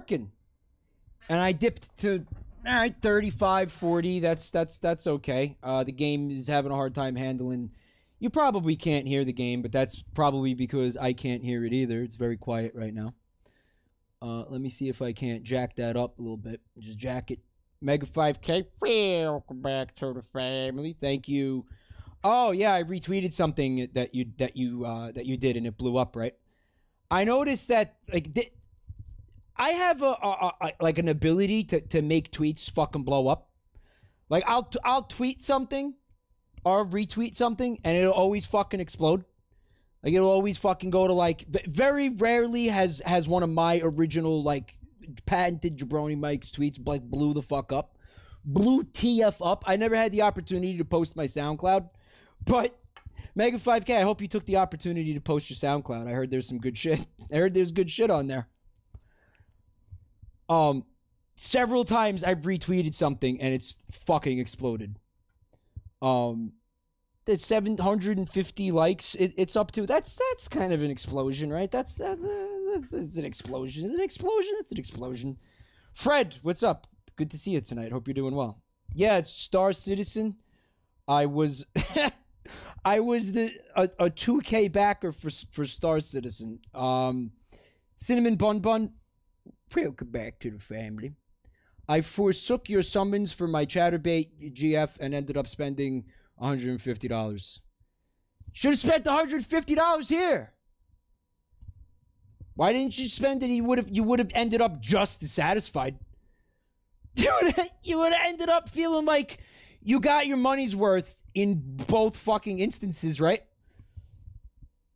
working. And I dipped to, all right, 35, 40. That's okay. The game is having a hard time handling. You probably can't hear the game, but that's probably because I can't hear it either. It's very quiet right now. Let me see if I can't jack that up a little bit. Just jack it. Mega 5K. Welcome back to the family. Thank you. Oh yeah, I retweeted something that you did and it blew up, right? I noticed that like I have like an ability to make tweets fucking blow up. Like I'll tweet something or retweet something and it'll always fucking explode. Like it'll always fucking go to like very rarely has one of my original like patented Jabroni Mike's tweets like blew the fuck up. Blew TF up. I never had the opportunity to post my SoundCloud. But Mega 5K, I hope you took the opportunity to post your SoundCloud. I heard there's some good shit. I heard there's good shit on there. Several times I've retweeted something and it's fucking exploded. There's 750 likes. It's up to that's kind of an explosion, right? That's an explosion. Is it an explosion? It's an explosion. Fred, what's up? Good to see you tonight. Hope you're doing well. Yeah, it's Star Citizen. I was I was a 2K backer for Star Citizen. Cinnamon Bun Bun, welcome back to the family. I forsook your summons for my Chatterbait GF and ended up spending $150. Should have spent $150 here. Why didn't you spend it? You would have ended up just as satisfied. You would have ended up feeling like you got your money's worth in both fucking instances, right?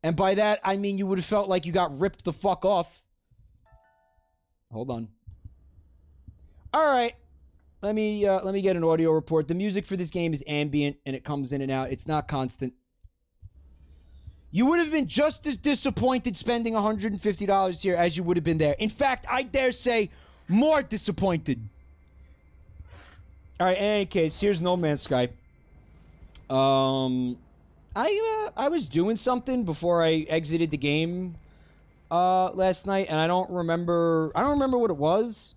And by that, I mean you would have felt like you got ripped the fuck off. Hold on. All right. Let me get an audio report. The music for this game is ambient, and it comes in and out. It's not constant. You would have been just as disappointed spending $150 here as you would have been there. In fact, I dare say more disappointed. All right, in any case, here's No Man's Sky. I was doing something before I exited the game last night, and I don't remember what it was.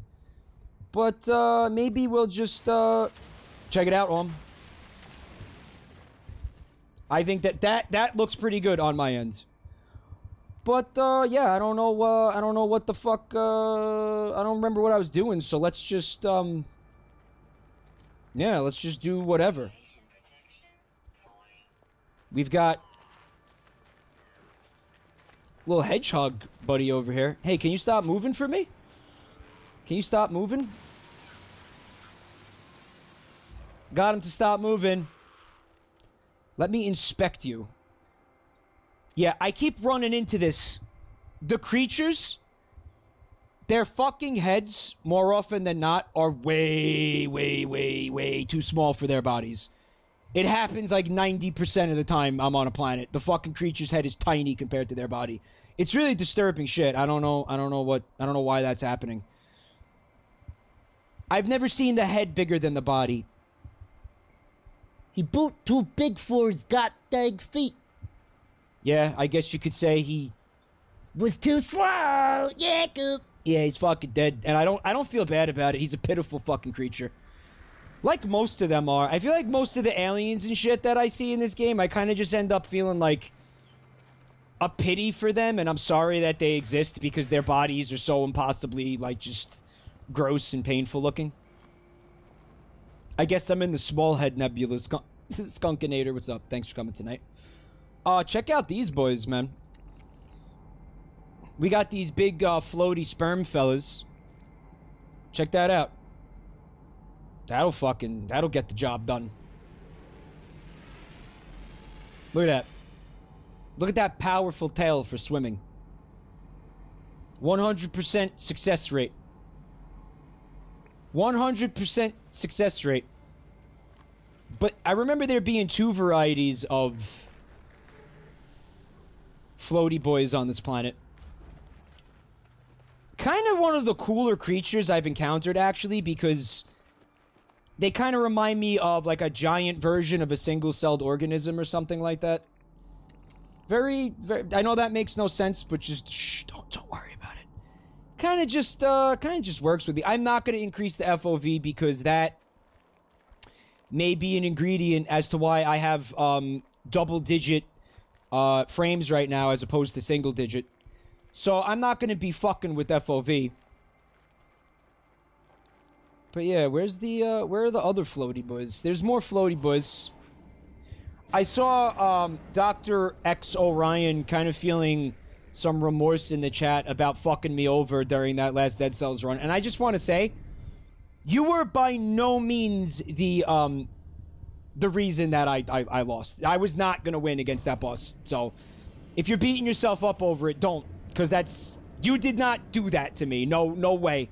But maybe we'll just check it out, I think that looks pretty good on my end. But yeah, I don't know what the fuck. I don't remember what I was doing. So let's just yeah, let's just do whatever. We've got little hedgehog buddy over here. Hey, can you stop moving for me? Can you stop moving? Got him to stop moving. Let me inspect you. Yeah, I keep running into this. The creatures, their fucking heads, more often than not, are way, way, way, way too small for their bodies. It happens like 90% of the time I'm on a planet. The fucking creature's head is tiny compared to their body. It's really disturbing shit. I don't know why that's happening. I've never seen the head bigger than the body. He boot too big for his goddamn feet. Yeah, I guess you could say he was too slow. Yeah, goop. Yeah, he's fucking dead, and I don't feel bad about it. He's a pitiful fucking creature. Like most of them are. I feel like most of the aliens and shit that I see in this game, I kind of just end up feeling like a pity for them, and I'm sorry that they exist because their bodies are so impossibly, like, just gross and painful looking. I guess I'm in the Small Head Nebula. Skunkinator, what's up? Thanks for coming tonight. Check out these boys, man. We got these big, floaty sperm fellas. Check that out. That'll get the job done. Look at that. Look at that powerful tail for swimming. 100% success rate. 100% success rate. But I remember there being two varieties of floaty boys on this planet. Kind of one of the cooler creatures I've encountered, actually, because they kind of remind me of, like, a giant version of a single-celled organism or something like that. Very, I know that makes no sense, but just, shh, don't worry about it. kind of just works with me. I'm not going to increase the FOV because that may be an ingredient as to why I have double-digit frames right now as opposed to single-digit. So I'm not going to be fucking with FOV. But yeah, where are the other floaty boys? There's more floaty boys. I saw Dr. X Orion kind of feeling some remorse in the chat about fucking me over during that last Dead Cells run. And I just want to say, you were by no means the reason that I lost. I was not going to win against that boss. So, if you're beating yourself up over it, don't. Because that's... You did not do that to me. No way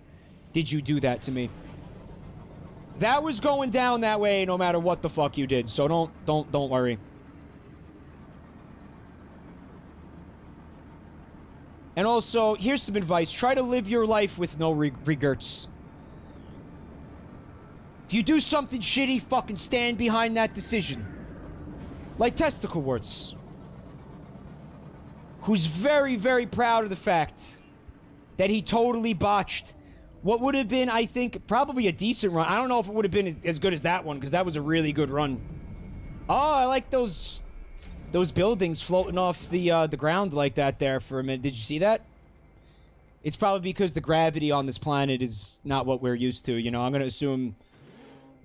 did you do that to me. That was going down that way no matter what the fuck you did. So don't worry. And also, here's some advice. Try to live your life with no regrets. If you do something shitty, fucking stand behind that decision. Like Testicle Warts, who's very, very proud of the fact that he totally botched what would have been, I think, probably a decent run. I don't know if it would have been as good as that one, because that was a really good run. Oh, I like those buildings floating off the ground like that there for a minute. Did you see that? It's probably because the gravity on this planet is not what we're used to, you know. I'm gonna assume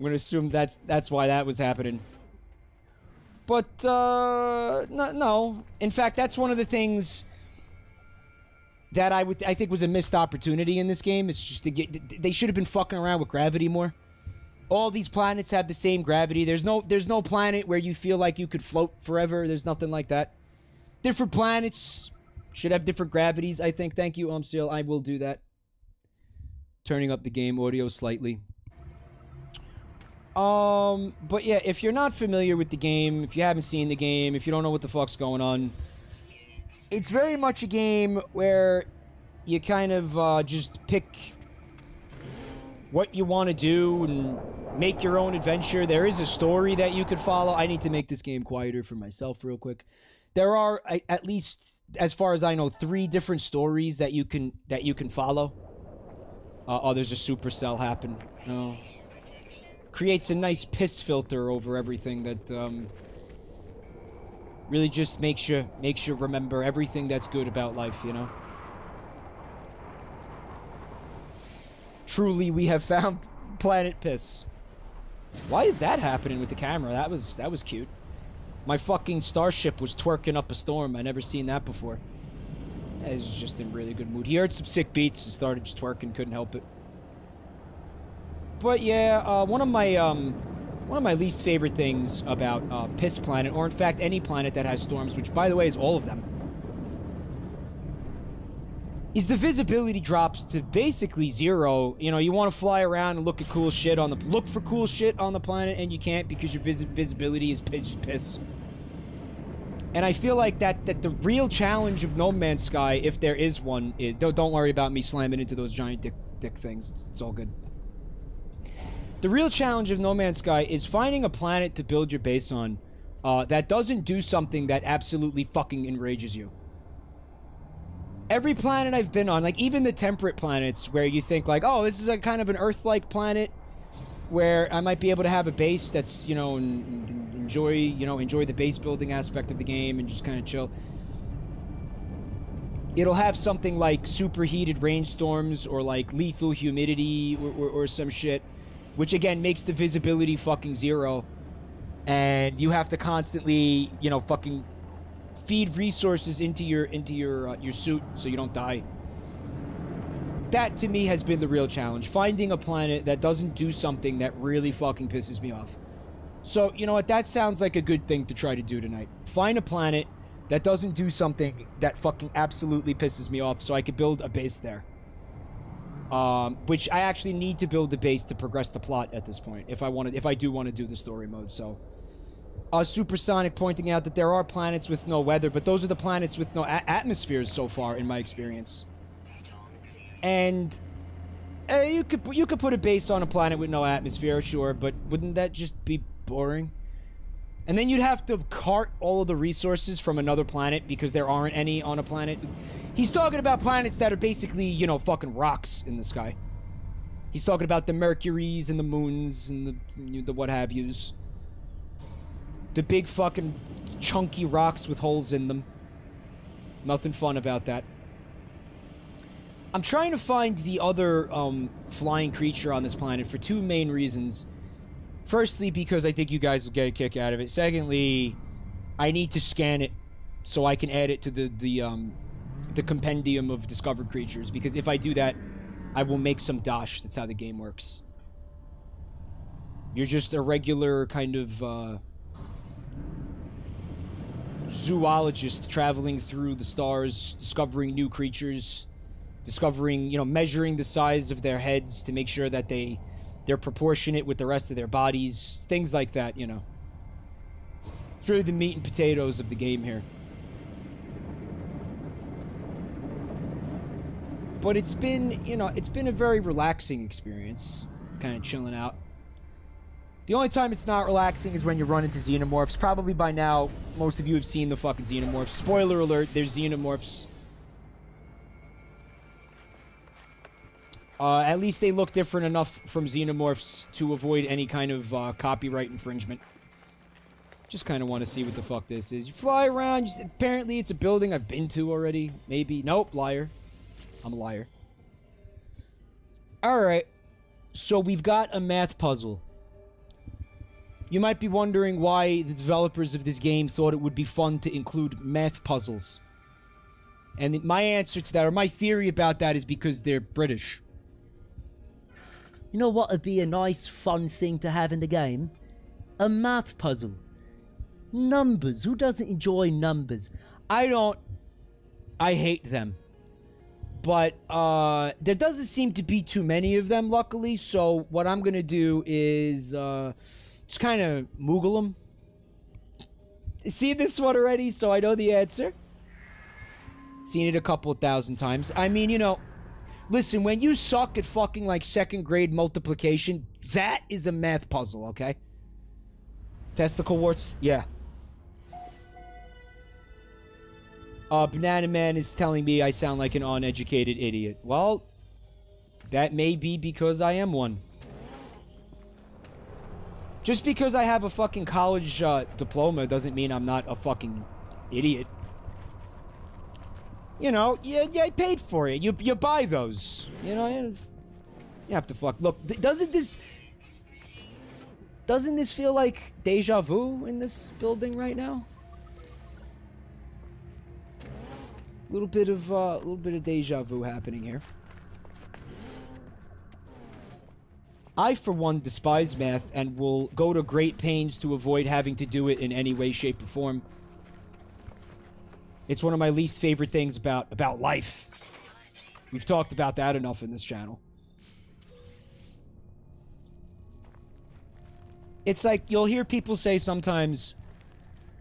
that's why that was happening. But no. In fact, that's one of the things that I think was a missed opportunity in this game. It's just they should have been fucking around with gravity more. All these planets have the same gravity. There's no planet where you feel like you could float forever. There's nothing like that. Different planets should have different gravities, I think. Thank you, Seal. I will do that. Turning up the game audio slightly. But yeah, if you're not familiar with the game, if you haven't seen the game, if you don't know what the fuck's going on, it's very much a game where you kind of just pick what you want to do and make your own adventure. There is a story that you could follow. I need to make this game quieter for myself real quick. There are, at least as far as I know, 3 different stories that you can follow. Oh, there's a supercell happen. Oh. Creates a nice piss filter over everything that really just makes you remember everything that's good about life, you know? Truly, we have found planet piss. Why is that happening with the camera? That was cute. My fucking starship was twerking up a storm. I never seen that before. He was just in really good mood. He heard some sick beats and started just twerking. Couldn't help it. But yeah, one of my least favorite things about Piss Planet, or in fact any planet that has storms, which by the way is all of them, is the visibility drops to basically 0. You know, you want to fly around and look for cool shit on the planet, and you can't because your visibility is piss. And I feel like that the real challenge of No Man's Sky, if there is one, is don't worry about me slamming into those giant dick things. It's all good. The real challenge of No Man's Sky is finding a planet to build your base on that doesn't do something that absolutely fucking enrages you. Every planet I've been on, like even the temperate planets where you think like, oh, this is a kind of an Earth-like planet where I might be able to have a base that's, you know, enjoy the base building aspect of the game and just kind of chill. It'll have something like superheated rainstorms or like lethal humidity or some shit, which again makes the visibility fucking 0, and you have to constantly, you know, fucking feed resources into your suit so you don't die. That to me has been the real challenge, finding a planet that doesn't do something that really fucking pisses me off. So, you know what, that sounds like a good thing to try to do tonight. Find a planet that doesn't do something that fucking absolutely pisses me off so I could build a base there. Which I actually need to build the base to progress the plot at this point, if I do want to do the story mode. So, Supersonic pointing out that there are planets with no weather, but those are the planets with no atmospheres so far, in my experience. And you could put a base on a planet with no atmosphere, sure, but wouldn't that just be boring? And then you'd have to cart all of the resources from another planet because there aren't any on a planet. He's talking about planets that are basically, you know, fucking rocks in the sky. He's talking about the Mercuries and the moons and the what have yous. The big fucking chunky rocks with holes in them. Nothing fun about that. I'm trying to find the other flying creature on this planet for two main reasons. Firstly, because I think you guys will get a kick out of it. Secondly, I need to scan it so I can add it to the compendium of discovered creatures. Because if I do that, I will make some dash. That's how the game works. You're just a regular kind of zoologist traveling through the stars, discovering new creatures, discovering, you know, measuring the size of their heads to make sure that they're proportionate with the rest of their bodies, things like that, you know. It's really the meat and potatoes of the game here. But it's been, you know, it's been a very relaxing experience, kind of chilling out. The only time it's not relaxing is when you run into xenomorphs. Probably by now, most of you have seen the fucking xenomorphs. Spoiler alert, there's xenomorphs. At least they look different enough from xenomorphs to avoid any kind of copyright infringement. Just kind of want to see what the fuck this is. You fly around, apparently it's a building I've been to already. Maybe. Nope, liar. I'm a liar. Alright. So we've got a math puzzle. You might be wondering why the developers of this game thought it would be fun to include math puzzles. And my answer to that, or my theory about that, is because they're British. You know what would be a nice, fun thing to have in the game? A math puzzle. Numbers. Who doesn't enjoy numbers? I hate them. But, there doesn't seem to be too many of them, luckily, so what I'm gonna do is, just kind of Moogle them. See this one already, so I know the answer. Seen it a couple of thousand times. I mean, you know, listen, when you suck at fucking, like, second grade multiplication, that is a math puzzle, okay? Testicle warts? Yeah. Banana Man is telling me I sound like an uneducated idiot. Well, that may be because I am one. Just because I have a fucking college diploma doesn't mean I'm not a fucking idiot. You know, I paid for it. You buy those. You know, you have to fuck. Look, doesn't this feel like deja vu in this building right now? A little bit of deja vu happening here. I, for one, despise math and will go to great pains to avoid having to do it in any way, shape, or form. It's one of my least favorite things about life. We've talked about that enough in this channel. It's like, you'll hear people say sometimes,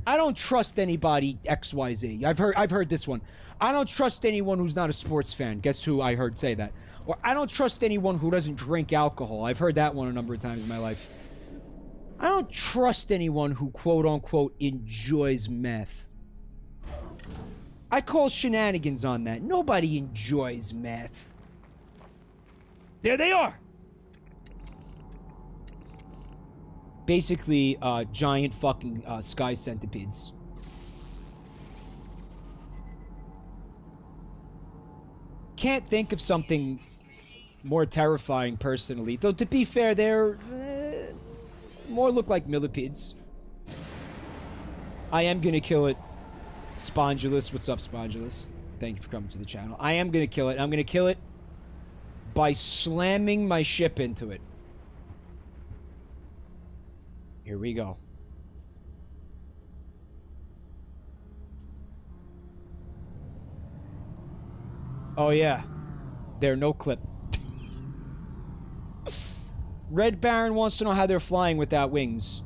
I don't trust anybody XYZ. I've heard this one. I don't trust anyone who's not a sports fan. Guess who I heard say that? Or I don't trust anyone who doesn't drink alcohol. I've heard that one a number of times in my life. I don't trust anyone who quote-unquote enjoys meth. I call shenanigans on that. Nobody enjoys meth. There they are! Basically, giant fucking sky centipedes. Can't think of something more terrifying, personally. Though, to be fair, they're more look like millipedes. I am gonna kill it. Spondulus, what's up, Spondulus? Thank you for coming to the channel. I am gonna kill it. I'm gonna kill it by slamming my ship into it. Here we go. Oh yeah. They're no clip. Red Baron wants to know how they're flying without wings.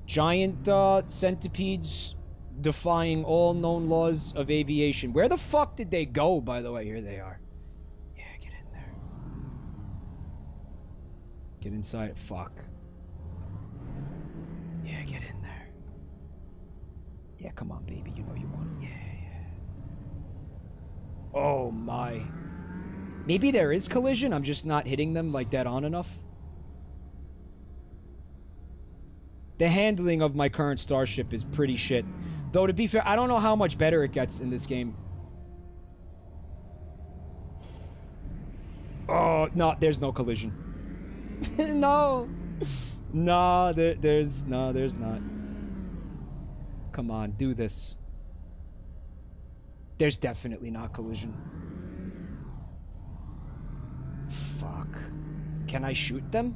Giant centipedes defying all known laws of aviation. Where the fuck did they go, by the way? Here they are. Yeah, get in there. Get inside. Fuck. Yeah, get in Yeah, come on, baby. You know you want it. Yeah. Oh, my. Maybe there is collision. I'm just not hitting them, like, dead on enough. The handling of my current starship is pretty shit. Though, to be fair, I don't know how much better it gets in this game. Oh, no, there's no collision. No. No, there's not. Come on, do this. There's definitely not collision. Fuck. Can I shoot them?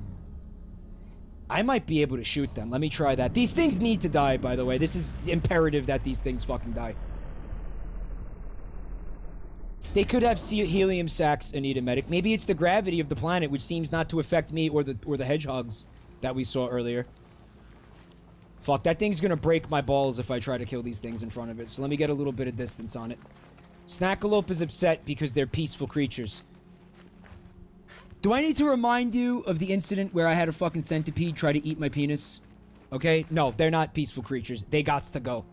I might be able to shoot them. Let me try that. These things need to die, by the way. This is imperative that these things fucking die. They could have helium sacs and need a medic. Maybe it's the gravity of the planet, which seems not to affect me or the hedgehogs that we saw earlier. Fuck, that thing's gonna break my balls if I try to kill these things in front of it. So let me get a little bit of distance on it. Snackalope is upset because they're peaceful creatures. Do I need to remind you of the incident where I had a fucking centipede try to eat my penis? Okay? No, they're not peaceful creatures. They gots to go.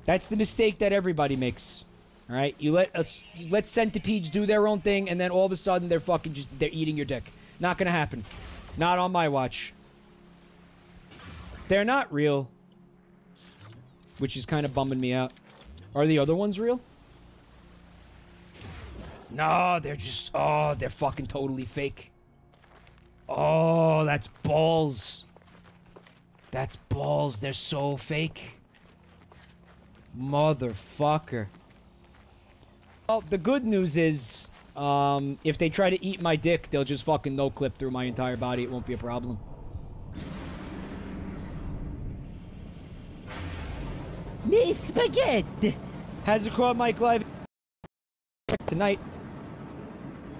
That's the mistake that everybody makes. Alright? You let centipedes do their own thing, and then all of a sudden they're fucking they're eating your dick. Not gonna happen. Not on my watch. They're not real. Which is kind of bumming me out. Are the other ones real? No, they're just... Oh, they're fucking totally fake. Oh, that's balls. That's balls. They're so fake. Motherfucker. Well, the good news is... if they try to eat my dick, they'll just fucking no-clip through my entire body. It won't be a problem. Me spaghetti! Has a quad mic live tonight.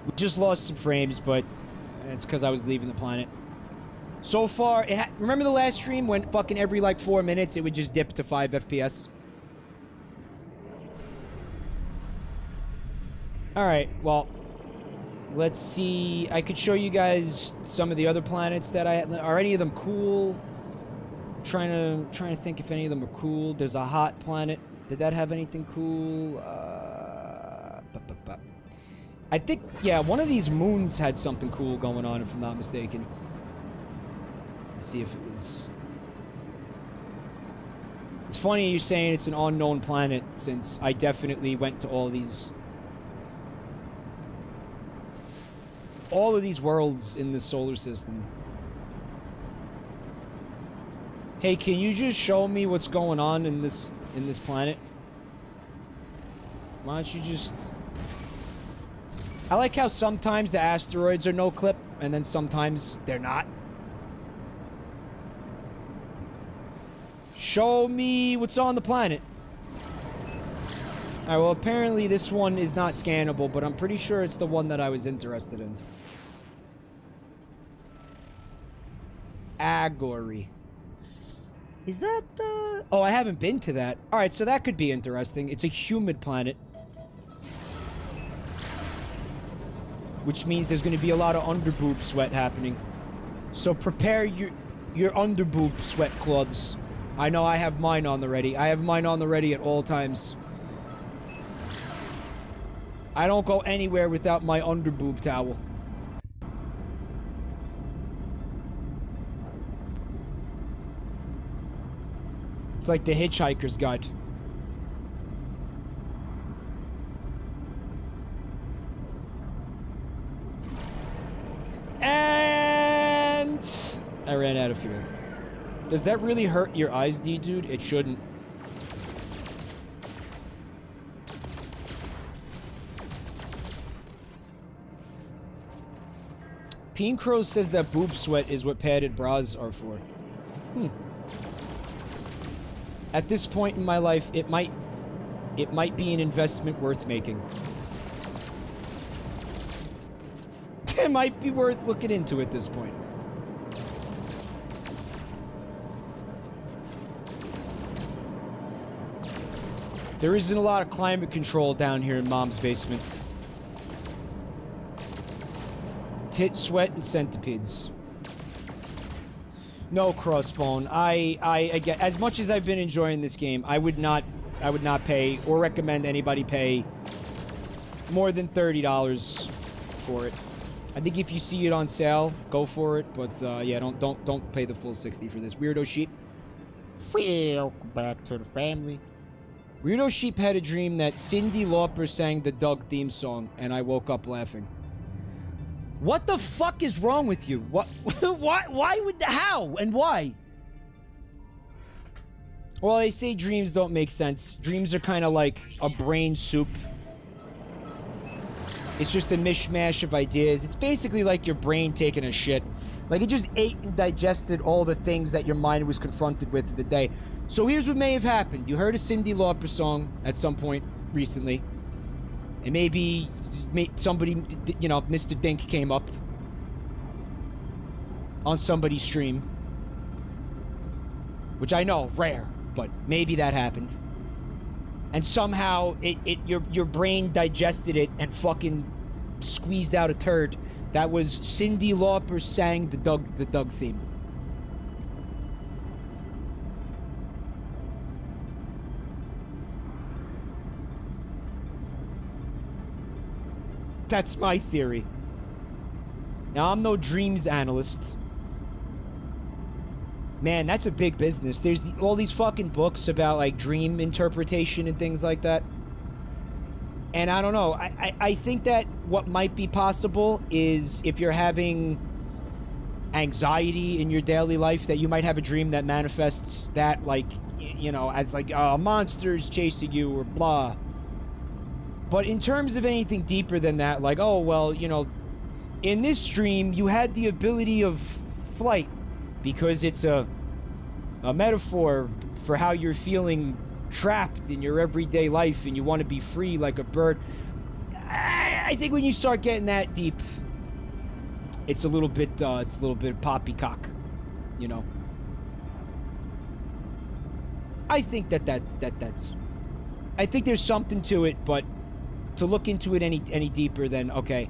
We just lost some frames, but it's because I was leaving the planet. So far, remember the last stream when fucking every like 4 minutes it would just dip to 5 FPS? Alright, well, let's see. I could show you guys some of the other planets that are any of them cool? Trying to think if any of them are cool. There's a hot planet. Did that have anything cool? I think, yeah, one of these moons had something cool going on, if I'm not mistaken. Let's see if it was... It's funny you're saying it's an unknown planet, since I definitely went to all of these worlds in the solar system. Hey, can you just show me what's going on in this planet? Why don't you just... I like how sometimes the asteroids are no clip, and then sometimes they're not. Show me what's on the planet. Alright, well, apparently this one is not scannable, but I'm pretty sure it's the one that I was interested in. Agory. Is that, Oh, I haven't been to that. Alright, so that could be interesting. It's a humid planet. Which means there's going to be a lot of underboob sweat happening. So prepare your underboob sweat clothes. I know I have mine on the ready. I have mine on the ready at all times. I don't go anywhere without my underboob towel. It's like the Hitchhiker's Guide. And... I ran out of fuel. Does that really hurt your eyes, dude? It shouldn't. Peen Crow says that boob sweat is what padded bras are for. At this point in my life, it might be an investment worth making. It might be worth looking into at this point. There isn't a lot of climate control down here in Mom's basement. Tit, sweat, and centipedes. No, Crossbone. I get, as much as I've been enjoying this game, I would not pay or recommend anybody pay more than $30 for it. I think if you see it on sale, go for it. But yeah, don't pay the full 60 for this. Weirdo Sheep. Welcome back to the family. Weirdo Sheep had a dream that Cyndi Lauper sang the Doug theme song, and I woke up laughing. What the fuck is wrong with you? What? Why would? How and why? Well, they say dreams don't make sense. Dreams are kind of like a brain soup. It's just a mishmash of ideas. It's basically like your brain taking a shit. Like, it just ate and digested all the things that your mind was confronted with in the day. So here's what may have happened. You heard a Cyndi Lauper song at some point recently. And maybe somebody, you know, Mr. Dink came up on somebody's stream. Which I know, rare, but maybe that happened. And somehow your brain digested it and fucking squeezed out a turd. That was Cyndi Lauper sang the Doug theme. That's my theory. Now, I'm no dreams analyst. Man, that's a big business. There's all these fucking books about, like, dream interpretation and things like that. And I don't know. I think that what might be possible is if you're having anxiety in your daily life, that you might have a dream that manifests that, like, you know, as, like, monsters chasing you or blah. But in terms of anything deeper than that, like, oh, well, you know, in this dream, you had the ability of flight because it's a metaphor for how you're feeling trapped in your everyday life and you want to be free like a bird. I think when you start getting that deep, it's a little bit poppycock, you know. I think that's I think there's something to it, but to look into it any deeper, then okay,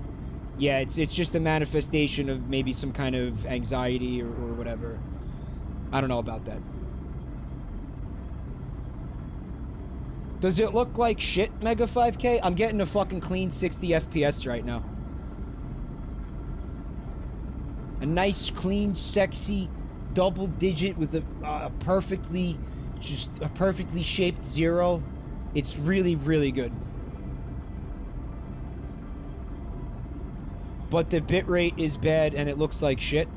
yeah, it's just a manifestation of maybe some kind of anxiety or whatever. I don't know about that. Does it look like shit, Mega 5K? I'm getting a fucking clean 60 FPS right now. A nice, clean, sexy double digit with a perfectly shaped 0. It's really, really good. But the bitrate is bad and it looks like shit.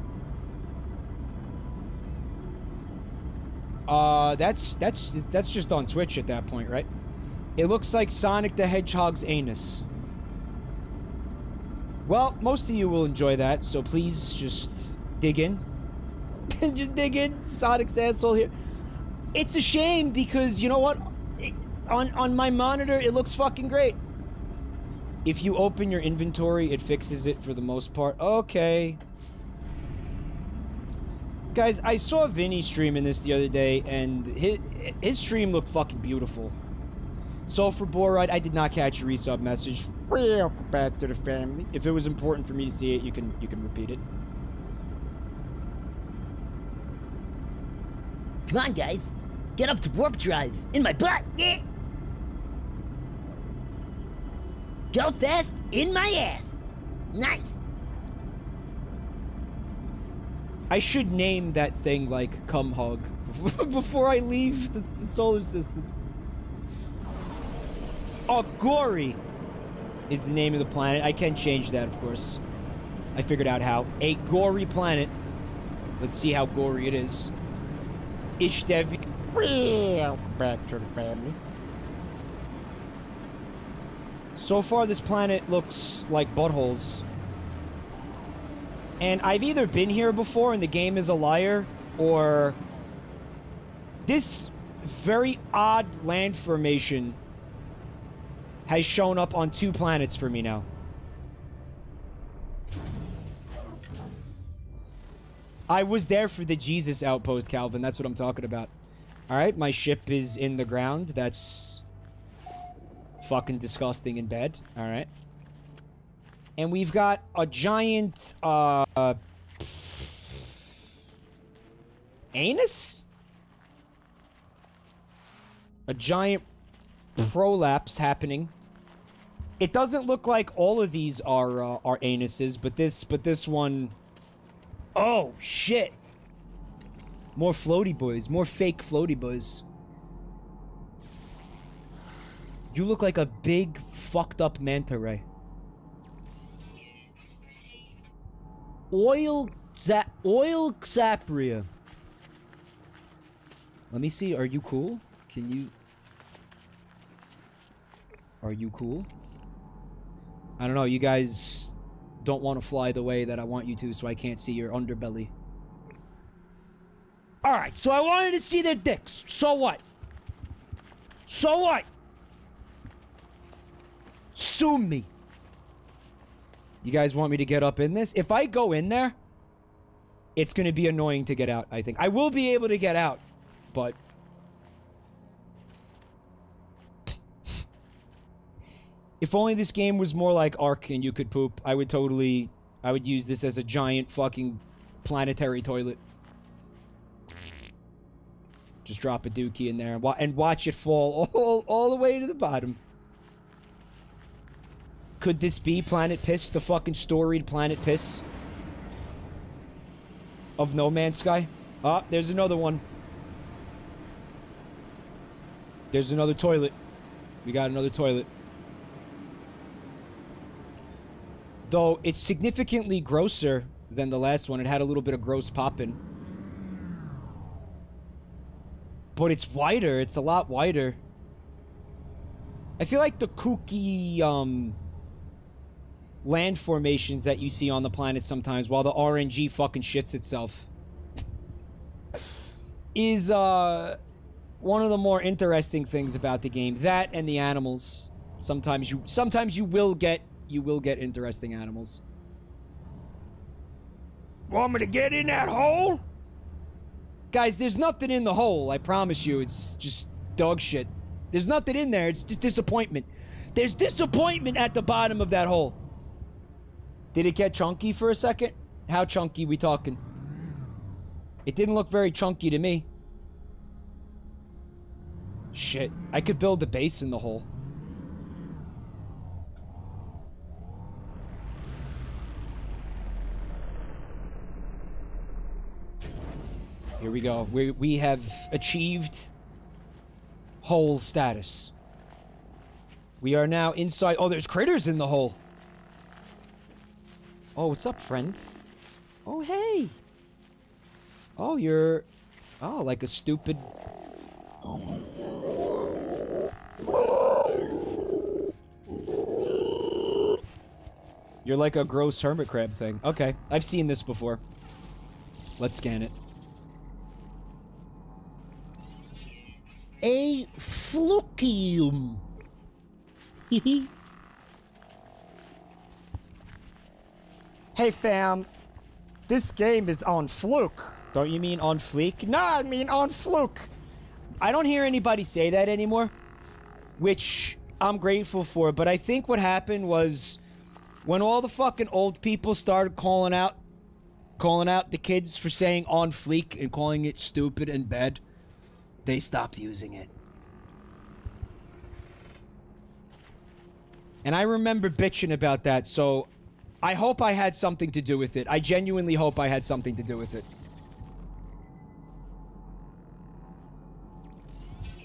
That's just on Twitch at that point, right? It looks like Sonic the Hedgehog's anus. Well, most of you will enjoy that, so please just dig in. Just dig in, Sonic's asshole here. It's a shame because, you know what? On my monitor, it looks fucking great. If you open your inventory, it fixes it for the most part. Okay. Guys, I saw Vinny streaming this the other day, and his stream looked fucking beautiful. So for Boride, I did not catch a resub message. Welcome back to the family. If it was important for me to see it, you can repeat it. Come on, guys. Get up to warp drive. In my butt, yeah! Go fast in my ass. Nice. I should name that thing, like, cum hug before I leave the solar system. Oh, Gory is the name of the planet. I can change that, of course. I figured out how. A gory planet. Let's see how gory it is. Ishdevi. Welcome back to the family. So far, this planet looks like buttholes. And I've either been here before and the game is a liar, or this very odd land formation has shown up on 2 planets for me now. I was there for the Jesus outpost, Calvin. That's what I'm talking about. Alright, my ship is in the ground. That's fucking disgusting and bad. Alright. And we've got a giant, Anus? A giant prolapse happening. It doesn't look like all of these are anuses, but this one... Oh, shit. More floaty boys. More fake floaty boys. You look like a big, fucked up manta ray. Oil Xapria. Let me see. Are you cool? Can you... Are you cool? I don't know. You guys don't want to fly the way that I want you to, so I can't see your underbelly. Alright, so I wanted to see their dicks. So what? So what? Sue me. You guys want me to get up in this? If I go in there, it's going to be annoying to get out, I think. I will be able to get out, but... If only this game was more like Ark and you could poop, I would use this as a giant fucking planetary toilet. Just drop a dookie in there and watch it fall all the way to the bottom. Could this be Planet Piss, the fucking storied Planet Piss of No Man's Sky? Oh, there's another one. There's another toilet. We got another toilet. Though, it's significantly grosser than the last one. It had a little bit of gross poppin'. But it's wider. It's a lot wider. I feel like the kooky, land formations that you see on the planet sometimes while the RNG fucking shits itself is, one of the more interesting things about the game. That and the animals. Sometimes you will get interesting animals. Want me to get in that hole? Guys, there's nothing in the hole, I promise you. It's just dog shit. There's nothing in there, it's just disappointment. There's disappointment at the bottom of that hole. Did it get chunky for a second? How chunky we talking? It didn't look very chunky to me. Shit, I could build a base in the hole. Here we go. We have achieved hole status. We are now inside. Oh, there's critters in the hole. Oh, what's up, friend? Oh, hey. Oh, you're... Oh, like a stupid... You're like a gross hermit crab thing. Okay, I've seen this before. Let's scan it. A flukium. Hey fam, this game is on fluke. Don't you mean on fleek? No, I mean on fluke. I don't hear anybody say that anymore, which I'm grateful for, but I think what happened was when all the fucking old people started calling out the kids for saying on fleek and calling it stupid and bad, they stopped using it. And I remember bitching about that, so I hope I had something to do with it. I genuinely hope I had something to do with it.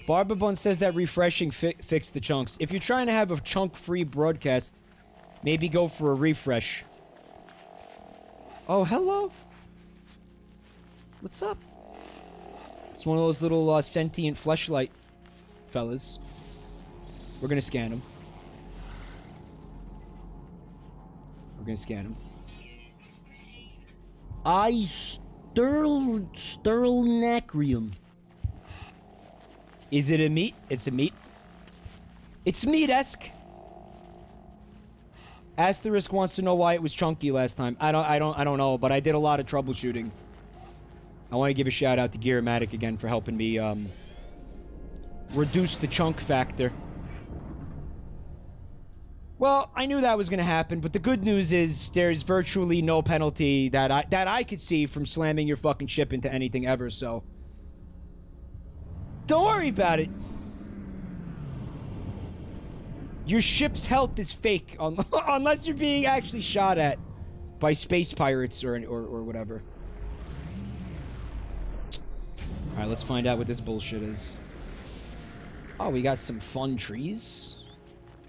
Barbabun says that refreshing fixed the chunks. If you're trying to have a chunk-free broadcast, maybe go for a refresh. Oh, hello. What's up? It's one of those little sentient fleshlight fellas. We're gonna scan him. We're gonna scan him. Sterlnacrium. Is it a meat? It's a meat. It's meat-esque. Asterisk wants to know why it was chunky last time. I don't know, but I did a lot of troubleshooting. I want to give a shout out to Gearmatic again for helping me reduce the chunk factor. Well, I knew that was going to happen, but the good news is there's virtually no penalty that I could see from slamming your fucking ship into anything ever, so... Don't worry about it. Your ship's health is fake, unless you're being actually shot at by space pirates or whatever. Alright, let's find out what this bullshit is. Oh, we got some fun trees.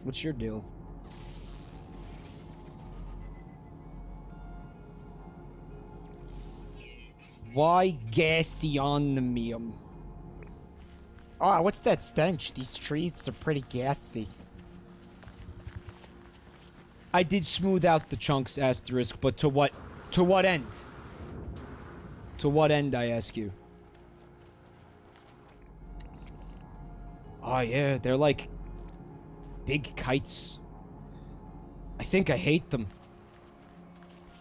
What's your deal? Why gaseonomium? Oh, what's that stench? These trees are pretty gassy. I did smooth out the chunks, asterisk, but to what end? To what end, I ask you? Oh yeah, they're like big kites. I think I hate them.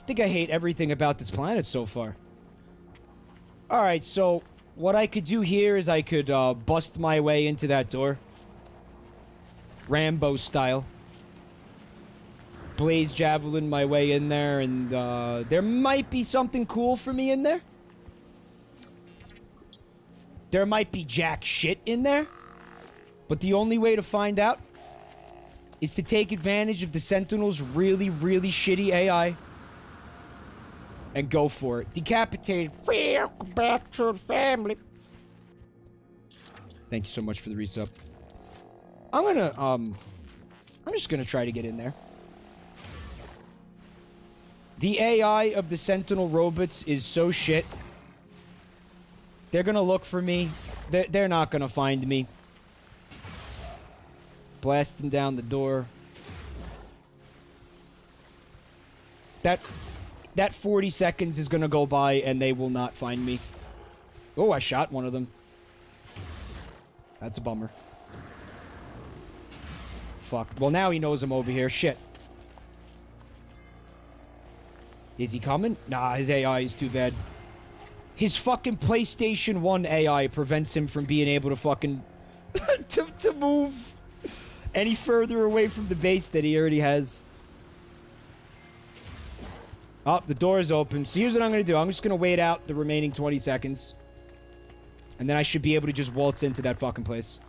I think I hate everything about this planet so far. Alright, so what I could do here is I could bust my way into that door. Rambo style. Blaze javelin my way in there, and there might be something cool for me in there. There might be jack shit in there. But the only way to find out is to take advantage of the Sentinel's really, really shitty AI and go for it. Decapitated. Welcome back to the family. Thank you so much for the resub. I'm just gonna try to get in there. The AI of the Sentinel robots is so shit. They're gonna look for me. They're not gonna find me. Blasting down the door. That 40 seconds is gonna go by and they will not find me. Oh, I shot one of them. That's a bummer. Fuck. Well, now he knows I'm over here. Shit. Is he coming? Nah, his AI is too bad. His fucking PlayStation 1 AI prevents him from being able to fucking... to move any further away from the base that he already has. Oh, the door is open. So here's what I'm going to do. I'm just going to wait out the remaining 20 seconds. And then I should be able to just waltz into that fucking place.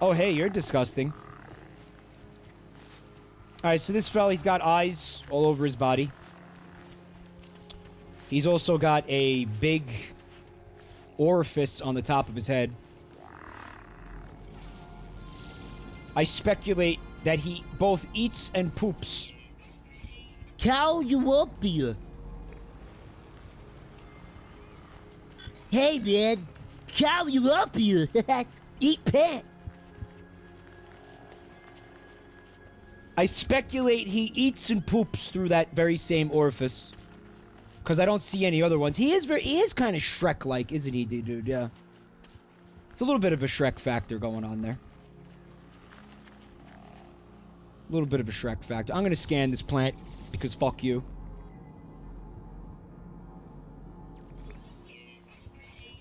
Oh, hey, you're disgusting. Alright, so this fella, he's got eyes all over his body. He's also got a big orifice on the top of his head. I speculate that he both eats and poops. Cow you up here. Hey, man. Cow you up here. Eat pet. I speculate he eats and poops through that very same orifice. Because I don't see any other ones. He is kind of Shrek-like, isn't he, dude? Yeah. It's a little bit of a Shrek factor going on there. A little bit of a Shrek factor. I'm going to scan this plant, because fuck you.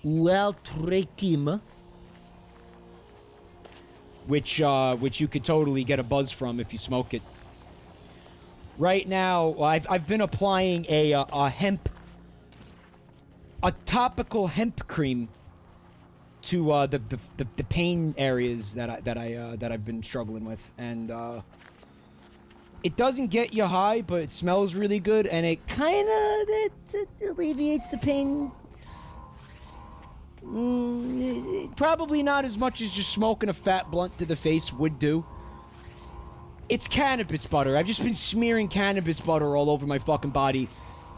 Well, Trekima. Which you could totally get a buzz from if you smoke it. Right now, I've been applying a topical hemp cream to the pain areas that I've been struggling with, and it doesn't get you high, but it smells really good, and it kind of Alleviates the pain. probably not as much as just smoking a fat blunt to the face would do. It's cannabis butter. I've just been smearing cannabis butter all over my fucking body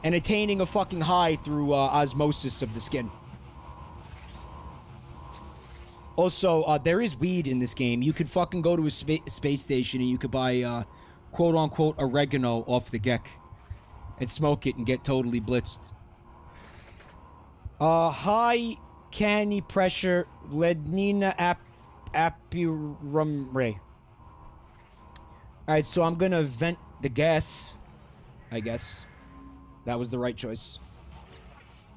and attaining a fucking high through osmosis of the skin. Also, there is weed in this game. You could fucking go to a space station and you could buy, quote-unquote, oregano off the Gek and smoke it and get totally blitzed. High canny pressure lednina apirumre. Alright, so I'm gonna vent the gas, I guess. That was the right choice.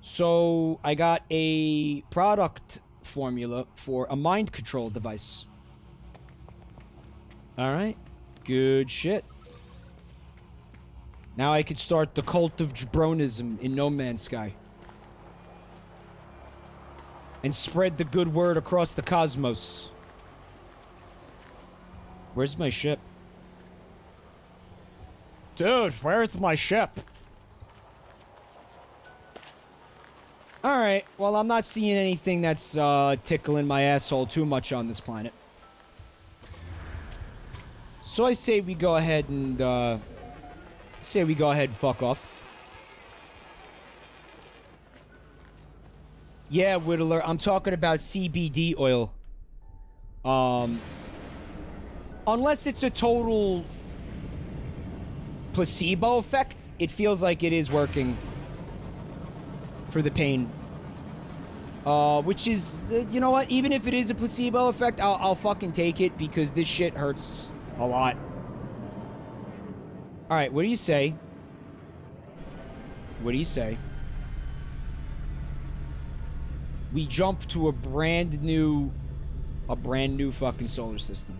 So, I got a product formula for a mind control device. Alright. Good shit. Now I could start the cult of Jabronism in No Man's Sky. And spread the good word across the cosmos. Where's my ship? Dude, where's my ship? Alright, well, I'm not seeing anything that's tickling my asshole too much on this planet. So I say we go ahead and, fuck off. Yeah, Whittler, I'm talking about CBD oil. Unless it's a total placebo effect, it feels like it is working for the pain. Which is, you know what? Even if it is a placebo effect, I'll fucking take it because this shit hurts a lot. Alright, what do you say? What do you say? We jump to a brand new fucking solar system.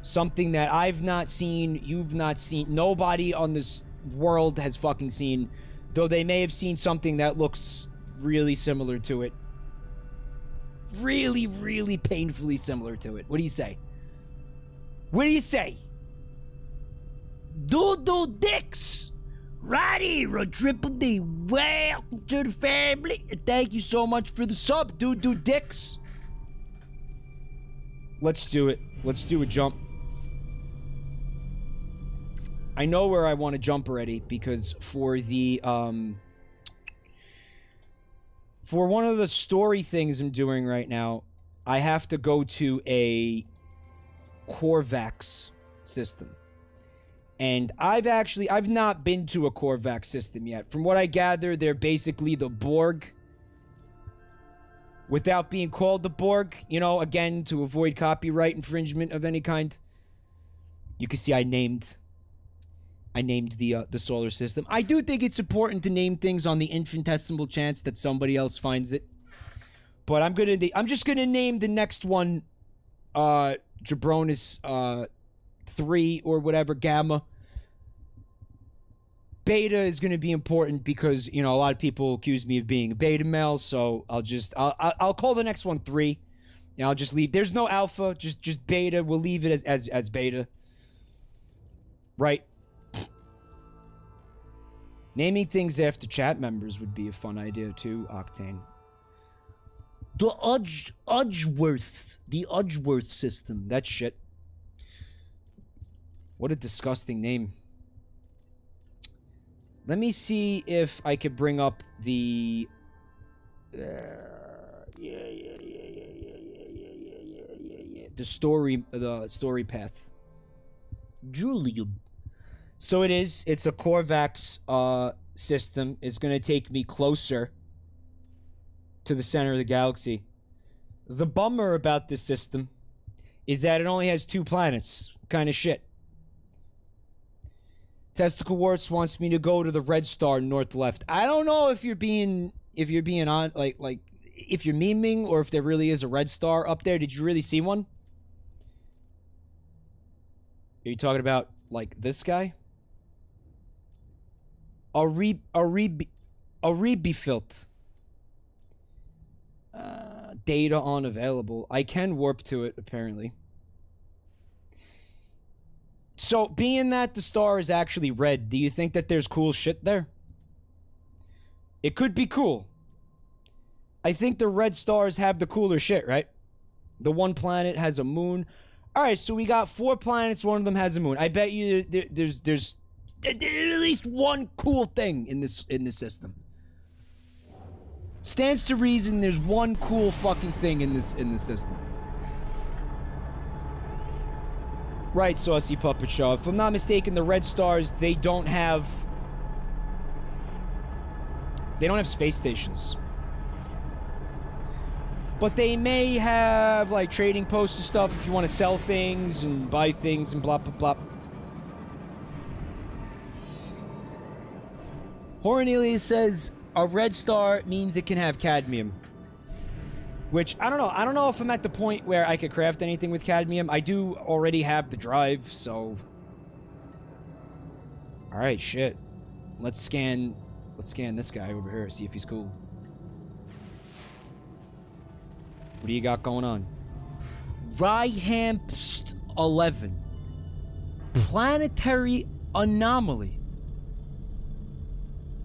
Something that I've not seen, you've not seen, nobody on this world has fucking seen. Though they may have seen something that looks really similar to it. Really, really painfully similar to it. What do you say? What do you say? Doodle dicks! Righty, Triple D. Welcome to the family. Thank you so much for the sub, dude, dicks. Let's do it. Let's do a jump. I know where I want to jump already because for the, for one of the story things I'm doing right now, I have to go to a Corvax system. And I've not been to a Corvax system yet. From what I gather, they're basically the Borg. Without being called the Borg, you know, again, to avoid copyright infringement of any kind. You can see I named the solar system. I do think it's important to name things on the infinitesimal chance that somebody else finds it. But I'm just gonna name the next one Jabronis 3 or whatever, Gamma. Beta is going to be important because, you know, a lot of people accuse me of being a beta male, so I'll call the next one 3. And I'll just leave. There's no alpha, just beta. We'll leave it as beta. Right. Naming things after chat members would be a fun idea too, Octane. The Udgeworth system. That shit. What a disgusting name. Let me see if I could bring up the... The story path. Julian. So it's a Corvax system. It's going to take me closer to the center of the galaxy. The bummer about this system is that it only has 2 planets. Kind of shit. Testicle Warts wants me to go to the red star north left. I don't know if you're being on like if you're memeing or if there really is a red star up there. Did you really see one? Are you talking about like this guy? Aribifilt. Data unavailable. I can warp to it apparently. So, being that the star is actually red, do you think that there's cool shit there? It could be cool. I think the red stars have the cooler shit, right? The one planet has a moon. Alright, so we got 4 planets, one of them has a moon. I bet you there's at least one cool thing in this system. Stands to reason there's one cool fucking thing in this system. Right, Saucy Puppet Show. If I'm not mistaken, the red stars, they don't have space stations. But they may have, like, trading posts and stuff if you want to sell things and buy things and blah, blah, blah. Hornelius says, a red star means it can have cadmium. Which, I don't know. I don't know if I'm at the point where I could craft anything with cadmium. I do already have the drive, so... Alright, shit. Let's scan this guy over here, see if he's cool. What do you got going on? Rhyhampst 11. Planetary anomaly.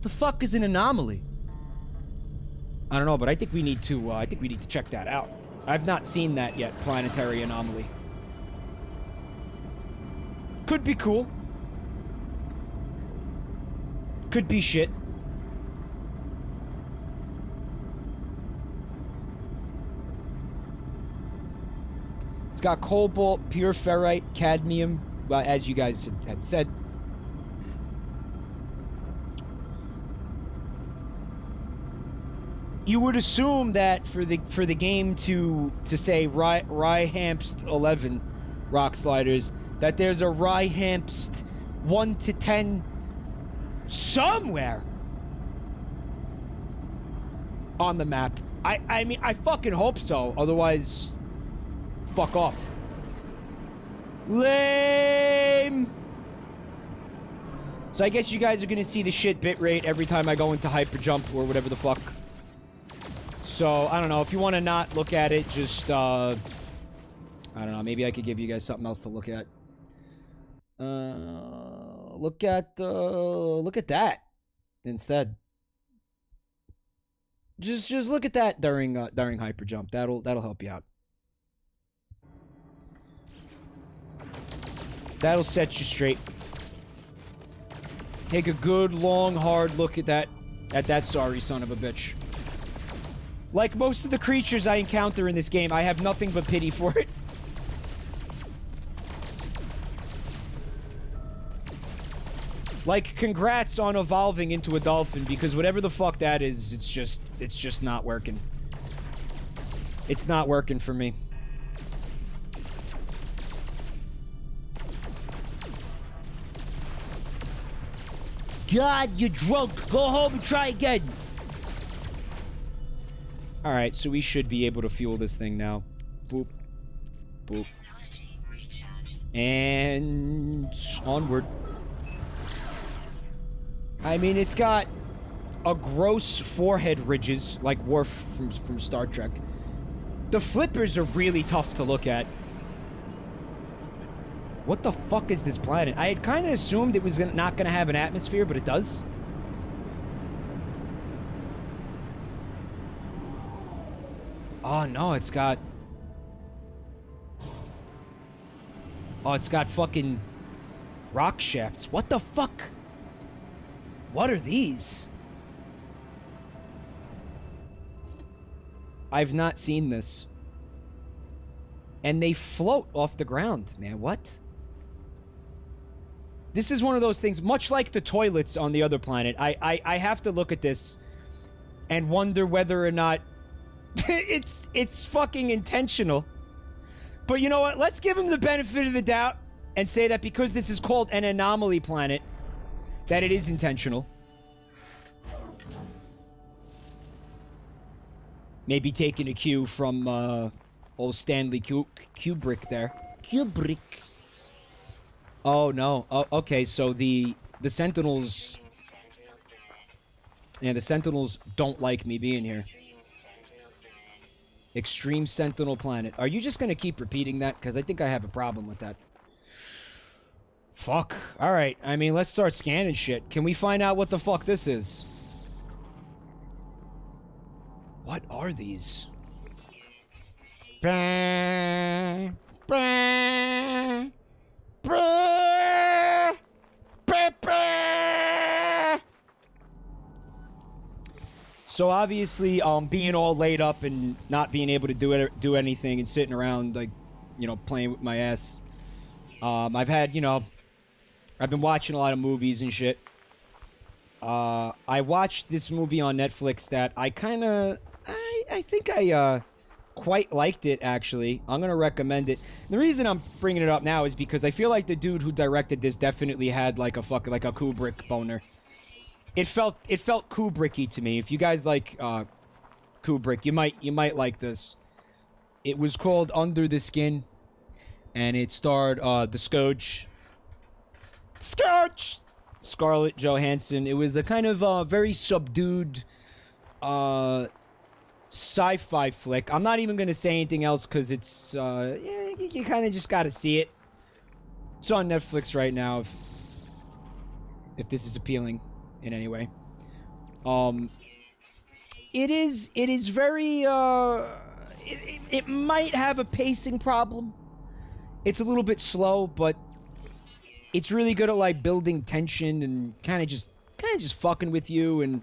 The fuck is an anomaly? I don't know, but I think we need to check that out. I've not seen that yet, planetary anomaly. Could be cool. Could be shit. It's got cobalt, pure ferrite, cadmium, as you guys had said. You would assume that for the game to say Rhyhampst 11 rock sliders, that there's a Rhyhampst 1 to 10 somewhere on the map. I mean, I fucking hope so. Otherwise, fuck off. Lame. So I guess you guys are gonna see the shit bitrate every time I go into hyperjump or whatever the fuck. So, I don't know, if you want to not look at it, just, I don't know, maybe I could give you guys something else to look at. Look at that instead. Just look at that during hyperjump. That'll help you out. That'll set you straight. Take a good, long, hard look at that sorry son of a bitch. Like most of the creatures I encounter in this game, I have nothing but pity for it. Like, congrats on evolving into a dolphin, because whatever the fuck that is, it's just not working. It's not working for me. God, you're drunk. Go home and try again. Alright, so we should be able to fuel this thing now. Boop. Boop. And onward. I mean, it's got a gross forehead ridges, like Worf from Star Trek. The flippers are really tough to look at. What the fuck is this planet? I had kind of assumed it was not going to have an atmosphere, but it does. Oh, no, it's got... Oh, it's got fucking rock shafts. What the fuck? What are these? I've not seen this. And they float off the ground, man. What? This is one of those things, much like the toilets on the other planet. I have to look at this and wonder whether or not it's fucking intentional. But you know what? Let's give him the benefit of the doubt and say that because this is called an anomaly planet, that it is intentional. Maybe taking a cue from old Stanley Kubrick there. Kubrick. Oh no. Oh, okay, so the Sentinels... Yeah, the Sentinels don't like me being here. Extreme Sentinel Planet. Are you just gonna keep repeating that? Because I think I have a problem with that. Fuck. Alright, I mean, let's start scanning shit. Can we find out what the fuck this is? What are these? Bah, bah, bah, bah, bah. So obviously, being all laid up and not being able to do anything and sitting around, like, you know, playing with my ass. I've had, you know, I've been watching a lot of movies and shit. I watched this movie on Netflix that I think I quite liked it, actually. I'm gonna recommend it. And the reason I'm bringing it up now is because I feel like the dude who directed this definitely had like a Kubrick boner. It felt Kubricky to me. If you guys like Kubrick. You might like this. It was called Under the Skin, and it starred the Scourge. Scarlett Johansson. It was a kind of very subdued sci-fi flick. I'm not even gonna say anything else because it's yeah, you kind of just gotta see it. It's on Netflix right now. If this is appealing in any way, it is very it might have a pacing problem. It's a little bit slow, but it's really good at like building tension and kind of just fucking with you, and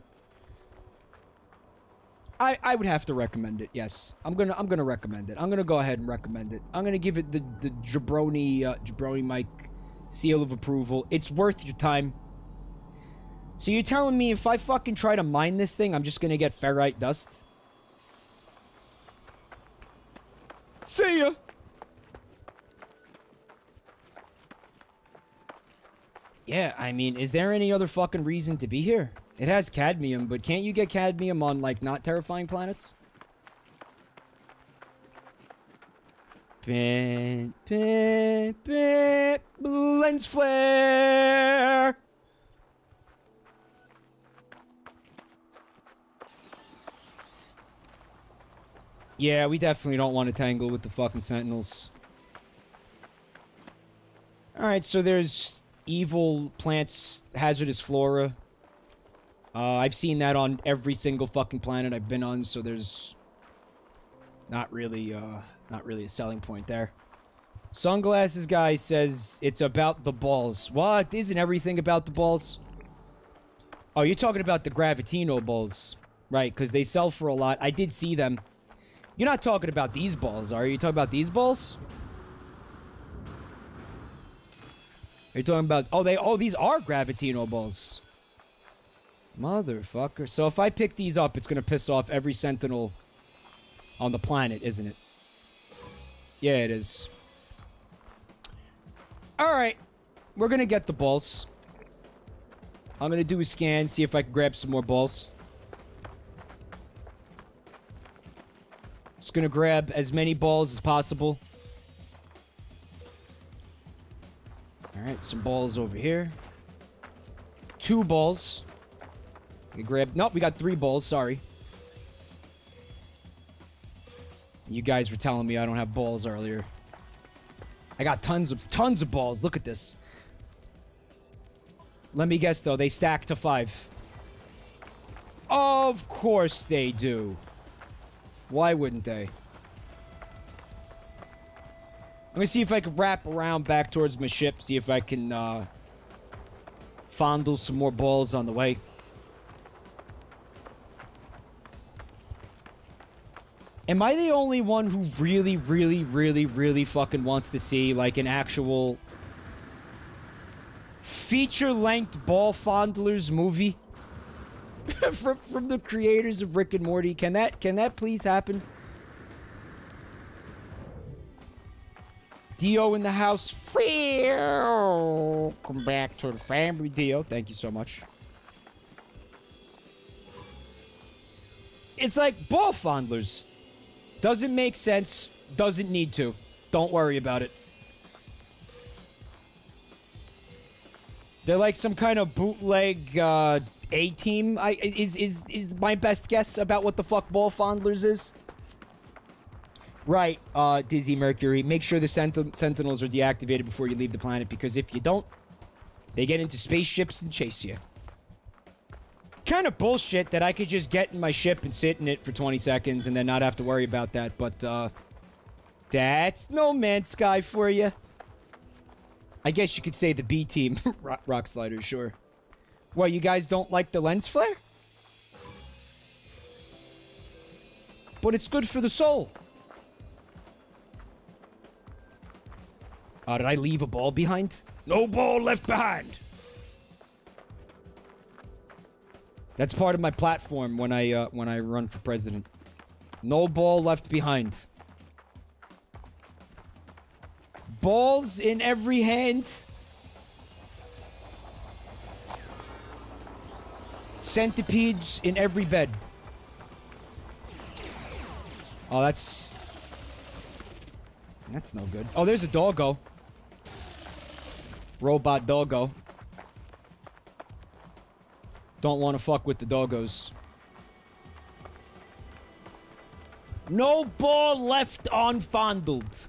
I would have to recommend it. Yes, I'm gonna recommend it. I'm gonna go ahead and recommend it. I'm gonna give it the Jabroni Mike seal of approval. It's worth your time. So you're telling me if I fucking try to mine this thing, I'm just gonna get ferrite dust? See ya. Yeah, I mean, is there any other fucking reason to be here? It has cadmium, but can't you get cadmium on, like, not terrifying planets? Lens flare! Yeah, we definitely don't want to tangle with the fucking Sentinels. Alright, so there's evil plants, hazardous flora. I've seen that on every single fucking planet I've been on, so there's not really a selling point there. Sunglasses guy says it's about the balls. What? Isn't everything about the balls? Oh, you're talking about the Gravitino balls. Right, because they sell for a lot. I did see them. You're not talking about these balls, are you? You talking about these balls? Are you talking about... Oh, these are Gravitino balls. Motherfucker. So if I pick these up, it's going to piss off every Sentinel on the planet, isn't it? Yeah, it is. Alright. We're going to get the balls. I'm going to do a scan, see if I can grab some more balls. Just going to grab as many balls as possible. Alright, some balls over here. 2 balls. We grab... Nope, we got 3 balls, sorry. You guys were telling me I don't have balls earlier. I got tons of balls. Look at this. Let me guess, though. They stack to 5. Of course they do. Why wouldn't they? Let me see if I can wrap around back towards my ship. See if I can, fondle some more balls on the way. Am I the only one who really fucking wants to see, like, an actual feature-length ball fondlers movie? from the creators of Rick and Morty. Can that please happen? Dio in the house. Come back to the family, Dio. Thank you so much. It's like ball fondlers. Doesn't make sense. Doesn't need to. Don't worry about it. They're like some kind of bootleg A-team. Is my best guess about what the fuck ball fondlers is. Right, Dizzy Mercury. Make sure the Sentinels are deactivated before you leave the planet, because if you don't, they get into spaceships and chase you. Kind of bullshit that I could just get in my ship and sit in it for 20 seconds and then not have to worry about that, but, that's No Man's Sky for you. I guess you could say the B-team. Rock Sliders, sure. What, you guys don't like the lens flare? But it's good for the soul. Did I leave a ball behind? No ball left behind. That's part of my platform when I run for president. No ball left behind. Balls in every hand. Centipedes in every bed. Oh, that's no good. Oh, there's a doggo. Robot doggo. Don't want to fuck with the doggos. No ball left unfondled.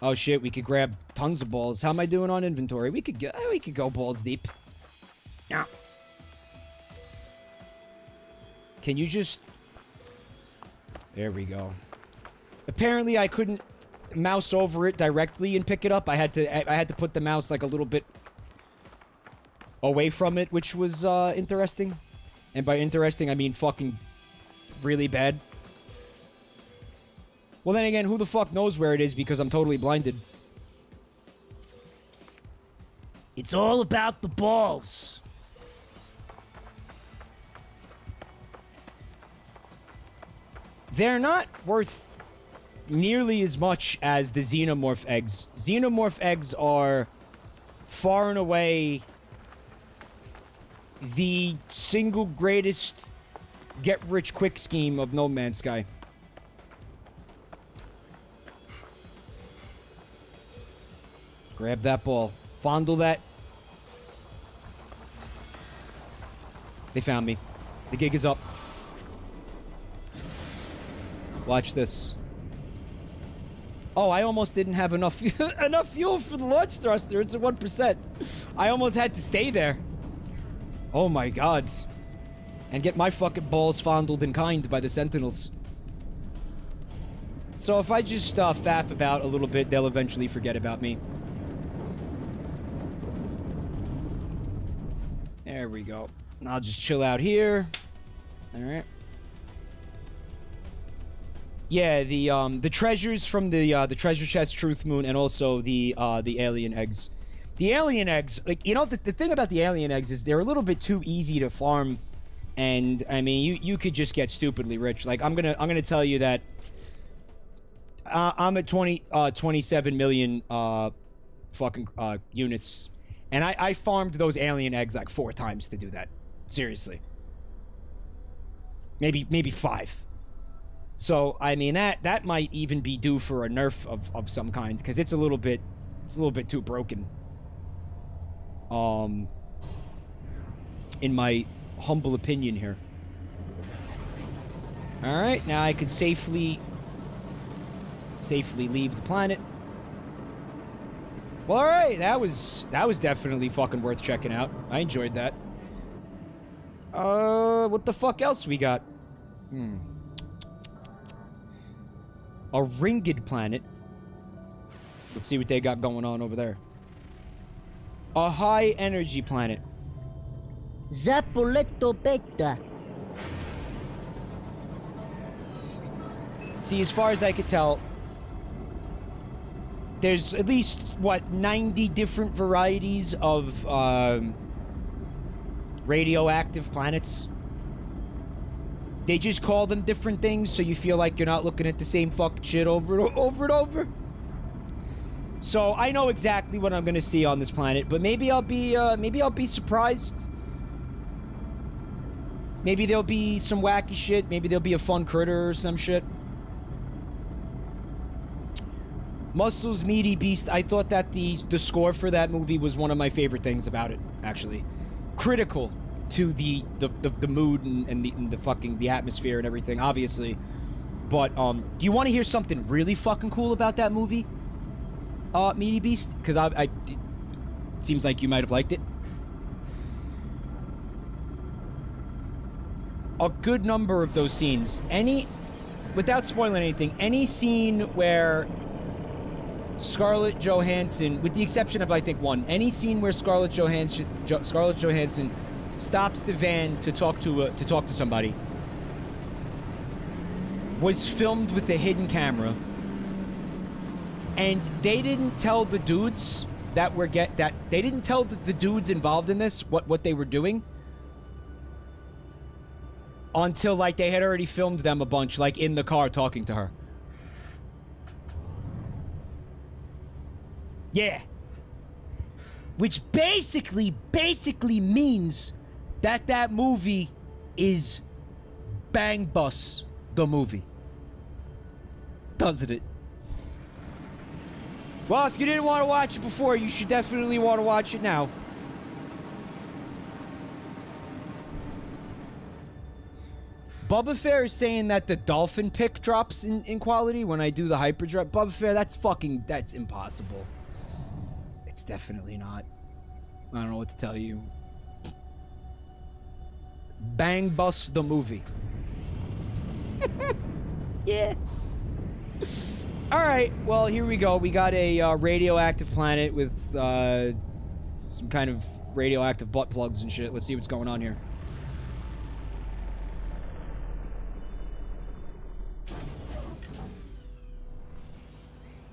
Oh shit, we could grab tons of balls. How am I doing on inventory? We could go balls deep. Yeah. Can you just... There we go. Apparently I couldn't mouse over it directly and pick it up. I had to put the mouse like a little bit away from it, which was interesting. And by interesting, I mean fucking really bad. Well, then again, who the fuck knows where it is because I'm totally blinded. It's all about the balls. They're not worth nearly as much as the xenomorph eggs. Xenomorph eggs are far and away the single greatest get-rich-quick scheme of No Man's Sky. Grab that ball. Fondle that. They found me. The gig is up. Watch this. Oh, I almost didn't have enough enough fuel for the launch thruster. It's at 1%. I almost had to stay there. Oh my god. And get my fucking balls fondled in kind by the Sentinels. So if I just faff about a little bit, they'll eventually forget about me. There we go. And I'll just chill out here. Alright. Yeah, the treasures from the treasure chest, Truth Moon, and also the alien eggs. The alien eggs, like, you know, the thing about the alien eggs is they're a little bit too easy to farm, and I mean, you could just get stupidly rich. Like, I'm gonna tell you that I'm at 27 million fucking units, and I farmed those alien eggs like 4 times to do that. Seriously, maybe 5. So, I mean, that might even be due for a nerf of some kind, because it's a little bit too broken. In my humble opinion here. Alright, now I could safely leave the planet. Well, alright, that was definitely fucking worth checking out. I enjoyed that. What the fuck else we got? A ringed planet. Let's see what they got going on over there. A high energy planet. Zapoleto Beta. See, as far as I could tell, there's at least, what, 90 different varieties of radioactive planets. They just call them different things so you feel like you're not looking at the same fucking shit over and over. So I know exactly what I'm gonna see on this planet, but maybe I'll be surprised. Maybe there'll be some wacky shit. Maybe there'll be a fun critter or some shit. Muscles, Meaty Beast. I thought that the score for that movie was one of my favorite things about it, actually. Critical to the mood and the fucking the atmosphere and everything, obviously. But do you want to hear something really fucking cool about that movie? Meaty Beast? Because it seems like you might have liked it. A good number of those scenes, without spoiling anything, any scene where Scarlett Johansson, with the exception of I think one, any scene where Scarlett Johansson stops the van to talk to somebody was filmed with a hidden camera. And they didn't tell the dudes they didn't tell the dudes involved in this what they were doing until, like, they had already filmed them a bunch, like, in the car talking to her. Yeah. Which basically means that movie is bang bus. the movie. Doesn't it? Well, if you didn't want to watch it before, you should definitely want to watch it now. Bubba Fair is saying that the dolphin pick drops in quality when I do the hyperdrive. Bubba Fair, that's impossible. It's definitely not. I don't know what to tell you. Bang Bus the movie. Yeah. Alright, well, here we go. We got a radioactive planet with some kind of radioactive butt plugs and shit. Let's see what's going on here.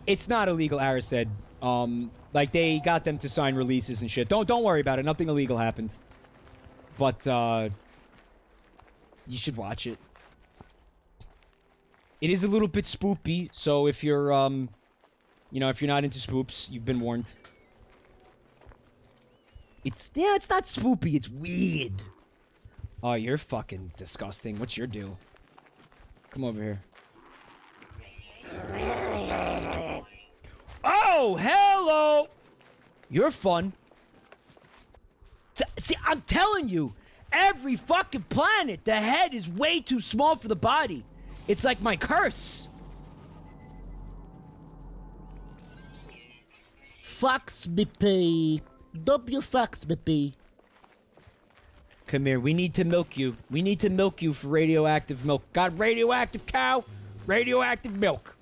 It's not illegal, Ara said. Like, they got them to sign releases and shit. Don't worry about it. Nothing illegal happened. But, you should watch it. It is a little bit spoopy, so if you're, you know, if you're not into spoops, you've been warned. It's not spoopy, it's weird. Oh, you're fucking disgusting. What's your deal? Come over here. Oh, hello! You're fun. See, I'm telling you, every fucking planet, the head is way too small for the body. It's like my curse. Fox BP. W Fox BP. Come here, we need to milk you. We need to milk you for radioactive milk. Got radioactive cow, radioactive milk.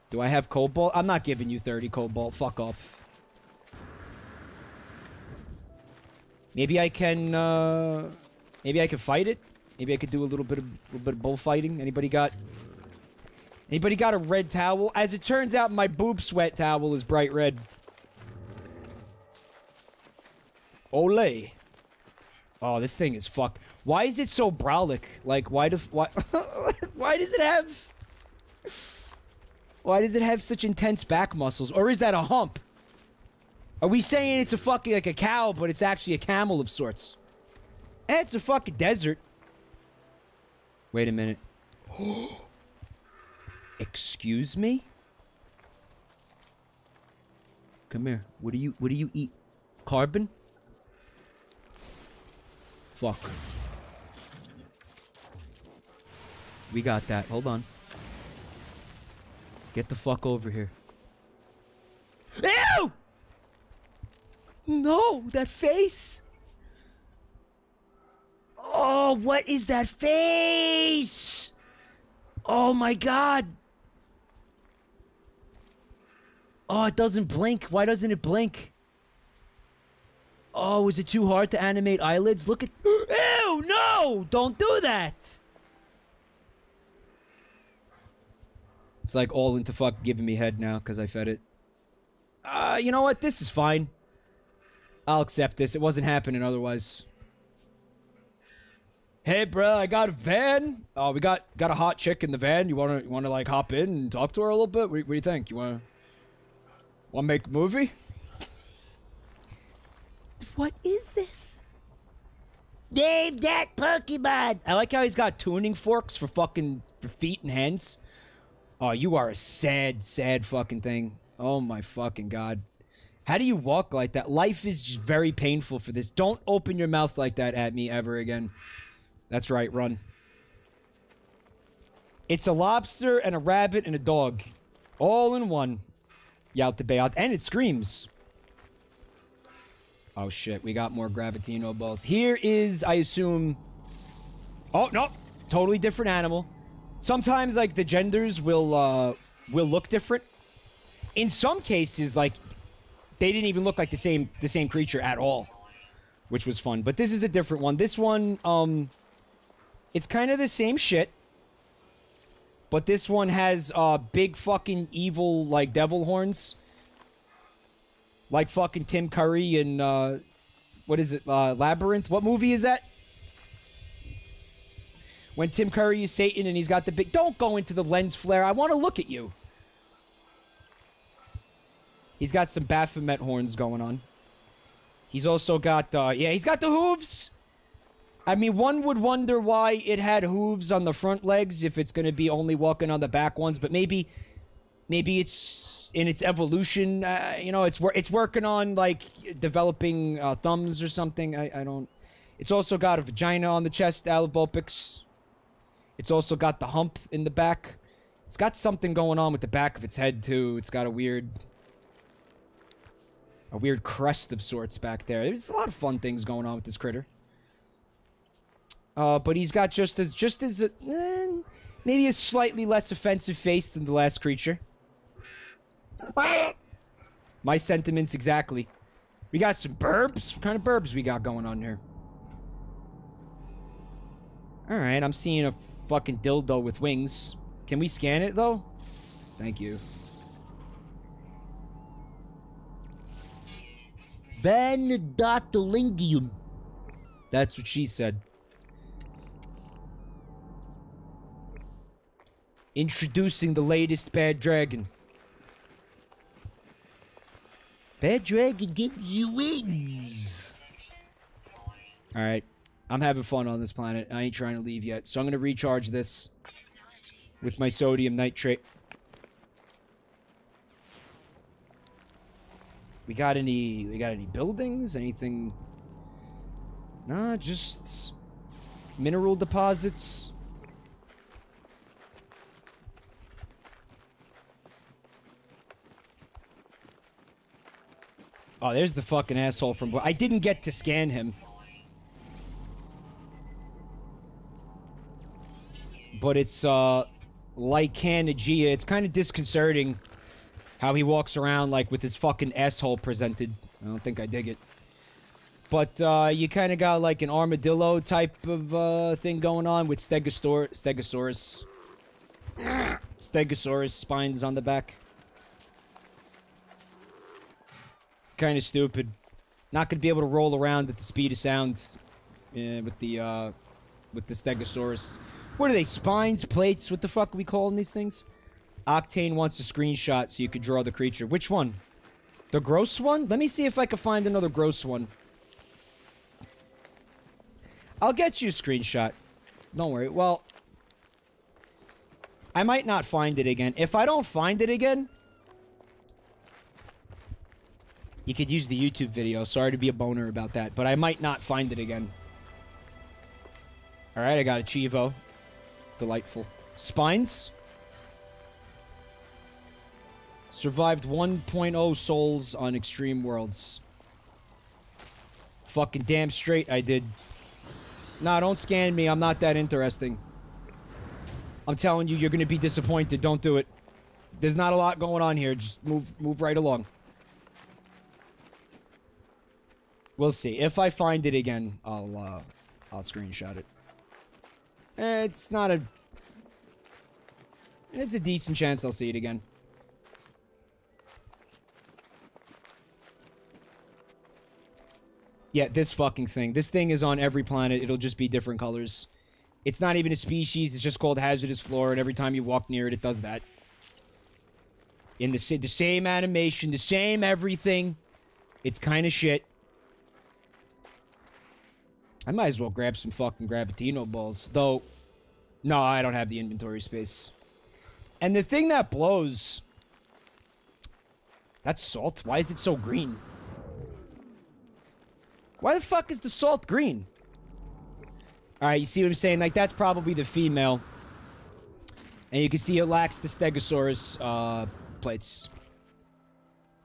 Do I have cobalt? I'm not giving you 30 cobalt. Fuck off. Maybe I can fight it. Maybe I could do a little bit of bullfighting. Anybody got a red towel? As it turns out, my boob sweat towel is bright red. Olay. Oh, this thing is fuck. Why is it so brolic? Like, why does it have such intense back muscles? Or is that a hump? Are we saying it's a fucking like a cow, but it's actually a camel of sorts? It's a fucking desert. Wait a minute. Excuse me? Come here. What do you eat? Carbon? Fuck. We got that. Hold on. Get the fuck over here. Ew! No, that face. Oh, what is that face? Oh my god. Oh, it doesn't blink. Why doesn't it blink? Oh, is it too hard to animate eyelids? Look at... Ew, no! Don't do that! It's like all into fuck giving me head now because I fed it. You know what? This is fine. I'll accept this. It wasn't happening otherwise. Hey, bro, I got a van. Oh, we got a hot chick in the van. You wanna like hop in and talk to her a little bit? What do you think? You wanna make a movie? What is this? Name that Pokemon. I like how he's got tuning forks for feet and hands. Oh, you are a sad, sad fucking thing. Oh my fucking god. How do you walk like that? Life is just very painful for this. Don't open your mouth like that at me ever again. That's right, run. It's a lobster and a rabbit and a dog. All in one. Yout the bay out. And it screams. Oh shit, we got more Gravitino balls. Here is, I assume... Oh, no. Totally different animal. Sometimes, like, the genders will look different. In some cases, like, they didn't even look like the same creature at all. Which was fun. But this is a different one. This one, it's kind of the same shit. But this one has, big fucking evil, like, devil horns. Like fucking Tim Curry in, what is it, Labyrinth? What movie is that? When Tim Curry is Satan and he's got the big... Don't go into the lens flare. I want to look at you. He's got some Baphomet horns going on. He's also got, yeah, he's got the hooves. I mean, one would wonder why it had hooves on the front legs if it's going to be only walking on the back ones, but maybe it's in its evolution. You know, it's working on like developing thumbs or something. I don't. It's also got a vagina on the chest, Alvopix. It's also got the hump in the back. It's got something going on with the back of its head too. It's got a weird crest of sorts back there. There's a lot of fun things going on with this critter. But he's got just as maybe a slightly less offensive face than the last creature. My sentiments exactly. We got some burbs. What kind of burbs we got going on here? Alright, I'm seeing a fucking dildo with wings. Can we scan it, though? Thank you. Vanadalingium. That's what she said. Introducing the latest bad dragon. Bad dragon gives you wings. Alright. I'm having fun on this planet. I ain't trying to leave yet. So I'm going to recharge this with my sodium nitrate. We got any buildings? Anything? Nah, just mineral deposits. Oh, there's the fucking asshole from... I didn't get to scan him. But it's, Lycanagea. It's kind of disconcerting how he walks around, like, with his fucking asshole presented. I don't think I dig it. But, you kind of got, like, an armadillo type of, thing going on with Stegosaurus. Stegosaurus spines on the back. Kind of stupid. Not gonna be able to roll around at the speed of sound with the Stegosaurus. What are they? Spines? Plates? What the fuck are we calling these things? Octane wants a screenshot so you could draw the creature. Which one? The gross one? Let me see if I can find another gross one. I'll get you a screenshot. Don't worry. Well, I might not find it again. If I don't find it again, you could use the YouTube video. Sorry to be a boner about that, but I might not find it again. Alright, I got a Chivo. Delightful. Spines. Survived 1.0 souls on Extreme Worlds. Fucking damn straight I did. Nah, don't scan me. I'm not that interesting. I'm telling you, you're gonna be disappointed. Don't do it. There's not a lot going on here. Just move right along. We'll see. If I find it again, I'll screenshot it. It's not a... It's a decent chance I'll see it again. Yeah, this fucking thing. This thing is on every planet. It'll just be different colors. It's not even a species. It's just called hazardous flora, and every time you walk near it, it does that. In the same animation, the same everything. It's kind of shit. I might as well grab some fucking Grabatino balls. Though, no, I don't have the inventory space. And the thing that blows... That's salt? Why is it so green? Why the fuck is the salt green? Alright, you see what I'm saying? Like, that's probably the female. And you can see it lacks the Stegosaurus, plates.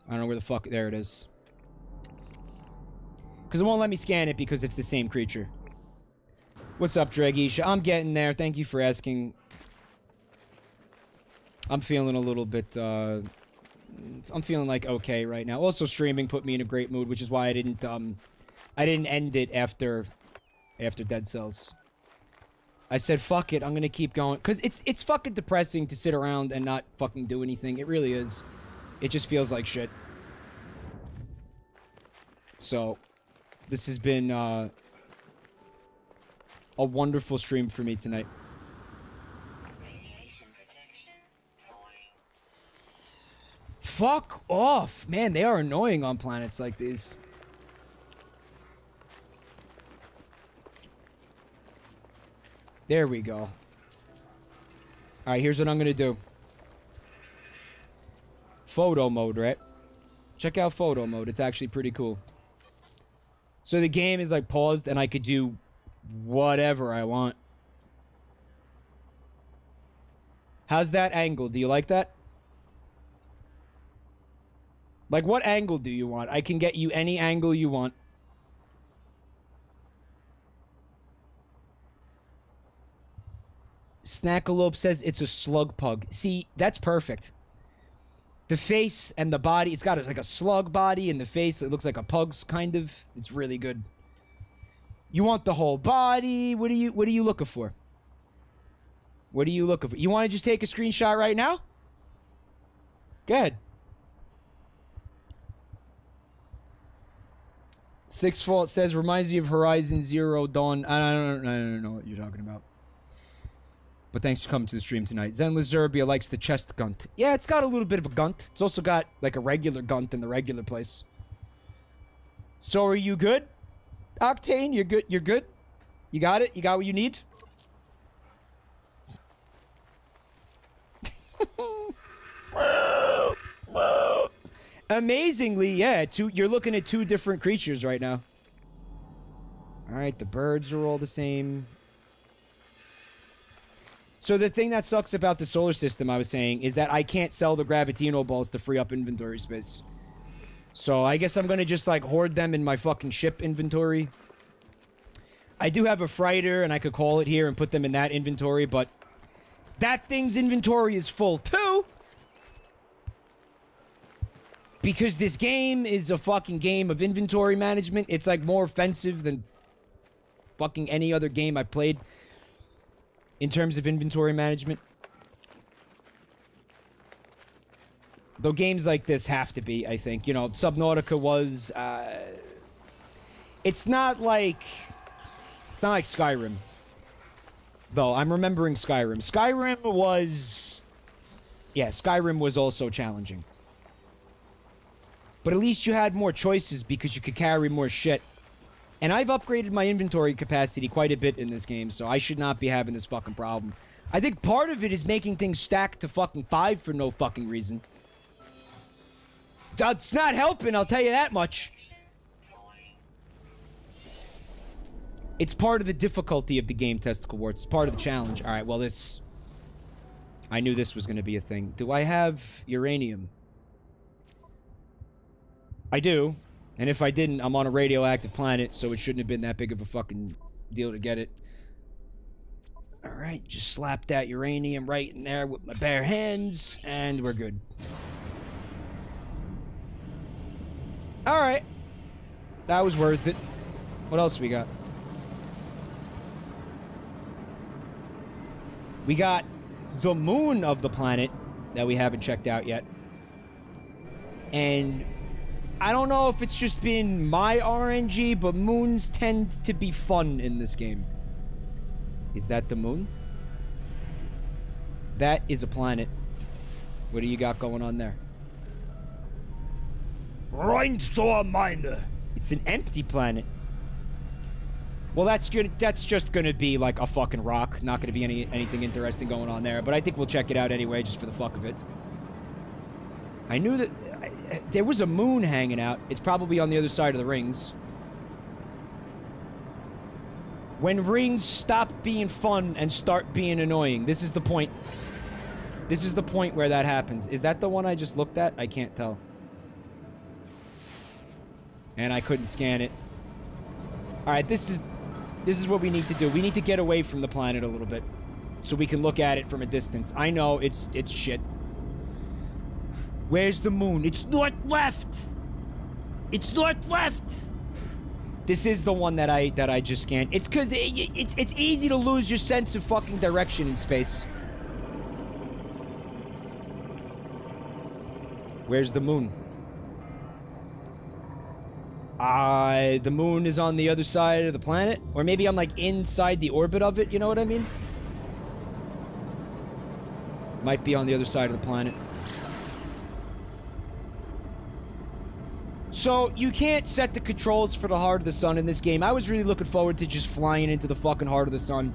I don't know where the fuck... There it is. Because it won't let me scan it because it's the same creature. What's up, Dragisha? I'm getting there. Thank you for asking. I'm feeling a little bit, I'm feeling like okay right now. Also, streaming put me in a great mood, which is why I didn't end it after Dead Cells. I said, fuck it, I'm gonna keep going. Because it's fucking depressing to sit around and not fucking do anything. It really is. It just feels like shit. So... This has been, a wonderful stream for me tonight. Fuck off! Man, they are annoying on planets like these. There we go. Alright, here's what I'm gonna do. Photo mode, right? Check out photo mode. It's actually pretty cool. So the game is like paused and I could do whatever I want. How's that angle? Do you like that? Like, what angle do you want? I can get you any angle you want. Snackalope says it's a slug pug. See, that's perfect. The face and the body, it's got like a slug body, and the face, it looks like a pug's kind of. It's really good. You want the whole body? What are you looking for? What are you looking for? You want to just take a screenshot right now? Go ahead. Six Fault says reminds me of Horizon Zero Dawn. I don't know what you're talking about. But thanks for coming to the stream tonight. Zenless Zerbia likes the chest gunt. Yeah, it's got a little bit of a gunt. It's also got like a regular gunt in the regular place. So are you good? Octane, you're good? You're good? You got it? You got what you need? Amazingly, yeah, you're looking at two different creatures right now. Alright, the birds are all the same. So the thing that sucks about the solar system, I was saying, is that I can't sell the Gravitino balls to free up inventory space. So I guess I'm gonna just, like, hoard them in my fucking ship inventory. I do have a freighter, and I could call it here and put them in that inventory, but that thing's inventory is full, too! Because this game is a fucking game of inventory management. It's, like, more offensive than fucking any other game I've played in terms of inventory management. Though games like this have to be, I think. You know, Subnautica was, it's not like Skyrim. Though, I'm remembering Skyrim. Skyrim was also challenging. But at least you had more choices because you could carry more shit. And I've upgraded my inventory capacity quite a bit in this game, so I should not be having this fucking problem. I think part of it is making things stack to fucking 5 for no fucking reason. It's not helping, I'll tell you that much. It's part of the difficulty of the game, Testicle Warts. It's part of the challenge. Alright, well this... I knew this was going to be a thing. Do I have uranium? I do. And if I didn't, I'm on a radioactive planet, so it shouldn't have been that big of a fucking deal to get it. Alright, just slap that uranium right in there with my bare hands, and we're good. Alright. That was worth it. What else we got? We got the moon of the planet that we haven't checked out yet. And I don't know if it's just been my RNG, but moons tend to be fun in this game. Is that the moon? That is a planet. What do you got going on there? Rainstorm miner. It's an empty planet. Well, that's just gonna be like a fucking rock. Not gonna be anything interesting going on there. But I think we'll check it out anyway, just for the fuck of it. I knew that there was a moon hanging out. It's probably on the other side of the rings. When rings stop being fun and start being annoying, this is the point. This is the point where that happens. Is that the one I just looked at? I can't tell. And I couldn't scan it. Alright, this is what we need to do. We need to get away from the planet a little bit, so we can look at it from a distance. I know, it's shit. Where's the moon? It's north left! It's north left! This is the one that I just scanned. It's because it's easy to lose your sense of fucking direction in space. Where's the moon? The moon is on the other side of the planet. Or maybe I'm like inside the orbit of it, you know what I mean? Might be on the other side of the planet. So, you can't set the controls for the heart of the sun in this game. I was really looking forward to just flying into the fucking heart of the sun.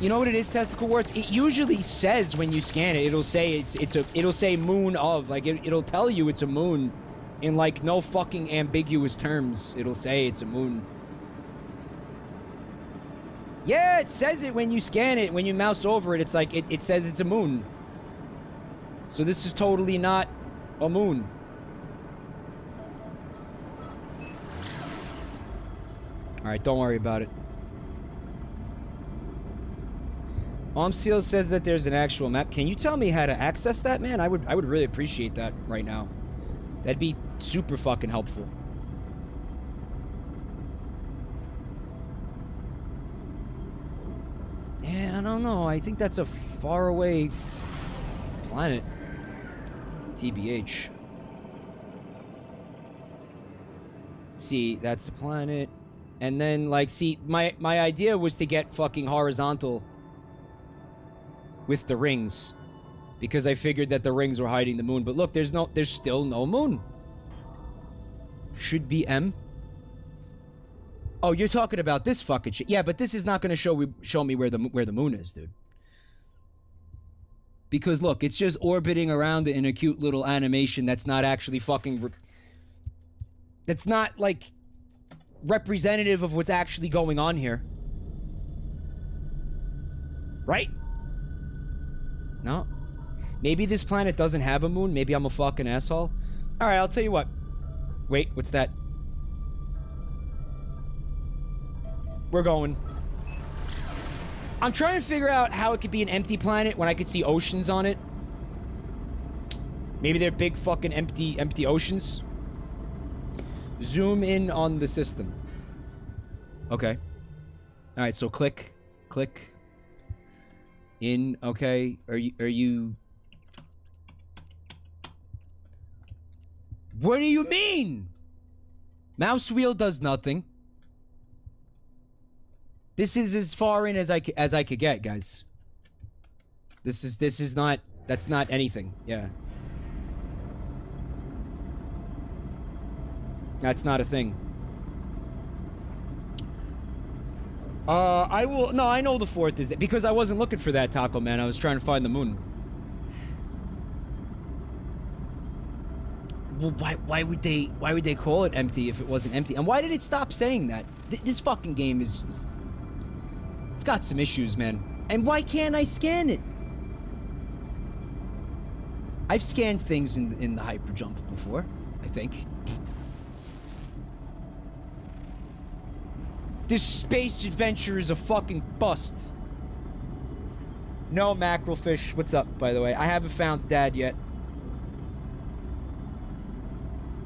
You know what it is, Testicle Warts? It usually says when you scan it, it'll say it'll say moon of. Like, it'll tell you it's a moon in, like, no fucking ambiguous terms. It'll say it's a moon. Yeah, it says it when you scan it. When you mouse over it, it's like, it says it's a moon. So this is totally not a moon. Alright, don't worry about it. Seal says that there's an actual map. Can you tell me how to access that, man? I would really appreciate that right now. That'd be super fucking helpful. Yeah, I don't know. I think that's a faraway planet. TBH. See, that's the planet. And then, like, see, my idea was to get fucking horizontal with the rings, because I figured that the rings were hiding the moon. But look, there's still no moon. Should be M. Oh, you're talking about this fucking shit. Yeah, but this is not going to show me where the moon is, dude. Because look, it's just orbiting around it in a cute little animation that's not actually fucking that's not, like, representative of what's actually going on here. Right? No? Maybe this planet doesn't have a moon. Maybe I'm a fucking asshole. Alright, I'll tell you what. Wait, what's that? We're going. I'm trying to figure out how it could be an empty planet when I could see oceans on it. Maybe they're big fucking empty oceans. Zoom in on the system. Okay. Alright, so click. In, okay. Are you... What do you mean? Mouse wheel does nothing. This is as far in as I could get, guys. This is not... That's not anything. Yeah. That's not a thing. I will... No, I know the fourth is... Because I wasn't looking for that, Taco Man. I was trying to find the moon. Well, why would they call it empty if it wasn't empty? And why did it stop saying that? This fucking game is... It's got some issues, man. And why can't I scan it? I've scanned things in the hyperjump before, I think. This space adventure is a fucking bust. No, mackerelfish. What's up, by the way? I haven't found Dad yet.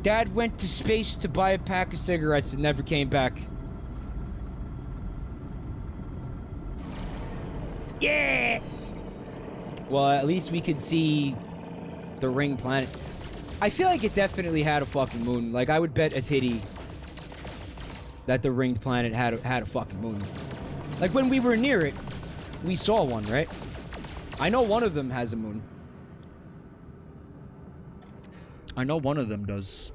Dad went to space to buy a pack of cigarettes and never came back. Yeah! Well, at least we could see the ring planet. I feel like it definitely had a fucking moon. Like, I would bet a titty that the ringed planet had a fucking moon. Like, when we were near it, we saw one, right? I know one of them has a moon. I know one of them does.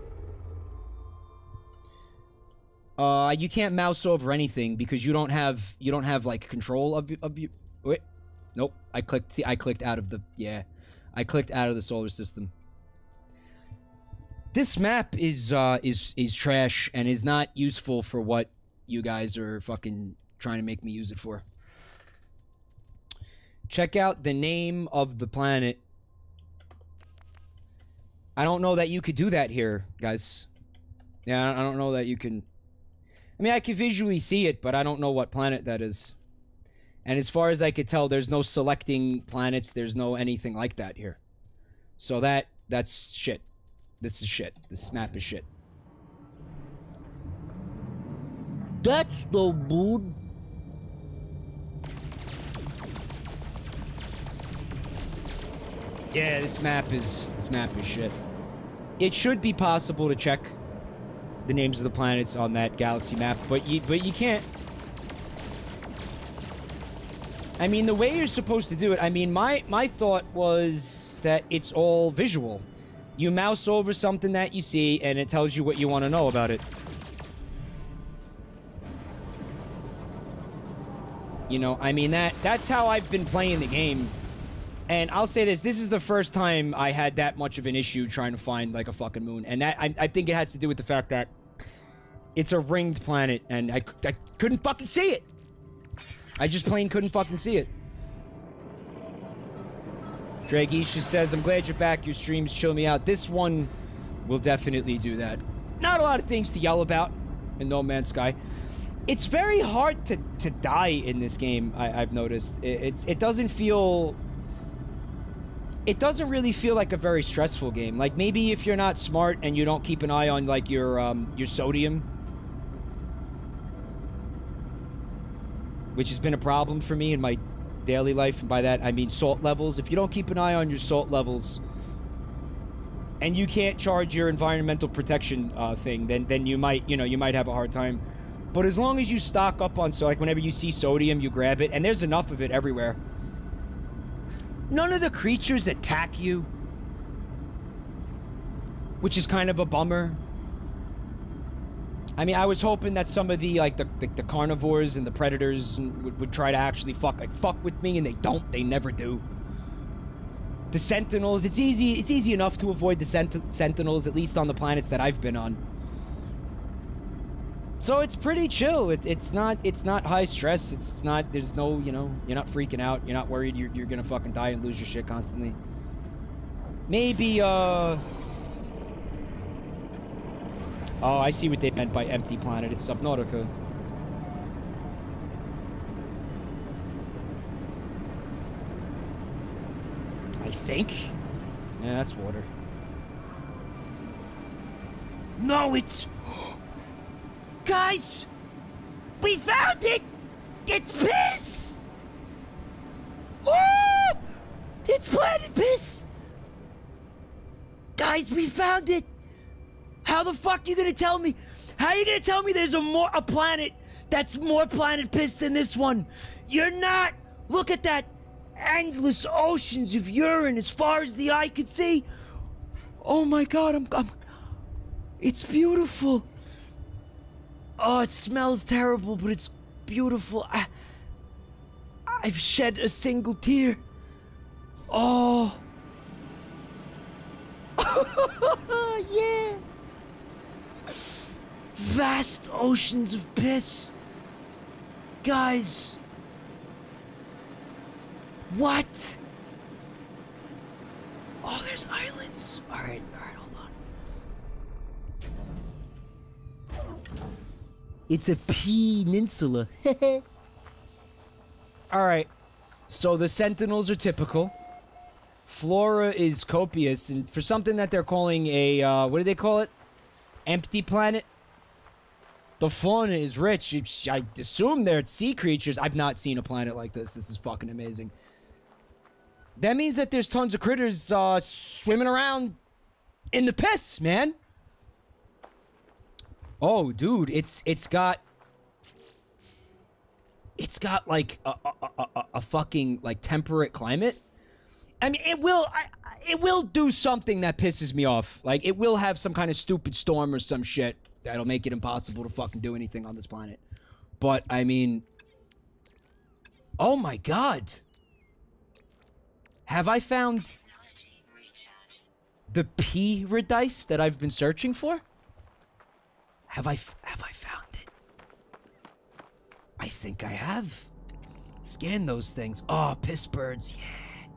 You can't mouse over anything because you don't have like control of you. Wait, nope. I clicked. See, I clicked out of the. Yeah, I clicked out of the solar system. This map is trash and is not useful for what you guys are fucking trying to make me use it for. Check out the name of the planet. I don't know that you could do that here, guys. Yeah, I don't know that you can... I mean, I can visually see it, but I don't know what planet that is. And as far as I could tell, there's no selecting planets. There's no anything like that here. So that's shit. This is shit. This map is shit. That's no moon. Yeah, this map is shit. It should be possible to check the names of the planets on that galaxy map, but you can't. I mean, the way you're supposed to do it, I mean, my thought was that it's all visual. You mouse over something that you see, and it tells you what you want to know about it. You know, I mean, that's how I've been playing the game. And I'll say this is the first time I had that much of an issue trying to find, like, a fucking moon. And that, I think it has to do with the fact that it's a ringed planet, and I couldn't fucking see it. I just plain couldn't fucking see it. Dragish just says, I'm glad you're back. Your streams chill me out. This one will definitely do that. Not a lot of things to yell about in No Man's Sky. It's very hard to die in this game, I've noticed. It doesn't feel... It doesn't really feel like a very stressful game. Like, maybe if you're not smart and you don't keep an eye on, like, your sodium, which has been a problem for me in my daily life, and by that I mean salt levels. If you don't keep an eye on your salt levels, and you can't charge your environmental protection thing, then you might, you might have a hard time. But as long as you stock up on, so like whenever you see sodium, you grab it, and there's enough of it everywhere. None of the creatures attack you, which is kind of a bummer. I mean, I was hoping that some of the, like, the carnivores and the predators would try to actually fuck with me, and they don't. They never do. The Sentinels, it's easy enough to avoid the Sentinels, at least on the planets that I've been on. So it's pretty chill. It's not high stress. It's not, there's no, you're not freaking out. You're not worried you're gonna fucking die and lose your shit constantly. Maybe, oh, I see what they meant by empty planet. It's Subnautica. I think. Yeah, that's water. No, it's... Guys! We found it! It's piss! Oh! It's planet piss! Guys, we found it! How the fuck you gonna tell me? How are you gonna tell me there's a planet that's more planet piss than this one? You're not! Look at that! Endless oceans of urine as far as the eye could see! Oh my god, it's beautiful! Oh, it smells terrible, but it's beautiful. I've shed a single tear. Oh. Yeah. Vast oceans of piss. Guys. What? Oh, there's islands. All right, hold on. It's a peninsula. Alright, so the Sentinels are typical. Flora is copious, and for something that they're calling a, what do they call it? Empty planet? The fauna is rich. I assume they're sea creatures. I've not seen a planet like this. This is fucking amazing. That means that there's tons of critters, swimming around in the piss, man. Oh, dude, it's got like a fucking like temperate climate. I mean, it will do something that pisses me off. Like, it will have some kind of stupid storm or some shit that'll make it impossible to fucking do anything on this planet. But I mean, oh my god, have I found the P-Radice that I've been searching for? Have I found it? I think I have. Scan those things. Oh, piss birds, yeah.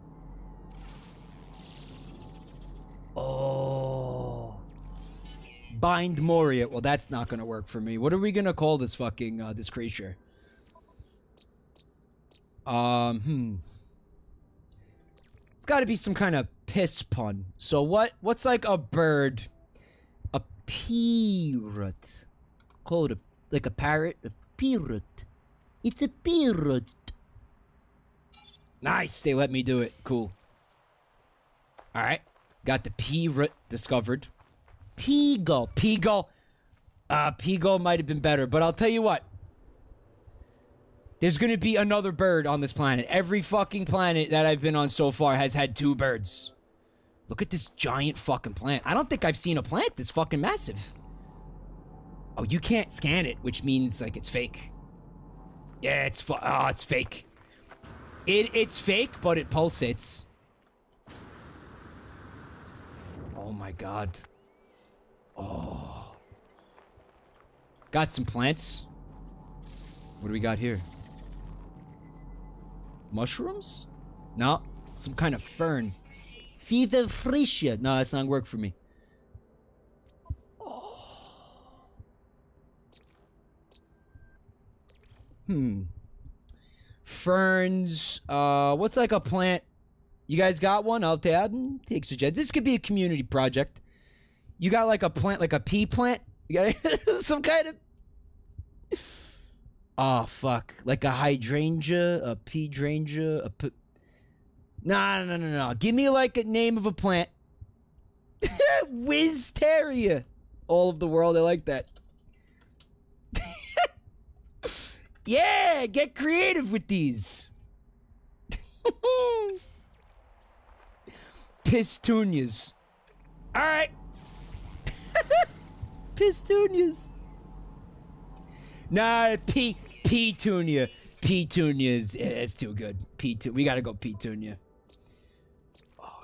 Oh. Bind Moria. Well, that's not gonna work for me. What are we gonna call this fucking, this creature? It's gotta be some kind of piss pun. So what's like a bird? A parrot. Call it like a parrot? A parrot. It's a parrot. Nice, they let me do it. Cool. Alright. Got the parrot discovered. Peagull. Peagull. Peagull might have been better, but I'll tell you what. There's gonna be another bird on this planet. Every fucking planet that I've been on so far has had 2 birds. Look at this giant fucking plant. I don't think I've seen a plant this fucking massive. Oh, you can't scan it, which means, like, it's fake. Yeah, it's fake. It's fake, but it pulsates. Oh my god. Oh. Got some plants. What do we got here? Mushrooms? No, some kind of fern. Fever freesia. No, that's not gonna work for me. Ferns. What's like a plant? You guys got one? I'll take suggestions. This could be a community project. You got like a plant, like a pea plant? You got some kind of... Oh, fuck. Like a hydrangea, a pedrangea, a... No. Give me like a name of a plant. Wisteria. All of the world, I like that. Yeah, get creative with these. Pistunias. All right. Pistunias. Nah, petunia. Petunia is too good. We gotta go petunia. Oh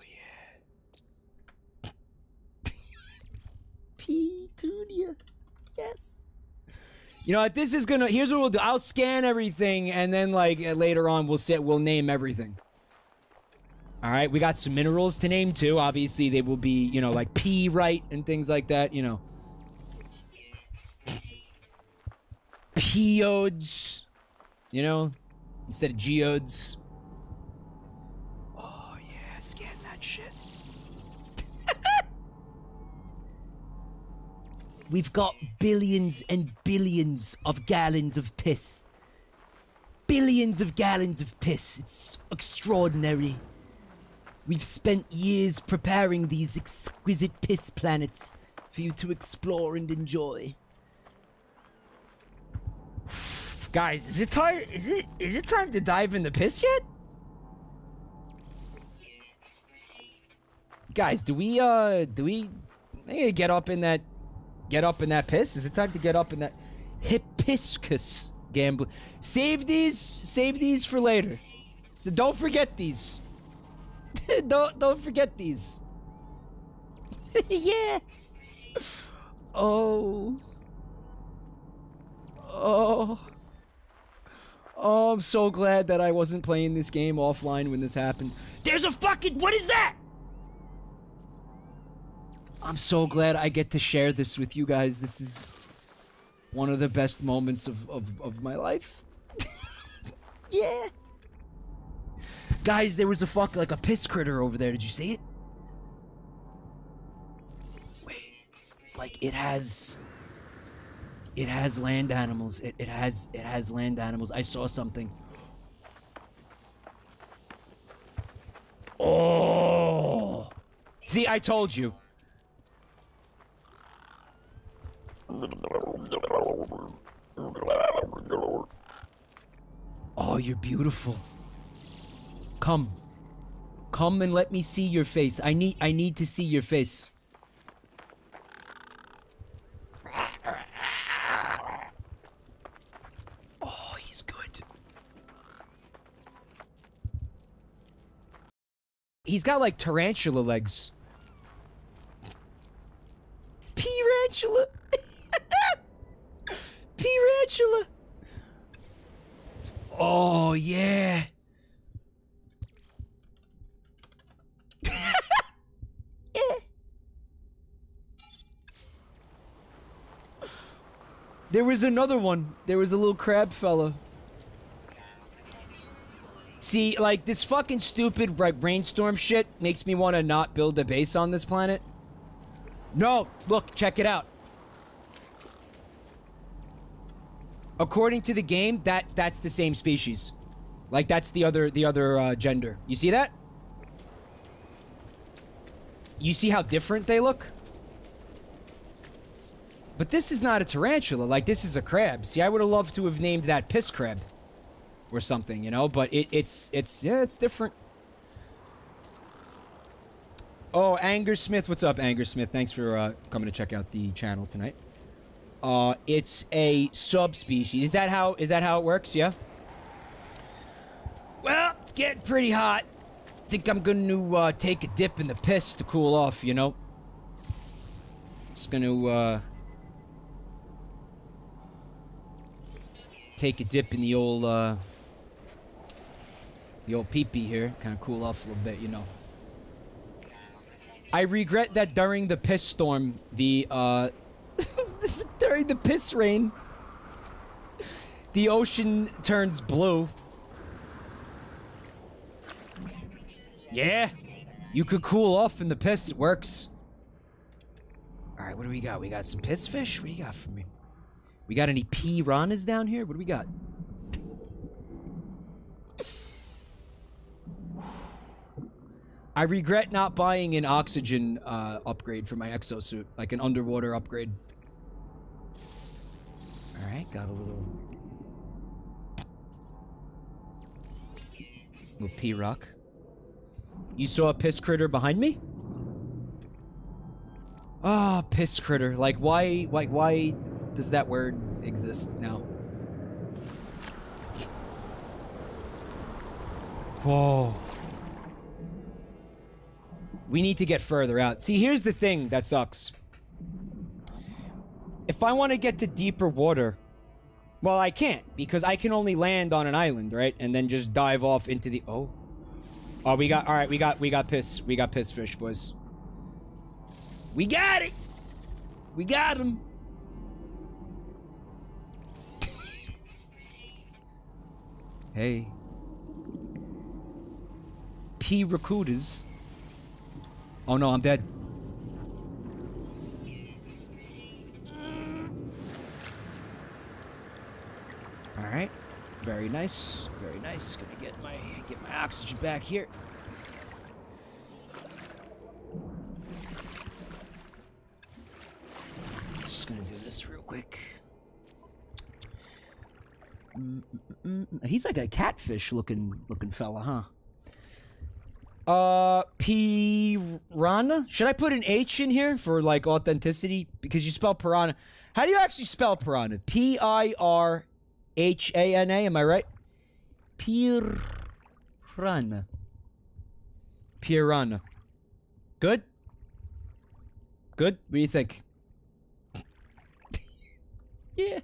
yeah. Petunia. Yes. You know what? This is gonna. Here's what we'll do. I'll scan everything, and then like later on, we'll name everything. All right. We got some minerals to name too. Obviously, they will be like pyrite and things like that. Peodes. Instead of geodes. Oh yeah, scan that shit. We've got billions and billions of gallons of piss. Billions of gallons of piss. It's extraordinary. We've spent years preparing these exquisite piss planets for you to explore and enjoy. Guys, is it time to dive in the piss yet? Guys, do we I need to get up in that piss? Is it time to get up in that hibiscus gambling? Save these for later. So don't forget these. don't forget these. Yeah. Oh, I'm so glad that I wasn't playing this game offline when this happened. There's a fucking... What is that? I'm so glad I get to share this with you guys. This is one of the best moments of my life. Yeah. Guys, there was like a piss critter over there. Did you see it? Wait. Like, it has land animals. It has land animals. I saw something. Oh. See, I told you. Oh, you're beautiful. Come and let me see your face. I need to see your face. Oh, he's good. He's got like tarantula legs. Pirantula. Pirantula. Oh, yeah. Yeah. There was another one. There was a little crab fella. See, like, this fucking stupid brainstorm shit makes me want to not build a base on this planet. No, look, check it out. According to the game, that's the same species. Like, that's the other gender. You see that? You see how different they look? But this is not a tarantula. Like, this is a crab. See, I would have loved to have named that piss crab. Or something, but it's different. Oh, Anger Smith, what's up, Anger Smith? Thanks for coming to check out the channel tonight. It's a subspecies. Is that how it works? Yeah. It's getting pretty hot. Think I'm gonna take a dip in the piss to cool off, you know? Just gonna take a dip in the old pee-pee here. Kind of cool off a little bit, you know. I regret that during the piss storm, the during the piss rain, the ocean turns blue. Yeah, you could cool off in the piss. It works. All right, what do we got? We got some piss fish. What do you got for me? We got any piranhas down here? What do we got? I regret not buying an oxygen upgrade for my exosuit, like an underwater upgrade. All right, got a little P-rock. You saw a piss critter behind me? Ah, oh, piss critter. Like, why does that word exist now? Whoa. We need to get further out. See, here's the thing that sucks. If I want to get to deeper water, well, I can't, because I can only land on an island, right? And then just dive off into the... Oh, we got piss fish, boys. We got it! We got him! Hey. P-racudas. Oh no, I'm dead. Alright. Very nice. Very nice. Gonna get my oxygen back here. Just gonna do this real quick. He's like a catfish looking fella, huh? Piranha? Should I put an H in here for, like, authenticity? Because you spell piranha. How do you actually spell piranha? P-I-R-H-A-N-A, am I right? Piranha. Piranha. Good? Good? What do you think? Yeah.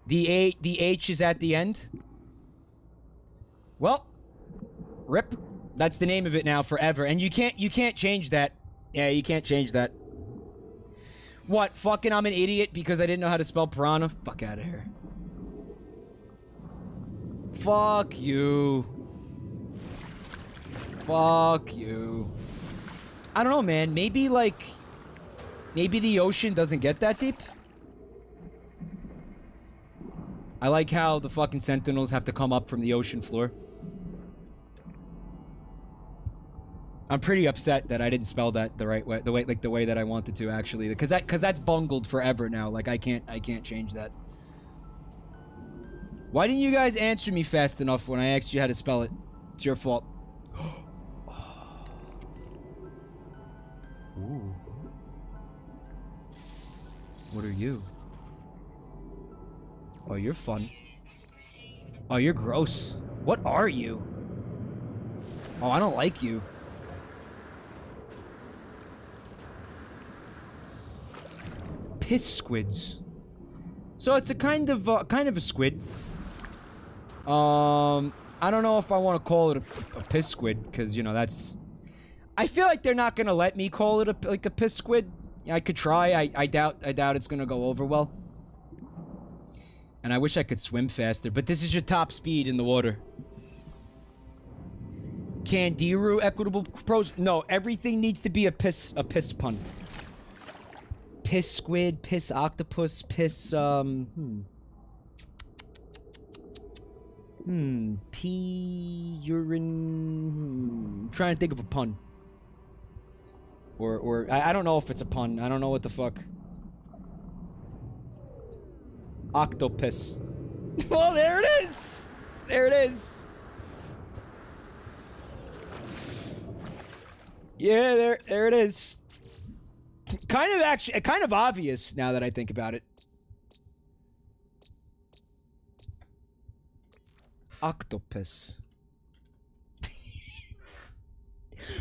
The H is at the end. Well, rip. That's the name of it now forever. And you can't change that. Yeah, you can't change that. What, fucking I'm an idiot because I didn't know how to spell piranha? Fuck out of here. Fuck you. Fuck you. I don't know, man. Maybe the ocean doesn't get that deep? I like how the fucking Sentinels have to come up from the ocean floor. I'm pretty upset that I didn't spell that the right way, the way that I wanted to, actually, because that's bungled forever now. Like, I can't change that. Why didn't you guys answer me fast enough when I asked you how to spell it? It's your fault. Ooh. What are you? Oh, you're fun. Oh, you're gross. What are you? Oh, I don't like you. Piss squids. So it's a kind of a squid. I don't know if I want to call it a piss squid, because, you know, that's... I feel like they're not gonna let me call it a piss squid. I could try. I doubt it's gonna go over well. And I wish I could swim faster, but this is your top speed in the water. Candiru equitable pros? No, everything needs to be a piss pun. Piss squid, piss octopus, piss pee urine. I'm trying to think of a pun. Or I don't know if it's a pun. I don't know what the fuck. Octopus. Well, there it is! There it is! Yeah, there it is. Kind of obvious now that I think about it. octopus.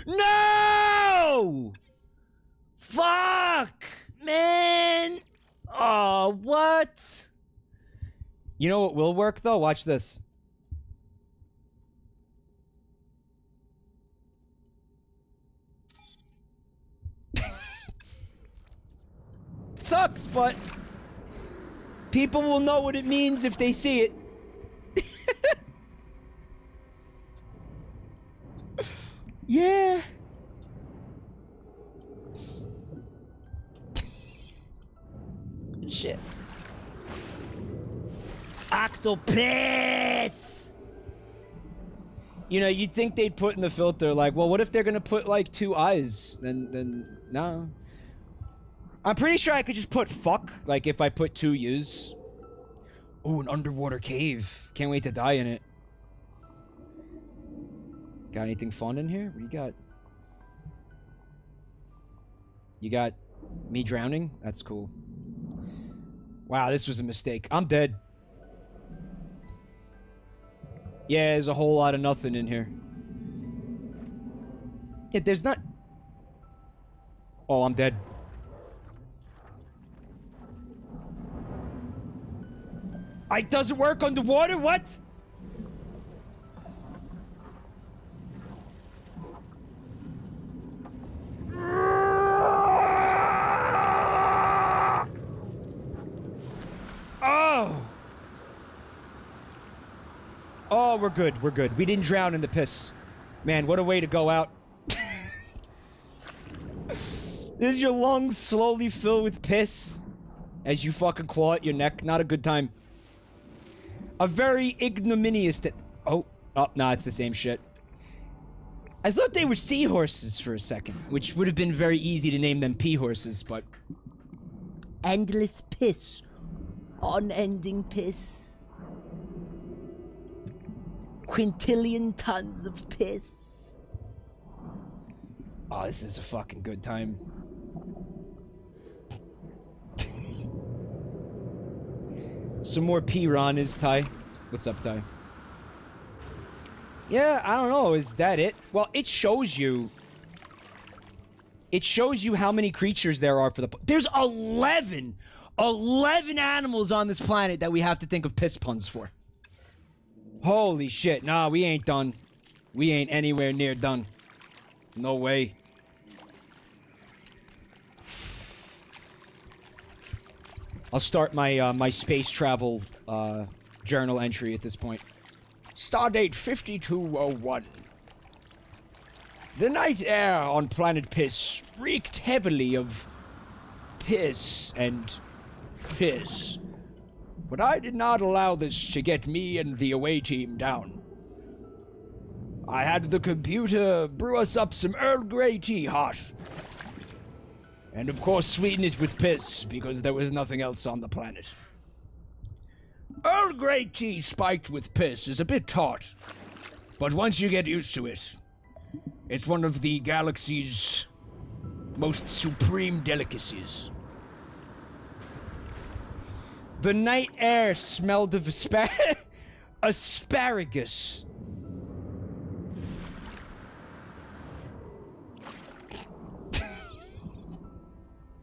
No! Fuck! Man! Oh, what? You know what will work, though? Watch this. Sucks, but people will know what it means if they see it. Yeah. Shit. Octopus! You know, you'd think they'd put in the filter, like, well, what if they're gonna put, like, 2 eyes? Then, no. I'm pretty sure I could just put fuck, like, if I put 2 U's. Ooh, an underwater cave. Can't wait to die in it. Got anything fun in here? What do you got? You got me drowning? That's cool. Wow, this was a mistake. I'm dead. Yeah, there's a whole lot of nothing in here. Yeah, there's not... Oh, I'm dead. It doesn't work underwater? What? Oh! Oh, we're good. We're good. We didn't drown in the piss. Man, what a way to go out. Does your lungs slowly fill with piss as you fucking claw at your neck? Not a good time. A very ignominious Oh, nah, it's the same shit. I thought they were seahorses for a second, which would have been very easy to name them pea horses, but... Endless piss. Unending piss. Quintillion tons of piss. Oh, this is a fucking good time. Some more piranhas, Ty. What's up, Ty? Yeah, I don't know. Is that it? Well, it shows you... It shows you how many creatures there are for the... There's 11! 11 animals on this planet that we have to think of piss puns for. Holy shit. Nah, we ain't done. We ain't anywhere near done. No way. I'll start my my space travel journal entry at this point. Stardate 5201. The night air on planet Piss reeked heavily of piss and piss. But I did not allow this to get me and the away team down. I had the computer brew us up some Earl Grey tea hot. And of course sweeten it with piss, because there was nothing else on the planet. Earl Grey tea spiked with piss is a bit tart, but once you get used to it, it's one of the galaxy's most supreme delicacies. The night air smelled of asparagus.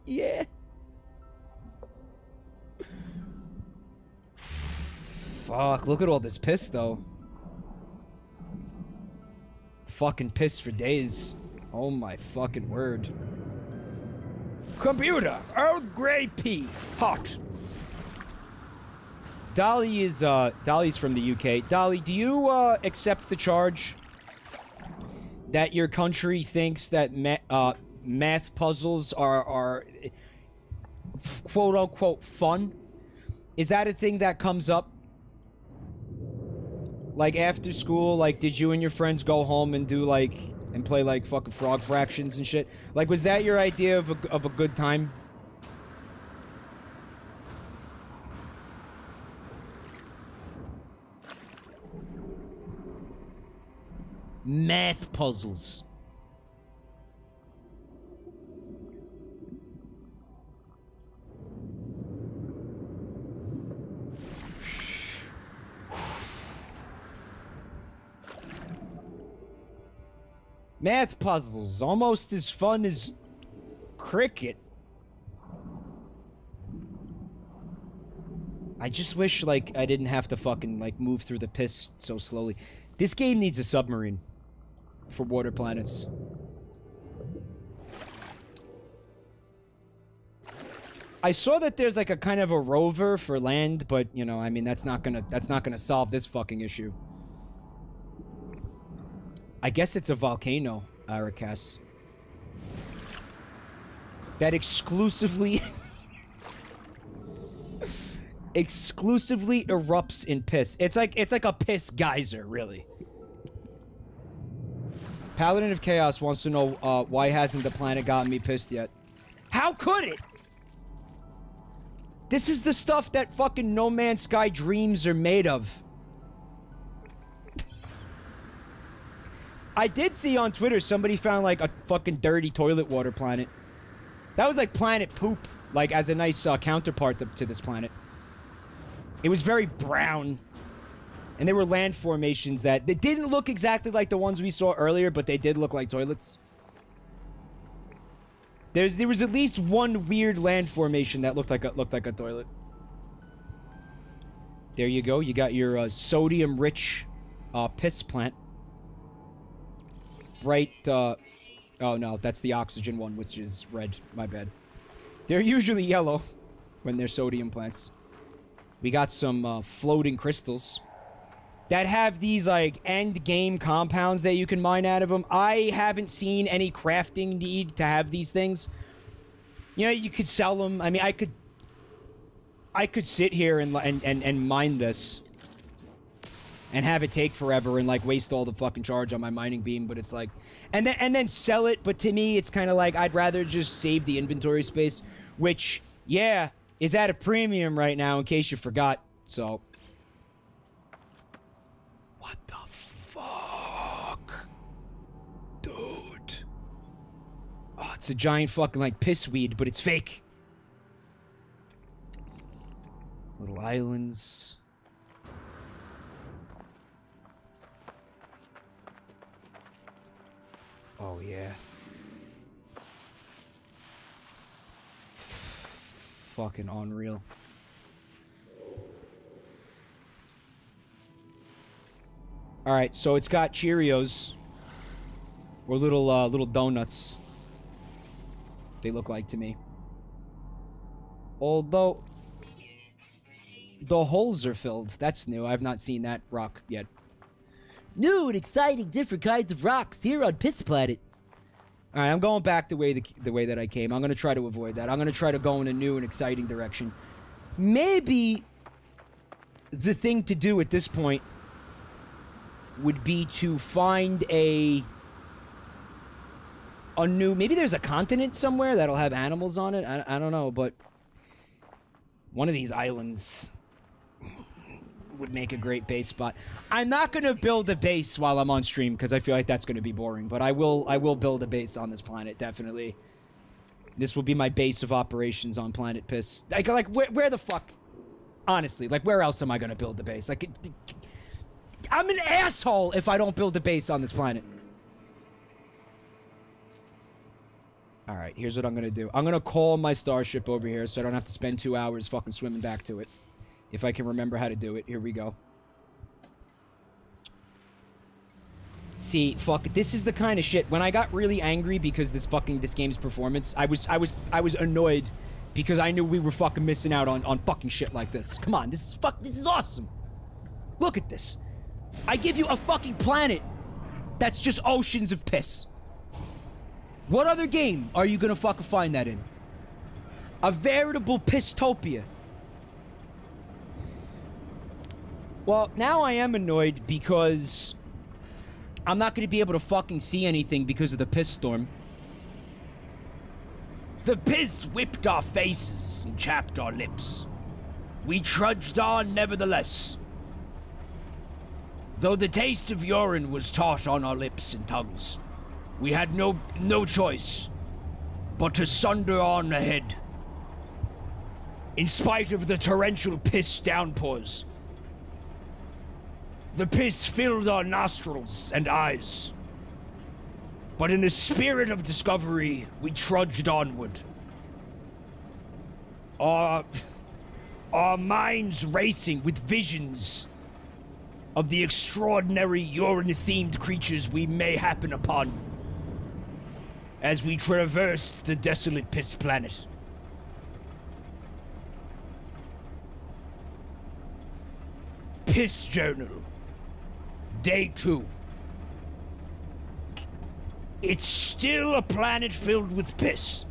Yeah. Fuck, look at all this piss, though. Fucking piss for days. Oh my fucking word. Computer, Earl Grey pea, hot. Dolly is, Dolly's from the UK. Dolly, do you, accept the charge that your country thinks that, math puzzles are quote-unquote fun? Is that a thing that comes up? Like, after school, like, did you and your friends go home and do, like, and play, like, fucking frog fractions and shit? Like, was that your idea of a good time? Math puzzles. Math puzzles, almost as fun as cricket. I just wish, like, I didn't have to fucking, like, move through the piss so slowly. This game needs a submarine for water planets. I saw that there's, like, a kind of a rover for land, but, you know, I mean, that's not gonna solve this fucking issue. I guess it's a volcano, Aracas. That exclusively... exclusively erupts in piss. It's like a piss geyser, really. Paladin of Chaos wants to know, why hasn't the planet gotten me pissed yet? How could it? This is the stuff that fucking No Man's Sky dreams are made of. I did see on Twitter somebody found, like, a fucking dirty toilet water planet. That was like planet poop, like, as a nice counterpart to this planet. It was very brown. And there were land formations that they didn't look exactly like the ones we saw earlier, but they did look like toilets. There was at least one weird land formation that looked like a toilet. There you go. You got your sodium-rich piss plant. Bright, oh no, that's the oxygen one, which is red. My bad. They're usually yellow when they're sodium plants. We got some floating crystals that have these, like, end-game compounds that you can mine out of them. I haven't seen any crafting need to have these things. You know, you could sell them. I mean, I could sit here and mine this and have it take forever and, like, waste all the fucking charge on my mining beam, but it's like... And then sell it, but to me, it's kind of like, I'd rather just save the inventory space, which, yeah, is at a premium right now, in case you forgot, so... What the fuck? Dude. Oh, it's a giant fucking, like, pissweed, but it's fake. Little islands... Oh, yeah. Fucking unreal. Alright, so it's got Cheerios. Or little donuts. They look like to me. Although... the holes are filled. That's new. I've not seen that rock yet. New and exciting different kinds of rocks here on Piss Planet. Alright, I'm going back the way that I came. I'm going to try to avoid that. I'm going to try to go in a new and exciting direction. Maybe the thing to do at this point would be to find a new... Maybe there's a continent somewhere that'll have animals on it. I don't know, but one of these islands would make a great base spot. I'm not going to build a base while I'm on stream because I feel like that's going to be boring, but I will build a base on this planet, definitely. This will be my base of operations on Planet Piss. Like where the fuck? Honestly, like, where else am I going to build the base? Like, I'm an asshole if I don't build a base on this planet. Alright, here's what I'm going to do. I'm going to call my starship over here so I don't have to spend 2 hours fucking swimming back to it. If I can remember how to do it. Here we go. See, fuck, this is the kind of shit. When I got really angry because this game's performance, I was annoyed because I knew we were fucking missing out on fucking shit like this. Come on, this is awesome. Look at this. I give you a fucking planet that's just oceans of piss. What other game are you gonna fucking find that in? A veritable pisstopia. Well, now I am annoyed because I'm not going to be able to fucking see anything because of the piss storm. The piss whipped our faces and chapped our lips. We trudged on nevertheless. Though the taste of urine was taut on our lips and tongues, we had no choice but to sunder on ahead. In spite of the torrential piss downpours, the piss filled our nostrils and eyes. But in the spirit of discovery, we trudged onward. Our minds racing with visions of the extraordinary urine-themed creatures we may happen upon as we traversed the desolate piss planet. Piss Journal. Day 2. It's still a planet filled with piss.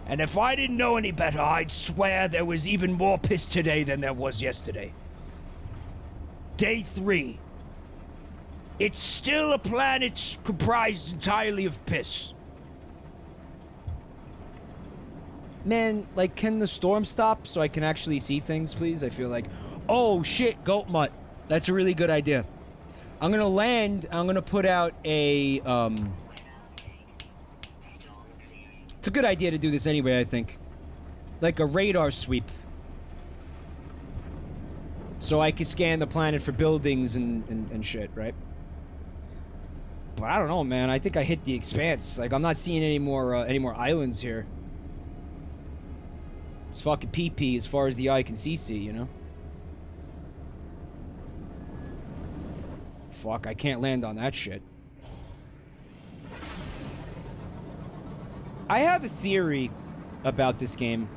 And if I didn't know any better, I'd swear there was even more piss today than there was yesterday. Day 3. It's still a planet comprised entirely of piss. Man, like, can the storm stop so I can actually see things, please? I feel like... Oh, shit, goat mutt. That's a really good idea. I'm gonna land, I'm gonna put out a, It's a good idea to do this anyway, I think. Like a radar sweep. So I can scan the planet for buildings and shit, right? But I don't know, man. I think I hit the expanse. Like, I'm not seeing any more islands here. It's fucking pee-pee as far as the eye can see, you know? Fuck, I can't land on that shit. I have a theory about this game.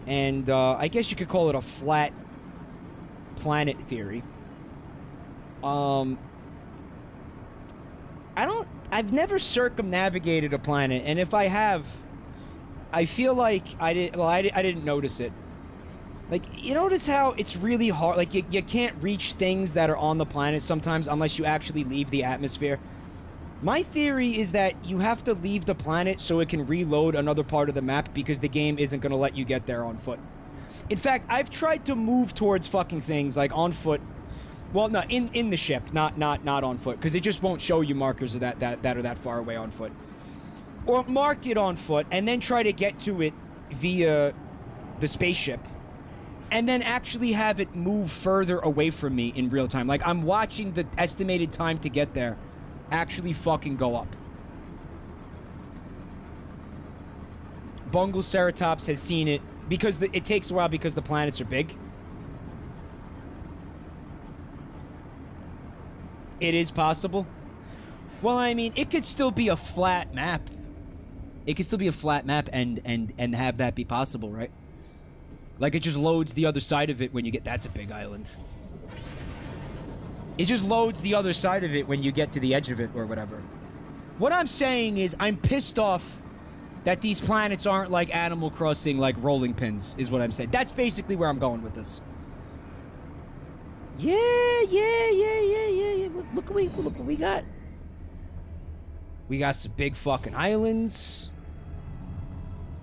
And, I guess you could call it a flat planet theory. I've never circumnavigated a planet, and if I have, I feel like I didn't notice it. Like, you notice how it's really hard, like, you can't reach things that are on the planet sometimes unless you actually leave the atmosphere. My theory is that you have to leave the planet so it can reload another part of the map because the game isn't going to let you get there on foot. In fact, I've tried to move towards fucking things, like, on foot. Well, no, in the ship, not on foot, because it just won't show you markers of that are that far away on foot. Or mark it on foot, and then try to get to it via the spaceship. And then actually have it move further away from me in real time. Like, I'm watching the estimated time to get there actually fucking go up. Bungle Ceratops has seen it, because it takes a while because the planets are big. It is possible. Well, I mean, it could still be a flat map. It could still be a flat map and have that be possible, right? Like, it just loads the other side of it when you get... That's a big island. It just loads the other side of it when you get to the edge of it or whatever. What I'm saying is, I'm pissed off that these planets aren't like Animal Crossing, like rolling pins, is what I'm saying. That's basically where I'm going with this. Yeah. Look what we got. We got some big fucking islands.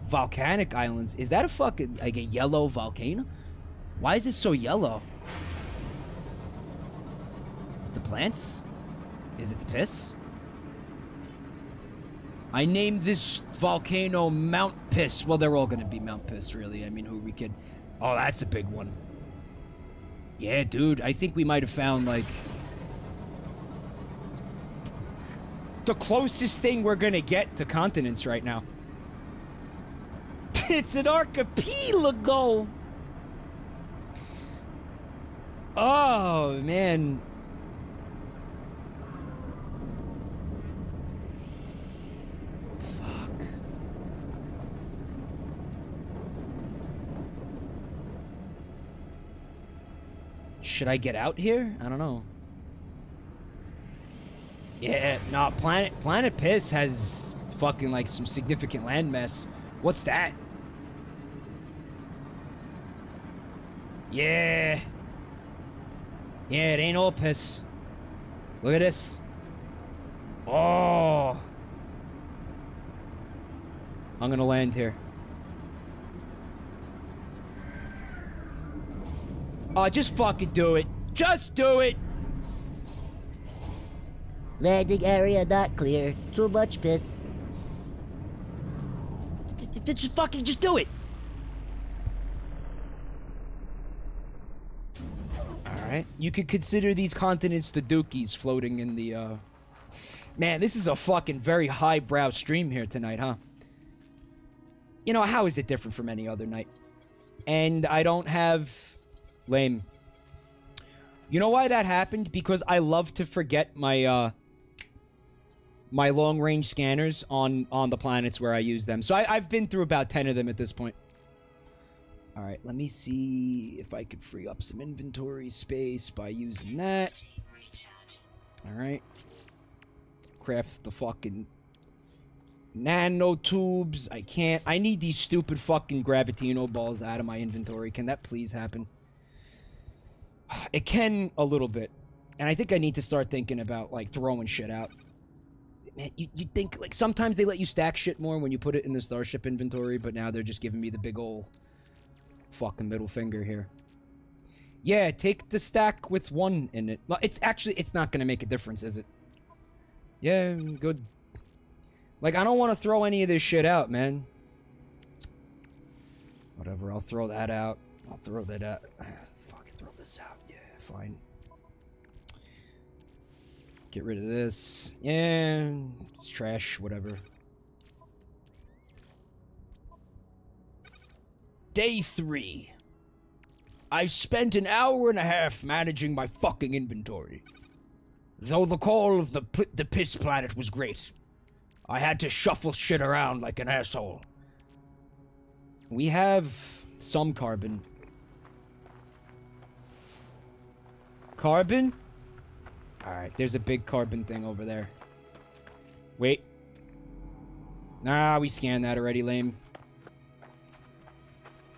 Volcanic islands. Is that a fucking, like, a yellow volcano? Why is it so yellow? Is it the plants? Is it the piss? I named this volcano Mount Piss. Well, they're all gonna be Mount Piss, really. I mean, who we could... Oh, that's a big one. Yeah, dude, I think we might have found, like... the closest thing we're gonna get to continents right now. It's an archipelago! Oh, man. Fuck. Should I get out here? I don't know. Yeah, no, Planet Piss has fucking, like, some significant landmass. What's that? Yeah. Yeah, it ain't all piss. Look at this. Oh. I'm gonna land here. Oh, just fucking do it. Just do it. Landing area not clear. Too much piss. Just do it. Alright. You could consider these continents the dookies floating in the Man, this is a fucking very highbrow stream here tonight, huh? You know, how is it different from any other night? And I don't have... Lame. You know why that happened? Because I love to forget my, my long-range scanners on the planets where I use them. So I've been through about 10 of them at this point. Alright, let me see if I could free up some inventory space by using that. Alright. Craft the fucking nanotubes. I can't. I need these stupid fucking Gravitino balls out of my inventory. Can that please happen? It can a little bit. And I think I need to start thinking about, like, throwing shit out. Man, you think, like, sometimes they let you stack shit more when you put it in the Starship inventory, but now they're just giving me the big ol' fucking middle finger here. Yeah, take the stack with one in it. Well, it's not gonna make a difference, is it? Yeah, good. Like, I don't want to throw any of this shit out, man. Whatever, I'll throw that out. I'll throw that out. Fucking throw this out. Yeah, fine. Get rid of this. Yeah, it's trash, whatever. Day 3. I've spent an hour and a half managing my fucking inventory. Though the call of the piss planet was great, I had to shuffle shit around like an asshole. We have some carbon. Carbon? Alright, there's a big carbon thing over there. Wait. Nah, we scanned that already, lame.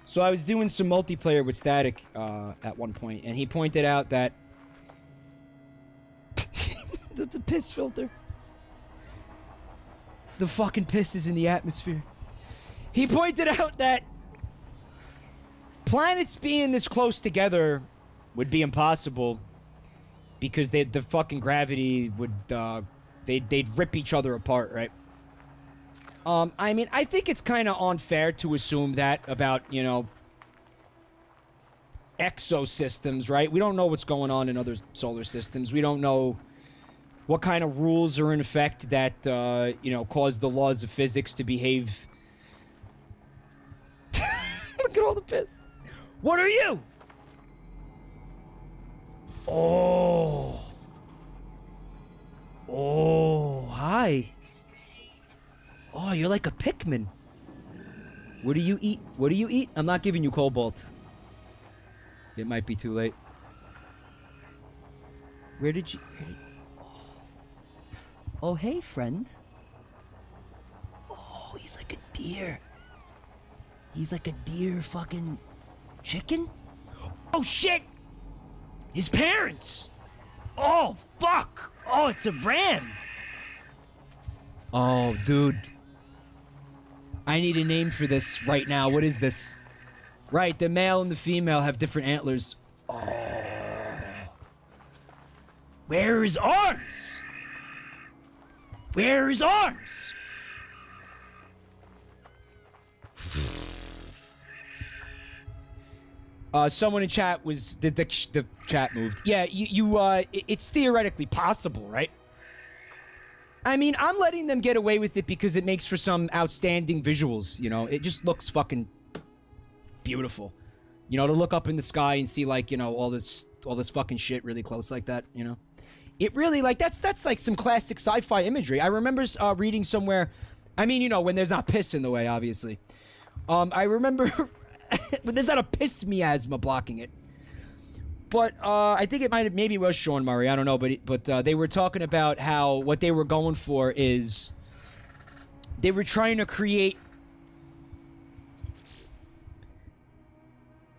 So I was doing some multiplayer with Static at one point, and he pointed out that... the piss filter. The fucking piss is in the atmosphere. He pointed out that planets being this close together would be impossible because the fucking gravity would they'd rip each other apart, right? I mean, I think it's kind of unfair to assume that about, you know, exosystems, right? We don't know what's going on in other solar systems. We don't know what kind of rules are in effect that, you know, cause the laws of physics to behave. Look at all the piss. What are you? Oh. Oh, hi. Oh, you're like a Pikmin. What do you eat? What do you eat? I'm not giving you cobalt. It might be too late. Where did you... Oh, hey, friend. Oh, he's like a deer. He's like a deer fucking chicken? Oh, shit! His parents! Oh, fuck! Oh, it's a ram! Oh, dude. I need a name for this right now. What is this? Right, the male and the female have different antlers. Oh. Where are his arms? Where are his arms? Someone in chat was... The chat moved. Yeah, it's theoretically possible, right? I mean, I'm letting them get away with it because it makes for some outstanding visuals, you know? It just looks fucking beautiful. You know, to look up in the sky and see, like, you know, all this fucking shit really close like that, you know? It really, like, that's like some classic sci-fi imagery. I remember reading somewhere... I mean, you know, when there's not piss in the way, obviously. I remember... when there's not a piss miasma blocking it. But, I think it maybe it was Sean Murray, I don't know, but they were talking about how what they were going for is they were trying to create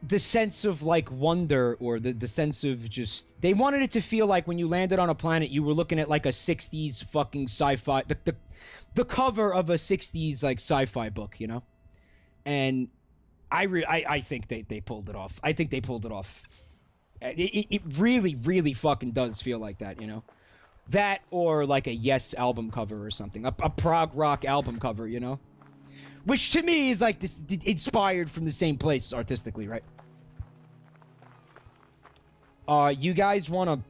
the sense of, like, wonder, or the sense of just... They wanted it to feel like when you landed on a planet, you were looking at, like, a 60s fucking sci-fi... The cover of a 60s, like, sci-fi book, you know? And I think they pulled it off. I think they pulled it off. It really, really fucking does feel like that, you know? That or like a Yes album cover or something. A prog rock album cover, you know? Which to me is like this inspired from the same place artistically, right? You guys want to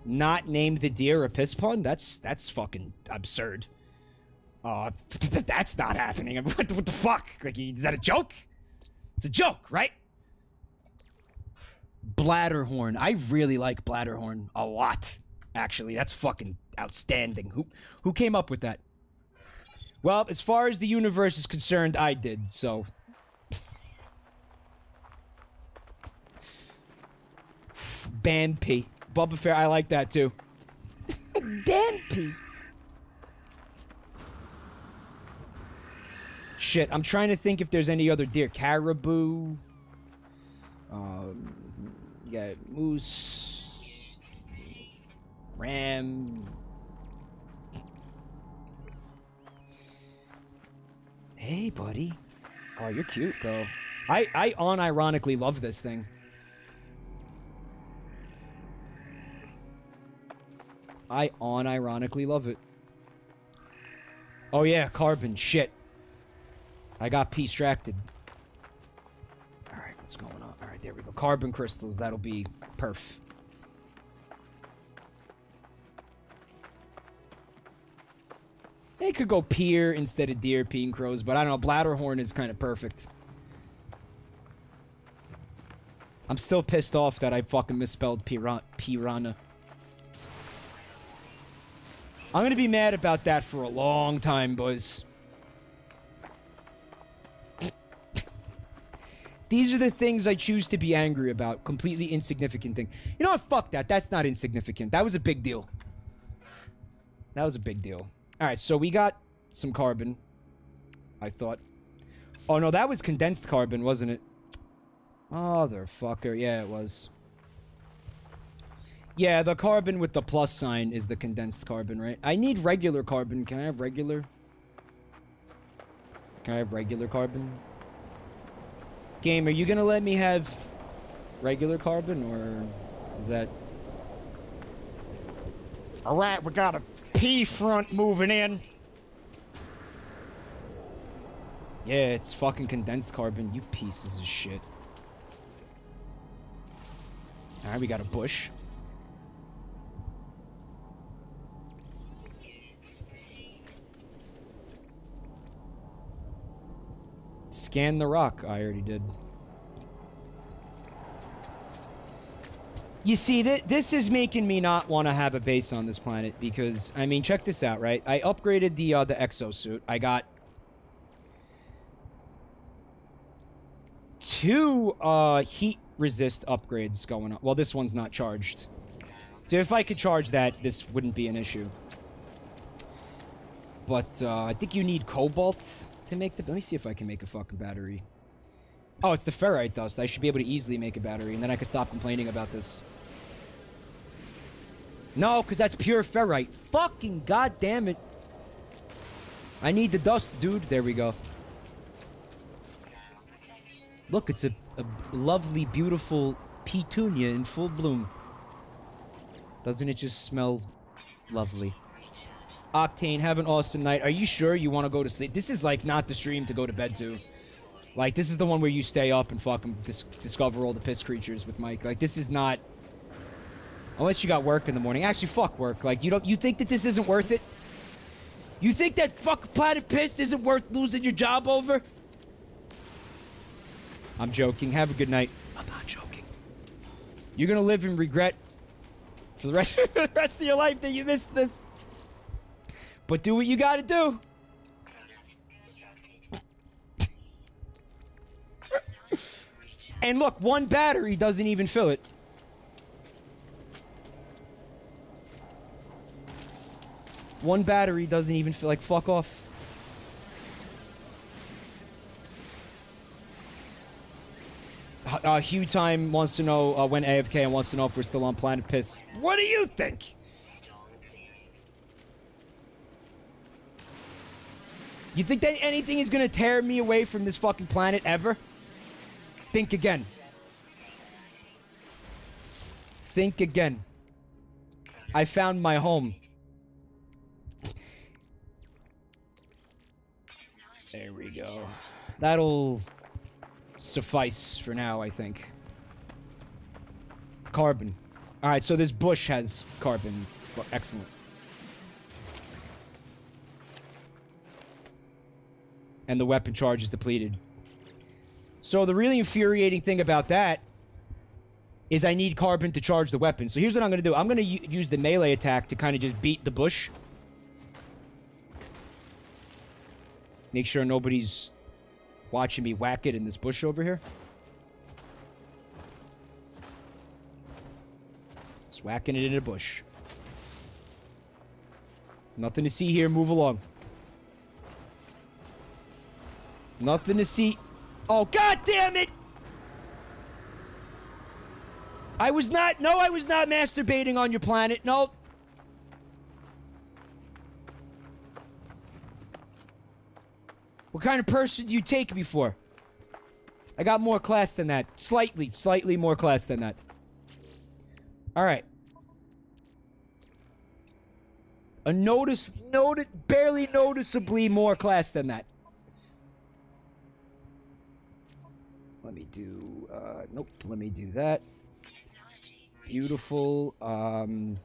Not name the deer a piss pun? That's fucking absurd. That's not happening. What the fuck? Like, is that a joke? It's a joke, right? Bladderhorn. I really like Bladderhorn a lot. Actually, that's fucking outstanding. Who came up with that? Well, as far as the universe is concerned, I did, so... Bampi. Bubba Fair, I like that too. Bampi. Shit, I'm trying to think if there's any other deer. Caribou. You got moose. Ram. Hey, buddy. Oh, you're cute, though. I unironically love this thing. I unironically love it. Oh yeah, carbon. Shit. I got distracted. Alright, what's going on? Alright, there we go. Carbon crystals. That'll be perf. It could go peer instead of deer, peen crows, but I don't know. Bladderhorn is kind of perfect. I'm still pissed off that I fucking misspelled piranha. I'm gonna be mad about that for a long time, boys. These are the things I choose to be angry about. Completely insignificant thing. You know what? Fuck that. That's not insignificant. That was a big deal. That was a big deal. Alright, so we got some carbon. I thought. Oh, no, that was condensed carbon, wasn't it? Motherfucker. Yeah, it was. Yeah, the carbon with the plus sign is the condensed carbon, right? I need regular carbon. Can I have regular? Can I have regular carbon? Game, are you gonna let me have regular carbon, or is that... Alright, we got a P front moving in. Yeah, it's fucking condensed carbon, you pieces of shit. Alright, we got a bush. Scan the rock. I already did. You see, this is making me not want to have a base on this planet because, I mean, check this out, right? I upgraded the exosuit. I got 2 heat resist upgrades going on. Well, this one's not charged. So if I could charge that, this wouldn't be an issue. But I think you need cobalt to make the... Let me see if I can make a fucking battery. Oh, it's the ferrite dust. I should be able to easily make a battery, and then I can stop complaining about this. No, because that's pure ferrite. Fucking goddamn it. I need the dust, dude. There we go. Look, it's a lovely, beautiful petunia in full bloom. Doesn't it just smell lovely? Octane, have an awesome night. Are you sure you want to go to sleep? This is, like, not the stream to go to bed to. Like, this is the one where you stay up and fucking discover all the piss creatures with Mike. Like, this is not... Unless you got work in the morning. Actually, fuck work. Like, you think that this isn't worth it? You think that fucking planet piss isn't worth losing your job over? I'm joking. Have a good night. I'm not joking. You're gonna live in regret for the rest of your life that you missed this. But do what you gotta do. And look, one battery doesn't even fill it. One battery doesn't even fill, like, fuck off. Hugh Time wants to know when AFK and wants to know if we're still on Planet Piss. What do you think? You think that anything is gonna tear me away from this fucking planet ever? Think again. Think again. I found my home. There we go. That'll suffice for now, I think. Carbon. Alright, so this bush has carbon. Excellent. And the weapon charge is depleted. So the really infuriating thing about that is I need carbon to charge the weapon. So here's what I'm going to do. I'm going to use the melee attack to kind of just beat the bush. Make sure nobody's watching me whack it in this bush over here. Just whacking it in a bush. Nothing to see here. Move along. Nothing to see. Oh, God damn it! I was not masturbating on your planet. No. What kind of person do you take me for? I got more class than that. Slightly more class than that. Alright. Barely noticeably more class than that. Let me do, nope, let me do that. Beautiful, and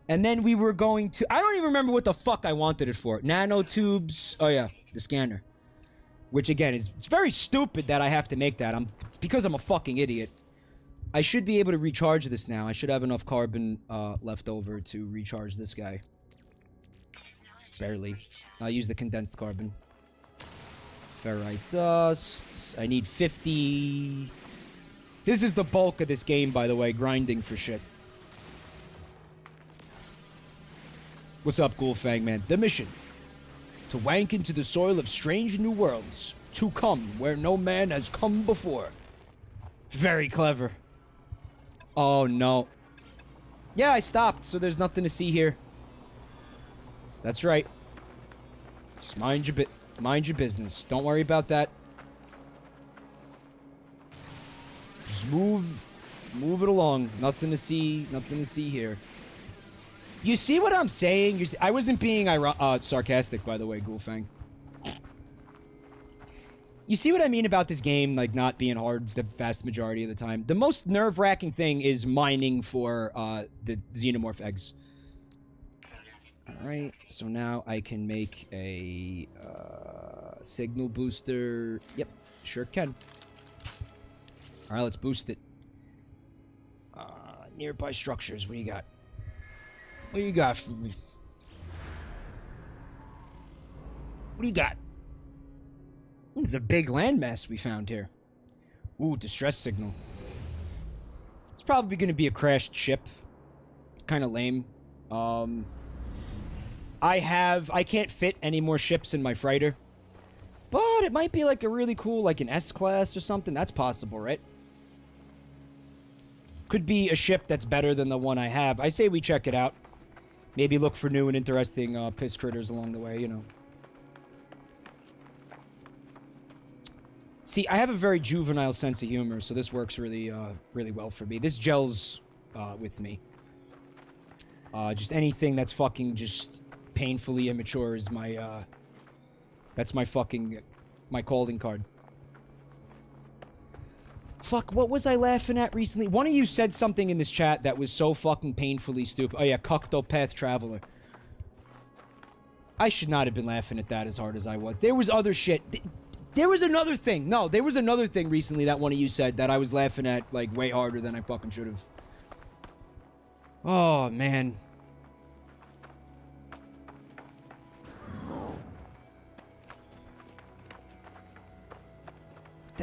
then we were going to, I don't even remember what the fuck I wanted it for. Nanotubes, oh yeah, the scanner. Which again, it's very stupid that I have to make that. It's because I'm a fucking idiot. I should be able to recharge this now. I should have enough carbon, left over to recharge this guy. Barely. I'll use the condensed carbon. Ferrite dust. I need 50. This is the bulk of this game, by the way, grinding for shit. What's up, Ghoulfang, man? The mission. To wank into the soil of strange new worlds. To come where no man has come before. Very clever. Oh, no. Yeah, I stopped, so there's nothing to see here. That's right. Just mind your business. Don't worry about that. Just move it along. Nothing to see here. You see what I'm saying? I wasn't being sarcastic, by the way, Ghoulfang. You see what I mean about this game, like, not being hard the vast majority of the time? The most nerve-wracking thing is mining for, the xenomorph eggs. Alright, so now I can make a, signal booster. Yep, sure can. Alright, let's boost it. Nearby structures, what do you got? What do you got for me? What do you got? It's a big landmass we found here. Ooh, distress signal. It's probably going to be a crashed ship. Kind of lame. I can't fit any more ships in my freighter. But it might be like a really cool, like an S-class or something. That's possible, right? Could be a ship that's better than the one I have. I say we check it out. Maybe look for new and interesting piss critters along the way, you know. See, I have a very juvenile sense of humor, so this works really, really well for me. This gels with me. Just anything that's fucking just painfully immature is my, that's my fucking, my calling card. Fuck, what was I laughing at recently? One of you said something in this chat that was so fucking painfully stupid. Oh yeah, Cuctopath Traveler. I should not have been laughing at that as hard as I was. There was other shit. There was another thing. No, there was another thing recently that one of you said that I was laughing at, like, way harder than I fucking should have. Oh, man.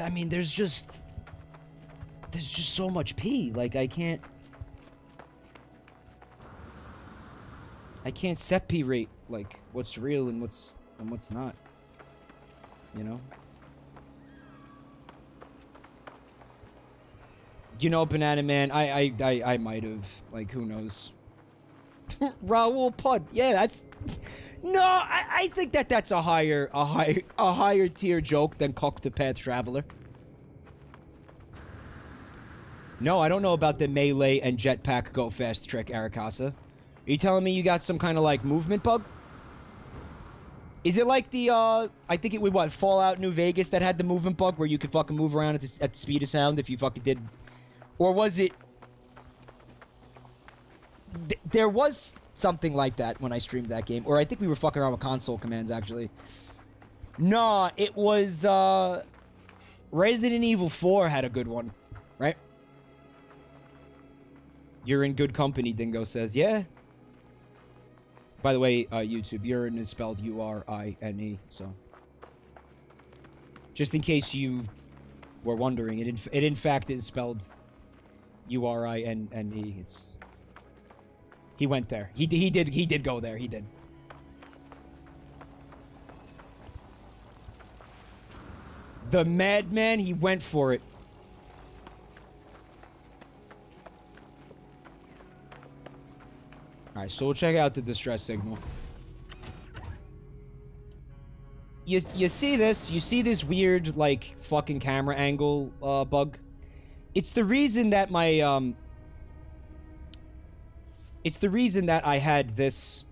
I mean, there's just so much pee. Like, I can't set pee rate, like, what's real and what's not. You know? You know, Banana Man, I might have. Like, who knows? Raoul Pud. Yeah, that's... No, I think that's a higher tier joke than Cuctopath Traveler. No, I don't know about the melee and jetpack go fast trick, Arakasa. Are you telling me you got some kind of, like, movement bug? Is it like the, I think it would, what, Fallout New Vegas that had the movement bug where you could fucking move around at the speed of sound if you fucking did... Or was it There was something like that when I streamed that game. Or I think we were fucking around with console commands, actually. No, it was, Resident Evil 4 had a good one, right? You're in good company, Dingo says. Yeah. By the way, YouTube, urine is spelled U-R-I-N-E, so... Just in case you were wondering, it in fact is spelled U-R-I-N-N-E. It's... He went there. He did go there. He did. The madman, he went for it. Alright, so we'll check out the distress signal. You see this? You see this weird, like, fucking camera angle, bug? It's the reason that my, It's the reason that I had this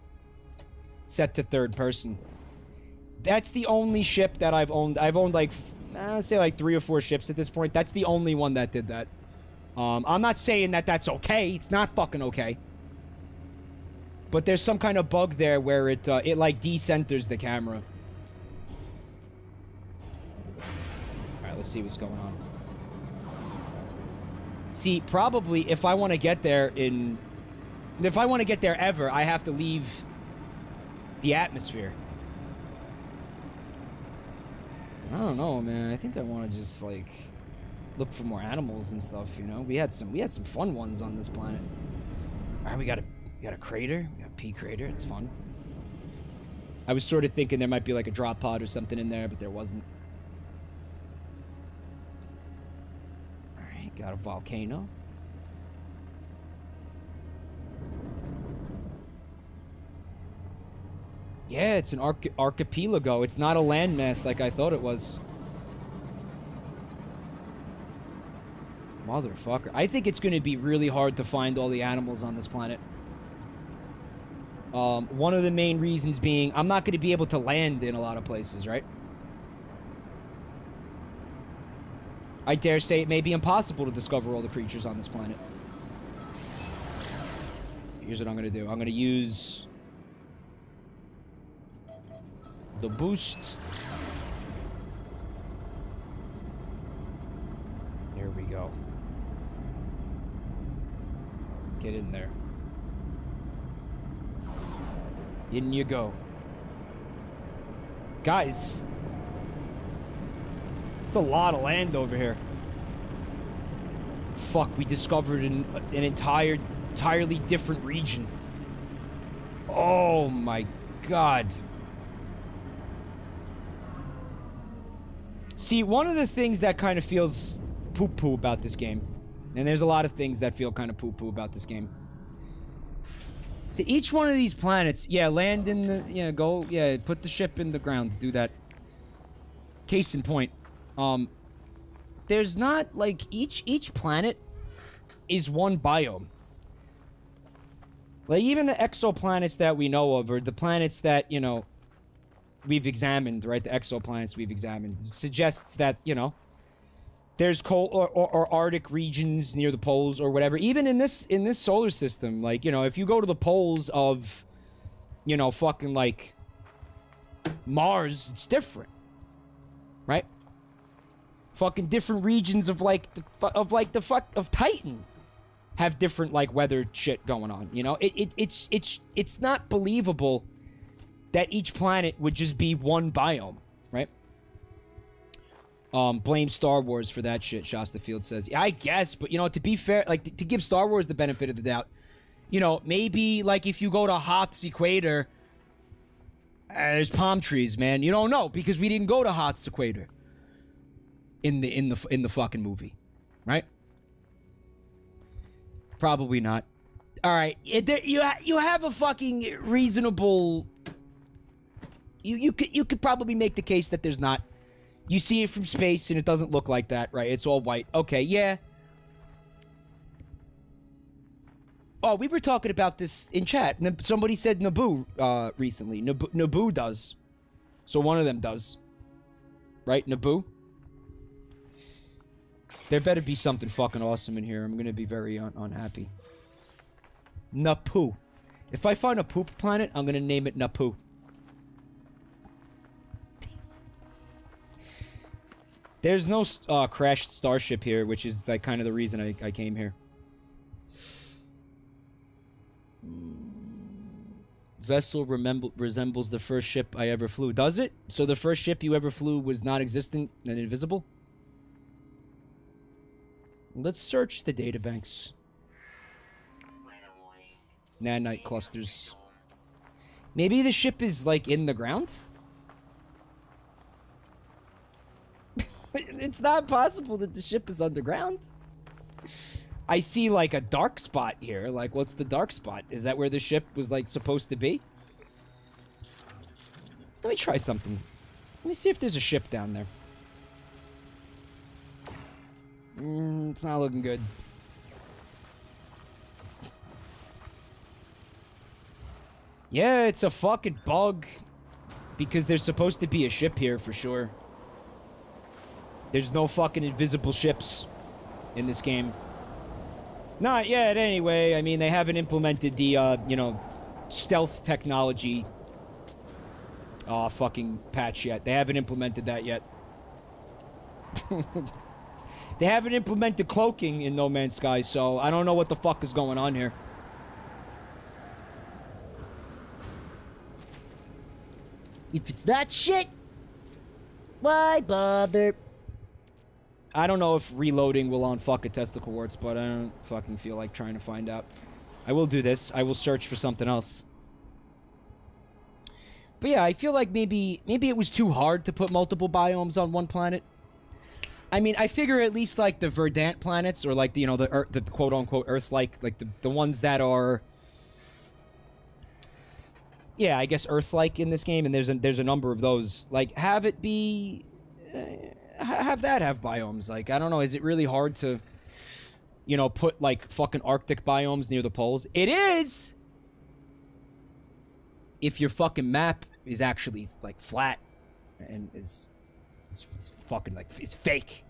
set to third person. That's the only ship that I've owned. I've owned, like, I'd say, like, 3 or 4 ships at this point. That's the only one that did that. I'm not saying that that's okay. It's not fucking okay. But there's some kind of bug there where it like, decenters the camera. Alright, let's see what's going on. See, probably, if I want to get there in... If I want to get there ever, I have to leave the atmosphere. I don't know, man. I think I want to just, like, look for more animals and stuff, you know? We had some fun ones on this planet. Alright, we got a crater. We got a pea crater. It's fun. I was sort of thinking there might be, like, a drop pod or something in there, but there wasn't. Alright, got a volcano. Yeah, it's an archipelago. It's not a landmass like I thought it was. Motherfucker. I think it's going to be really hard to find all the animals on this planet. One of the main reasons being, I'm not going to be able to land in a lot of places, right? I dare say it may be impossible to discover all the creatures on this planet. Here's what I'm going to do. I'm going to use... the boost. There we go. Get in there. In you go. Guys. It's a lot of land over here. Fuck, we discovered an entirely different region. Oh my god. See, one of the things that kind of feels poo-poo about this game, and there's a lot of things that feel kind of poo-poo about this game. See, each one of these planets, yeah, land in the, yeah, go, yeah, put the ship in the ground, do that. Case in point, there's not, like, each planet is one biome. Like, even the exoplanets that we know of, or the planets that, you know, we've examined, right? The exoplanets we've examined suggests that, you know, there's cold or Arctic regions near the poles or whatever. Even in this solar system, like, you know, if you go to the poles of, you know, fucking, like, Mars, it's different, right? Fucking different regions of, like, of Titan have different, like, weather shit going on, you know? It's not believable that each planet would just be one biome, right? Blame Star Wars for that shit, Shasta Field says. Yeah, I guess, but, you know, to be fair, like, to give Star Wars the benefit of the doubt, you know, maybe, like, if you go to Hoth's Equator, there's palm trees, man. You don't know, because we didn't go to Hoth's Equator in the fucking movie, right? Probably not. All right, you have a fucking reasonable... You could probably make the case that there's not. You see it from space and it doesn't look like that, right? It's all white. Okay, yeah. Oh, we were talking about this in chat. Somebody said Naboo recently. Naboo does. So one of them does. Right, Naboo? There better be something fucking awesome in here. I'm gonna be very unhappy. Napu. If I find a poop planet, I'm gonna name it Napu. There's no crashed starship here, which is like kind of the reason I came here. Vessel resembles the first ship I ever flew. Does it? So the first ship you ever flew was non-existent and invisible? Let's search the databanks. Nanite clusters. Maybe the ship is, like, in the ground? It's not possible that the ship is underground. I see, like, a dark spot here. Like, what's the dark spot? Is that where the ship was, like, supposed to be? Let me try something. Let me see if there's a ship down there. It's not looking good. Yeah, it's a fucking bug. Because there's supposed to be a ship here for sure. There's no fucking invisible ships in this game. Not yet, anyway. I mean, they haven't implemented the, you know, stealth technology fucking patch yet. They haven't implemented that yet. They haven't implemented cloaking in No Man's Sky, so I don't know what the fuck is going on here. If it's not shit, why bother? I don't know if reloading will unfuck a testicle warts, but I don't fucking feel like trying to find out. I will do this. I will search for something else. But yeah, I feel like maybe it was too hard to put multiple biomes on one planet. I mean, I figure at least like the verdant planets, or like the, you know, the quote unquote Earth-like, like the ones that are, yeah, I guess Earth-like in this game, and there's a number of those. Like, have it be, have that have biomes. Like, I don't know, is it really hard to, you know, put like fucking Arctic biomes near the poles? It is, if your fucking map is actually like flat and is fucking like, is fake,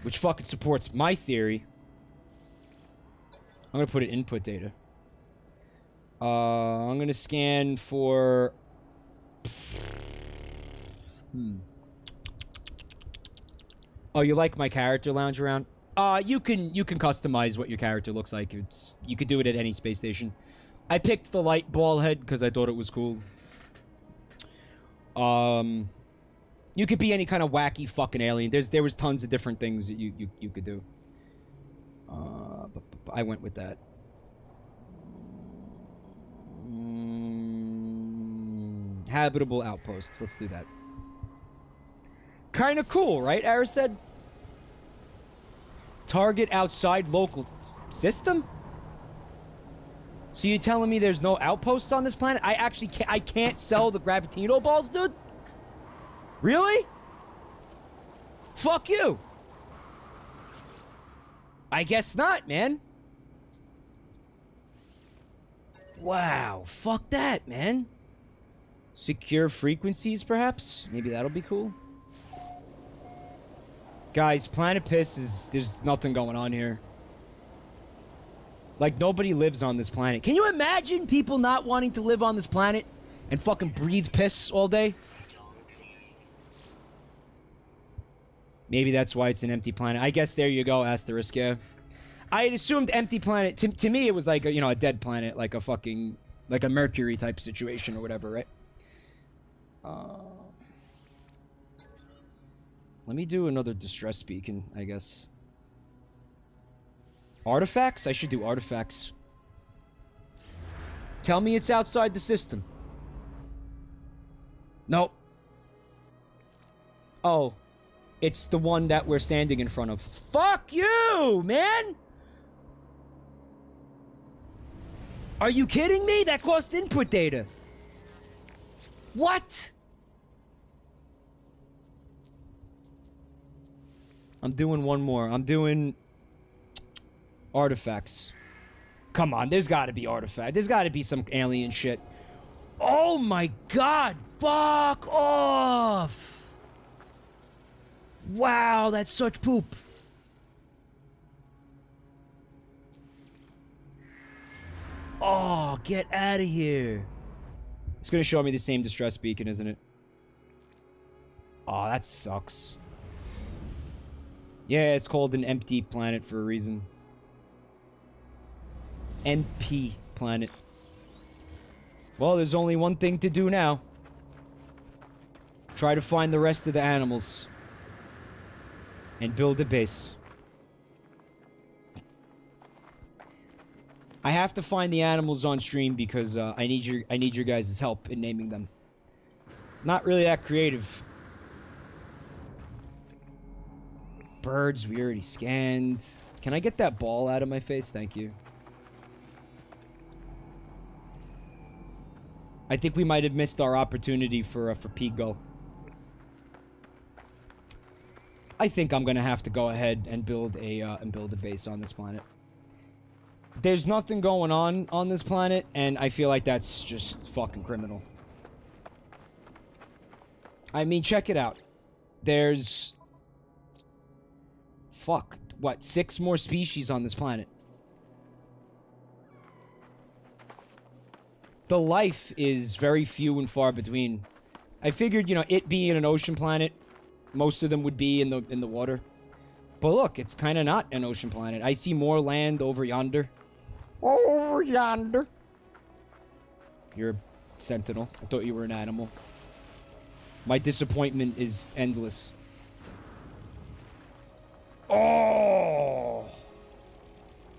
which fucking supports my theory. I'm gonna put it input data. I'm gonna scan for oh, you like my character lounge around? You can customize what your character looks like. You could do it at any space station. I picked the light ball head because I thought it was cool. You could be any kind of wacky fucking alien. There was tons of different things that you could do. But I went with that. Habitable outposts. Let's do that. Kind of cool, right? Ara said. Target outside local system? So you're telling me there's no outposts on this planet? I can't sell the Gravitino balls, dude? Really? Fuck you. I guess not, man. Wow, fuck that, man. Secure frequencies, perhaps? Maybe that'll be cool. Guys, Planet Piss is... There's nothing going on here. Like, nobody lives on this planet. Can you imagine people not wanting to live on this planet and fucking breathe piss all day? Maybe that's why it's an empty planet. I guess there you go, asterisk, yeah. I had assumed empty planet... To me, it was like, a dead planet. Like a fucking... Like a Mercury type situation or whatever, right? Let me do another distress beacon, I guess. Artifacts? I should do artifacts. Tell me it's outside the system. Nope. Oh. It's the one that we're standing in front of. Fuck you, man! Are you kidding me? That cost input data. What? I'm doing one more. I'm doing... artifacts. Come on, there's gotta be artifact. There's gotta be some alien shit. Oh my god! Fuck off! Wow, that's such poop. Oh, get out of here. It's gonna show me the same distress beacon, isn't it? Oh, that sucks. Yeah, it's called an empty planet for a reason. MP planet. Well, there's only one thing to do now. Try to find the rest of the animals. And build a base. I have to find the animals on stream because I need your guys' help in naming them. Not really that creative. Birds, we already scanned. Can I get that ball out of my face? Thank you. I think we might have missed our opportunity for Peagull. I think I'm gonna have to go ahead and build a base on this planet. There's nothing going on this planet, and I feel like that's just fucking criminal. I mean, check it out. There's... Fuck. What? 6 more species on this planet. The life is very few and far between. I figured, you know, it being an ocean planet, most of them would be in the water. But look, it's kind of not an ocean planet. I see more land over yonder. Over yonder. You're a sentinel. I thought you were an animal. My disappointment is endless. Oh!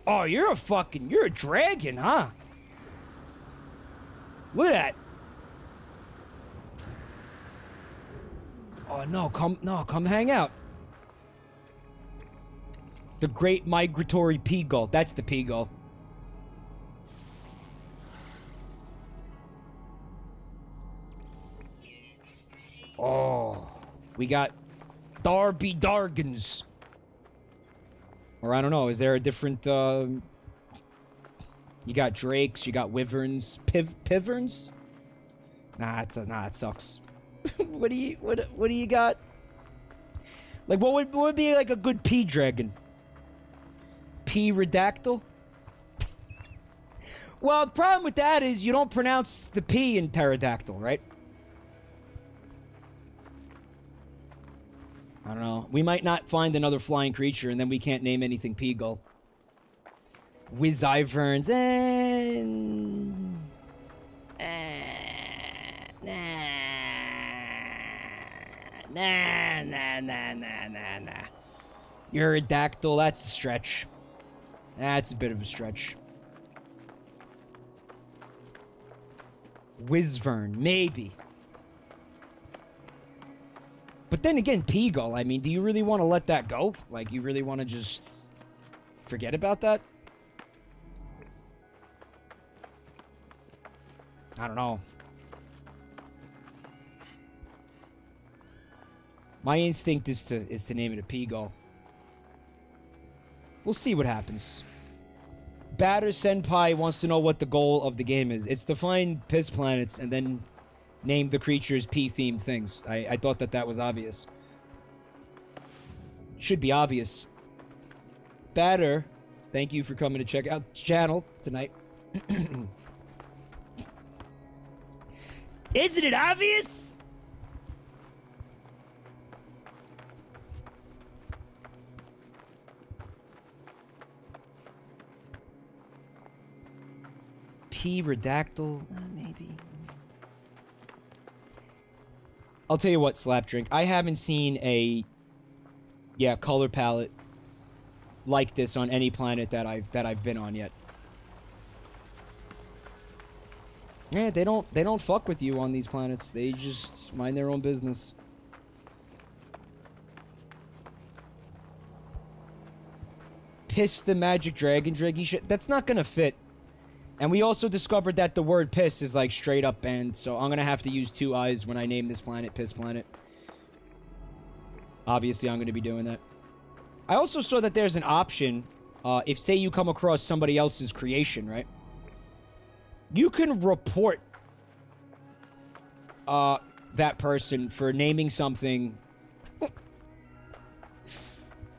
Oh, you're a dragon, huh? Look at that. Oh, no, come hang out. The Great Migratory Peagull. That's the Peagull. Oh, we got Darby Dargans. Or I don't know, is there a different, you got drakes, you got wyverns, piverns? Nah, it sucks. what do you got? Like, what would be like a good pea dragon? P-redactyl? Well, the problem with that is you don't pronounce the P in pterodactyl, right? I don't know. We might not find another flying creature, and then we can't name anything Peagull. Wizyverns and... Nah. You're a dactyl. That's a stretch. That's a bit of a stretch. Wyvern, maybe. But then again, Peagull, I mean, do you really want to let that go? Like, you really want to just forget about that? I don't know. My instinct is to name it a Peagull. We'll see what happens. Batter Senpai wants to know what the goal of the game is. It's to find piss planets and then name the creatures P-themed things. I thought that was obvious. Should be obvious. Batter, thank you for coming to check out the channel tonight. Isn't it obvious? P-redactyl? Maybe. I'll tell you what, Slapdrink. I haven't seen a color palette like this on any planet that I've been on yet. Yeah, they don't fuck with you on these planets. They just mind their own business. Piss the magic dragon draggy shit. That's not gonna fit. And we also discovered that the word piss is like straight up banned, so I'm gonna have to use 2 eyes when I name this planet Piss Planet. Obviously, I'm gonna be doing that. I also saw that there's an option, if say you come across somebody else's creation, right? You can report that person for naming something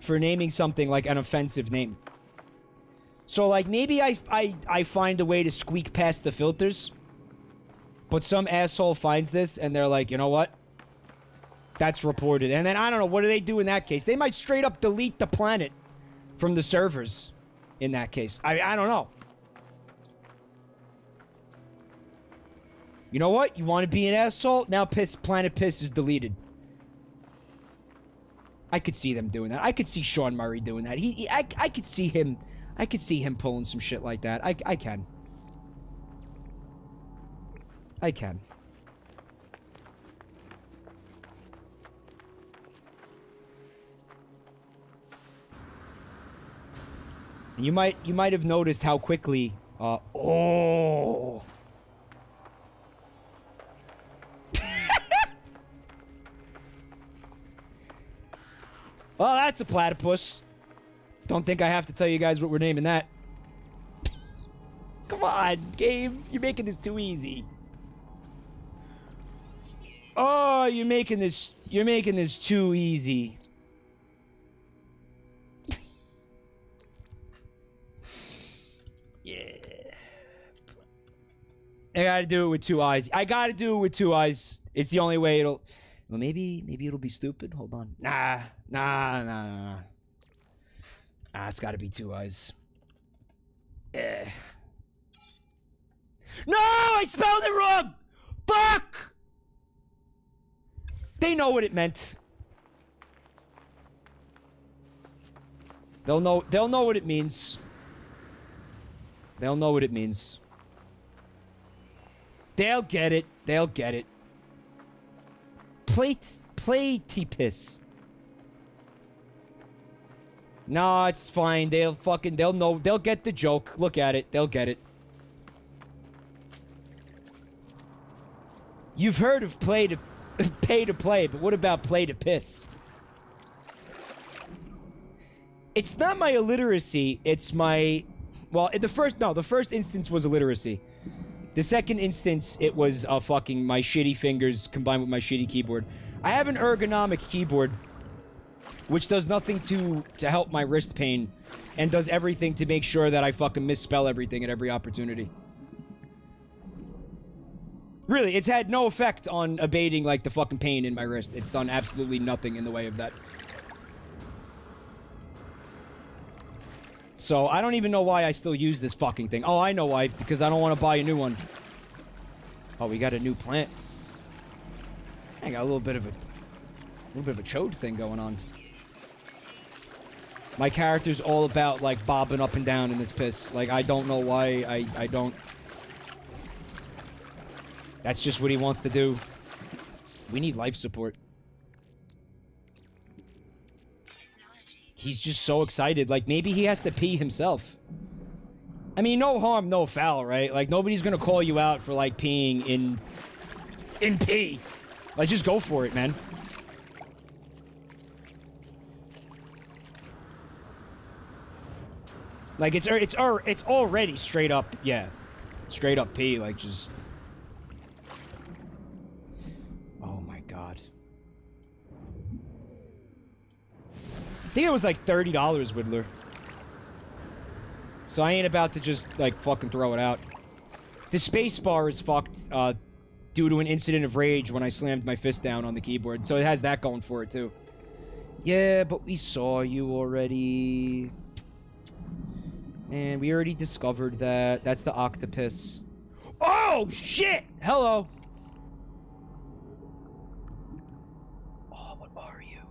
like an offensive name. So, like, maybe I find a way to squeak past the filters. But some asshole finds this, and they're like, you know what? That's reported. And then, I don't know, what do they do in that case? They might straight up delete the planet from the servers in that case. I don't know. You know what? You want to be an asshole? Now Planet Piss is deleted. I could see them doing that. I could see Sean Murray doing that. I could see him... I could see him pulling some shit like that. I can. I can. And you might have noticed how quickly oh. Well, that's a platypus. Don't think I have to tell you guys what we're naming that. Come on, Gabe. You're making this too easy. Oh, you're making this too easy. Yeah. I gotta do it with 2 eyes. I gotta do it with 2 eyes. It's the only way it'll... Well, maybe it'll be stupid. Hold on. Nah. It's gotta be 2 eyes. Yeah. No! I spelled it wrong! Fuck! They know what it meant. They'll know what it means. They'll know what it means. They'll get it. They'll get it. Platypus. No, it's fine. They'll know. They'll get the joke. Look at it. They'll get it. You've heard of pay to play, but what about play to piss? It's not my illiteracy, it's my... Well, the first instance was illiteracy. The second instance, it was fucking my shitty fingers combined with my shitty keyboard. I have an ergonomic keyboard, which does nothing to help my wrist pain, and does everything to make sure that I fucking misspell everything at every opportunity. Really, it's had no effect on abating, like, the fucking pain in my wrist. It's done absolutely nothing in the way of that. So, I don't even know why I still use this fucking thing. Oh, I know why. Because I don't want to buy a new one. Oh, we got a new plant. I got a little bit of a chode thing going on. My character's all about, like, bobbing up and down in this piss. Like, I don't know why I don't... That's just what he wants to do. We need life support. He's just so excited. Like, maybe he has to pee himself. I mean, no harm, no foul, right? Like, nobody's gonna call you out for, like, peeing in pee. Like, just go for it, man. Like, it's already straight up, yeah. Straight up pee, like, just... Oh my god. I think it was like $30, Whittler. So I ain't about to just, like, fucking throw it out. The spacebar is fucked, due to an incident of rage when I slammed my fist down on the keyboard. So it has that going for it, too. Yeah, but we saw you already. Man, we already discovered that. That's the octopus. Oh, shit! Hello! Oh, what are you?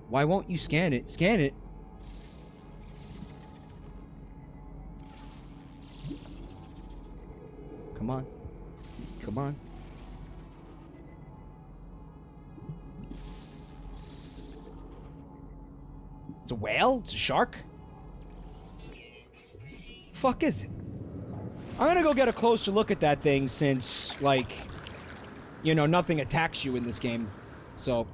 Why won't you scan it? Scan it. Come on. Come on. It's a whale? It's a shark? Fuck is it? I'm gonna go get a closer look at that thing since, like, you know, nothing attacks you in this game. So.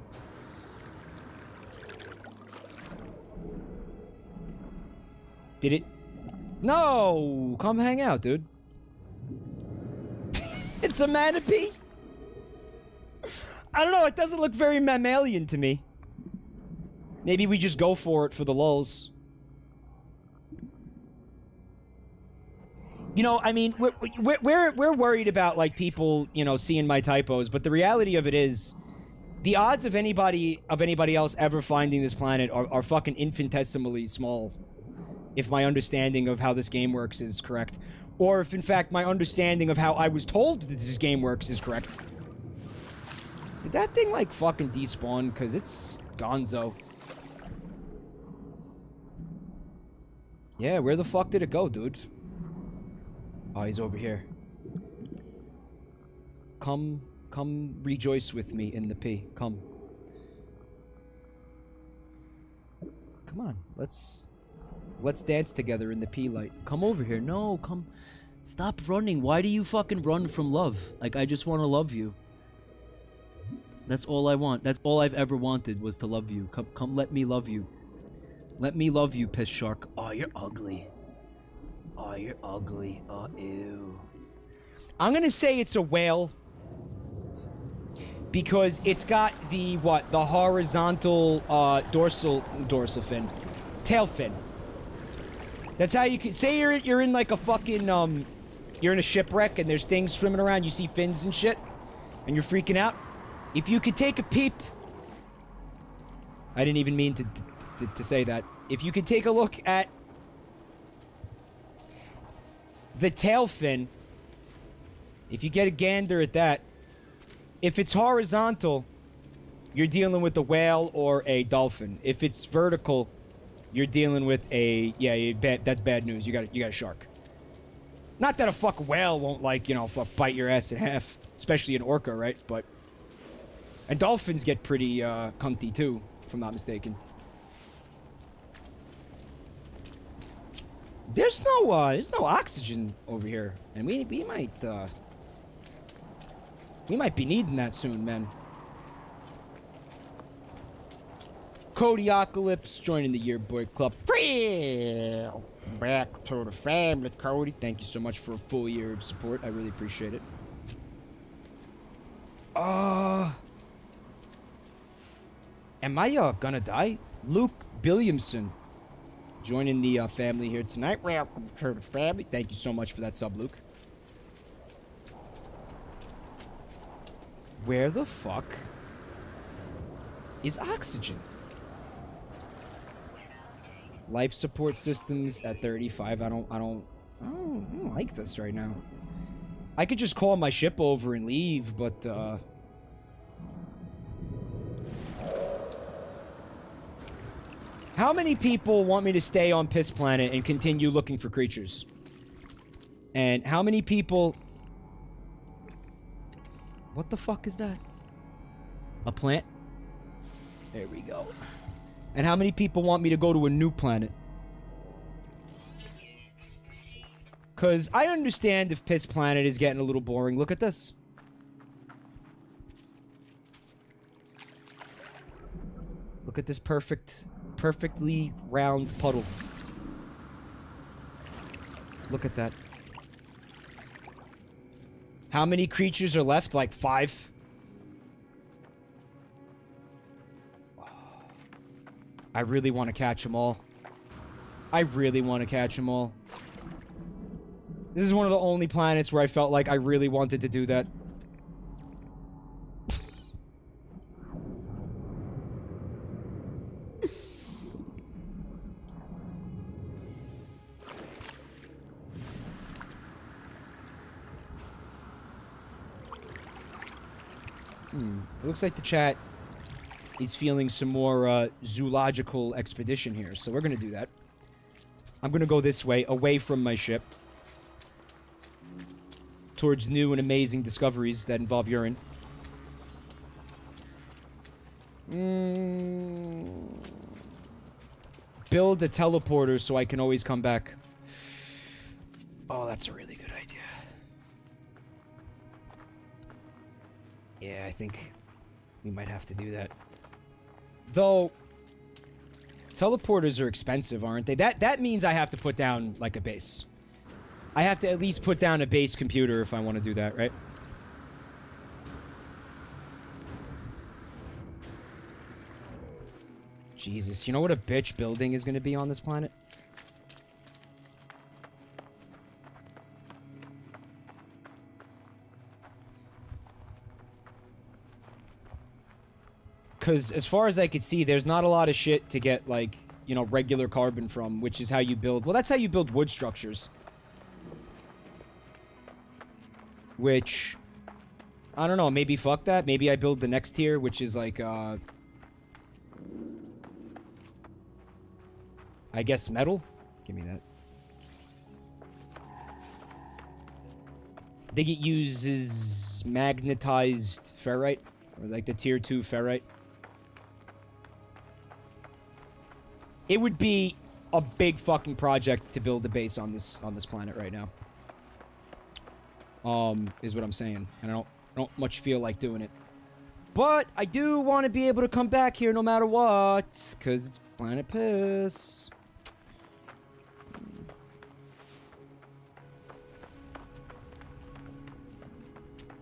Did it? No! Come hang out, dude. It's a manapee? I don't know, it doesn't look very mammalian to me. Maybe we just go for it for the lulz. You know, I mean, we're worried about, like, people, you know, seeing my typos, but the reality of it is, the odds of anybody else ever finding this planet are fucking infinitesimally small, if my understanding of how this game works is correct. Or if, in fact, my understanding of how I was told that this game works is correct. Did that thing, like, fucking despawn? Because it's gonzo. Yeah, where the fuck did it go, dude? Oh, he's over here. Come rejoice with me in the P. Come. Come on, let's dance together in the P light. Come over here. No, come. Stop running. Why do you fucking run from love? Like, I just want to love you. That's all I want. That's all I've ever wanted, was to love you. Come let me love you. Let me love you, piss shark. Oh, you're ugly. Oh, you're ugly. Oh, ew. I'm gonna say it's a whale. Because it's got the, what? The horizontal, dorsal fin. Tail fin. That's how you can... Say you're in, like, a fucking, you're in a shipwreck and there's things swimming around, you see fins and shit, and you're freaking out. If you could take a peep... I didn't even mean to say that. If you could take a look at the tail fin, if you get a gander at that, if it's horizontal, you're dealing with a whale or a dolphin. If it's vertical, you're dealing with a... Yeah, that's bad news. You got a shark. Not that a fuck whale won't, like, you know, fuck bite your ass in half. Especially an orca, right? But... And dolphins get pretty, cunty, too, if I'm not mistaken. There's no oxygen over here. And we might be needing that soon, man. Cody Ocalypse joining the Yearboy Club. Back to the family, Cody. Thank you so much for a full year of support. I really appreciate it. Am I gonna die? Luke Billiamson joining the family here tonight. Welcome to the family. Thank you so much for that sub, Luke. Where the fuck is oxygen? Life support systems at 35. I don't like this right now. I could just call my ship over and leave, but how many people want me to stay on Piss Planet and continue looking for creatures? And how many people... What the fuck is that? A plant? There we go. And how many people want me to go to a new planet? Because I understand if Piss Planet is getting a little boring. Look at this. Look at this perfectly round puddle. Look at that. How many creatures are left? Like 5? I really want to catch them all. I really want to catch them all. This is one of the only planets where I felt like I really wanted to do that. It looks like the chat is feeling some more zoological expedition here, so we're gonna do that. I'm gonna go this way, away from my ship. Towards new and amazing discoveries that involve urine. Build a teleporter so I can always come back. Oh, that's a really good idea. Yeah, I think we might have to do that. Though, teleporters are expensive, aren't they? That means I have to put down, like, a base. I have to at least put down a base computer if I want to do that, right? Jesus, you know what a bitch building is going to be on this planet? Because as far as I could see, there's not a lot of shit to get, like, you know, regular carbon from, which is how you build... Well, that's how you build wood structures. Which... I don't know, maybe fuck that. Maybe I build the next tier, which is, like, I guess metal? Give me that. I think it uses magnetized ferrite. Or, like, the tier 2 ferrite. It would be a big fucking project to build a base on this planet right now. Is what I'm saying. And I don't much feel like doing it. But I do want to be able to come back here no matter what. Because it's Planet Piss.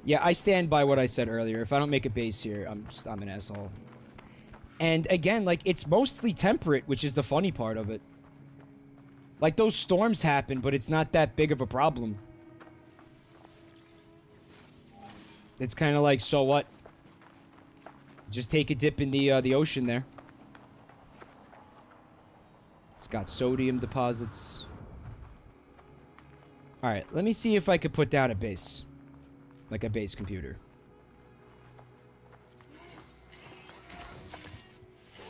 Yeah, I stand by what I said earlier. If I don't make a base here, I'm an asshole. And again, like, it's mostly temperate, which is the funny part of it. Like, those storms happen, but it's not that big of a problem. It's kind of like, so what? Just take a dip in the ocean there. It's got sodium deposits. Alright, let me see if I could put down a base. Like a base computer.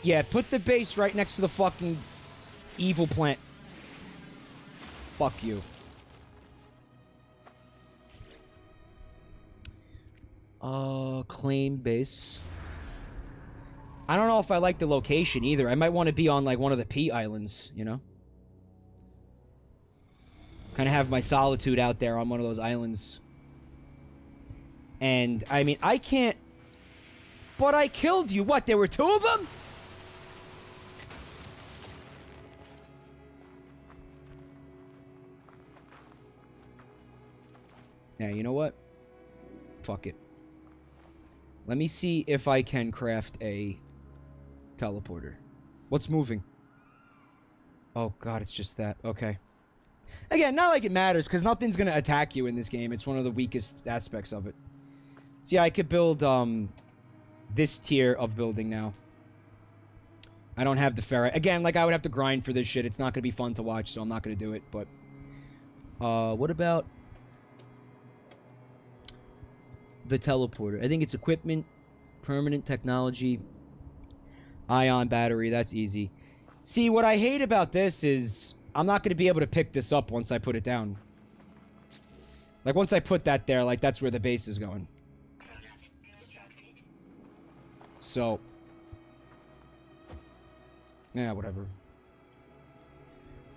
Yeah, put the base right next to the fucking evil plant. Fuck you. Claim base. I don't know if I like the location either. I might want to be on, like, one of the P islands, you know? Kind of have my solitude out there on one of those islands. And, I mean, I can't... But I killed you. What, there were 2 of them? Now, you know what? Fuck it. Let me see if I can craft a teleporter. What's moving? Oh, God, it's just that. Okay. Again, not like it matters, because nothing's going to attack you in this game. It's one of the weakest aspects of it. So, yeah, I could build, this tier of building now. I don't have the ferrite. Again, like, I would have to grind for this shit. It's not going to be fun to watch, so I'm not going to do it, but... what about... the teleporter? I think it's equipment, permanent technology, ion battery. That's easy. See, what I hate about this is I'm not going to be able to pick this up once I put it down. Like, once I put that there, like, that's where the base is going. So. Yeah, whatever.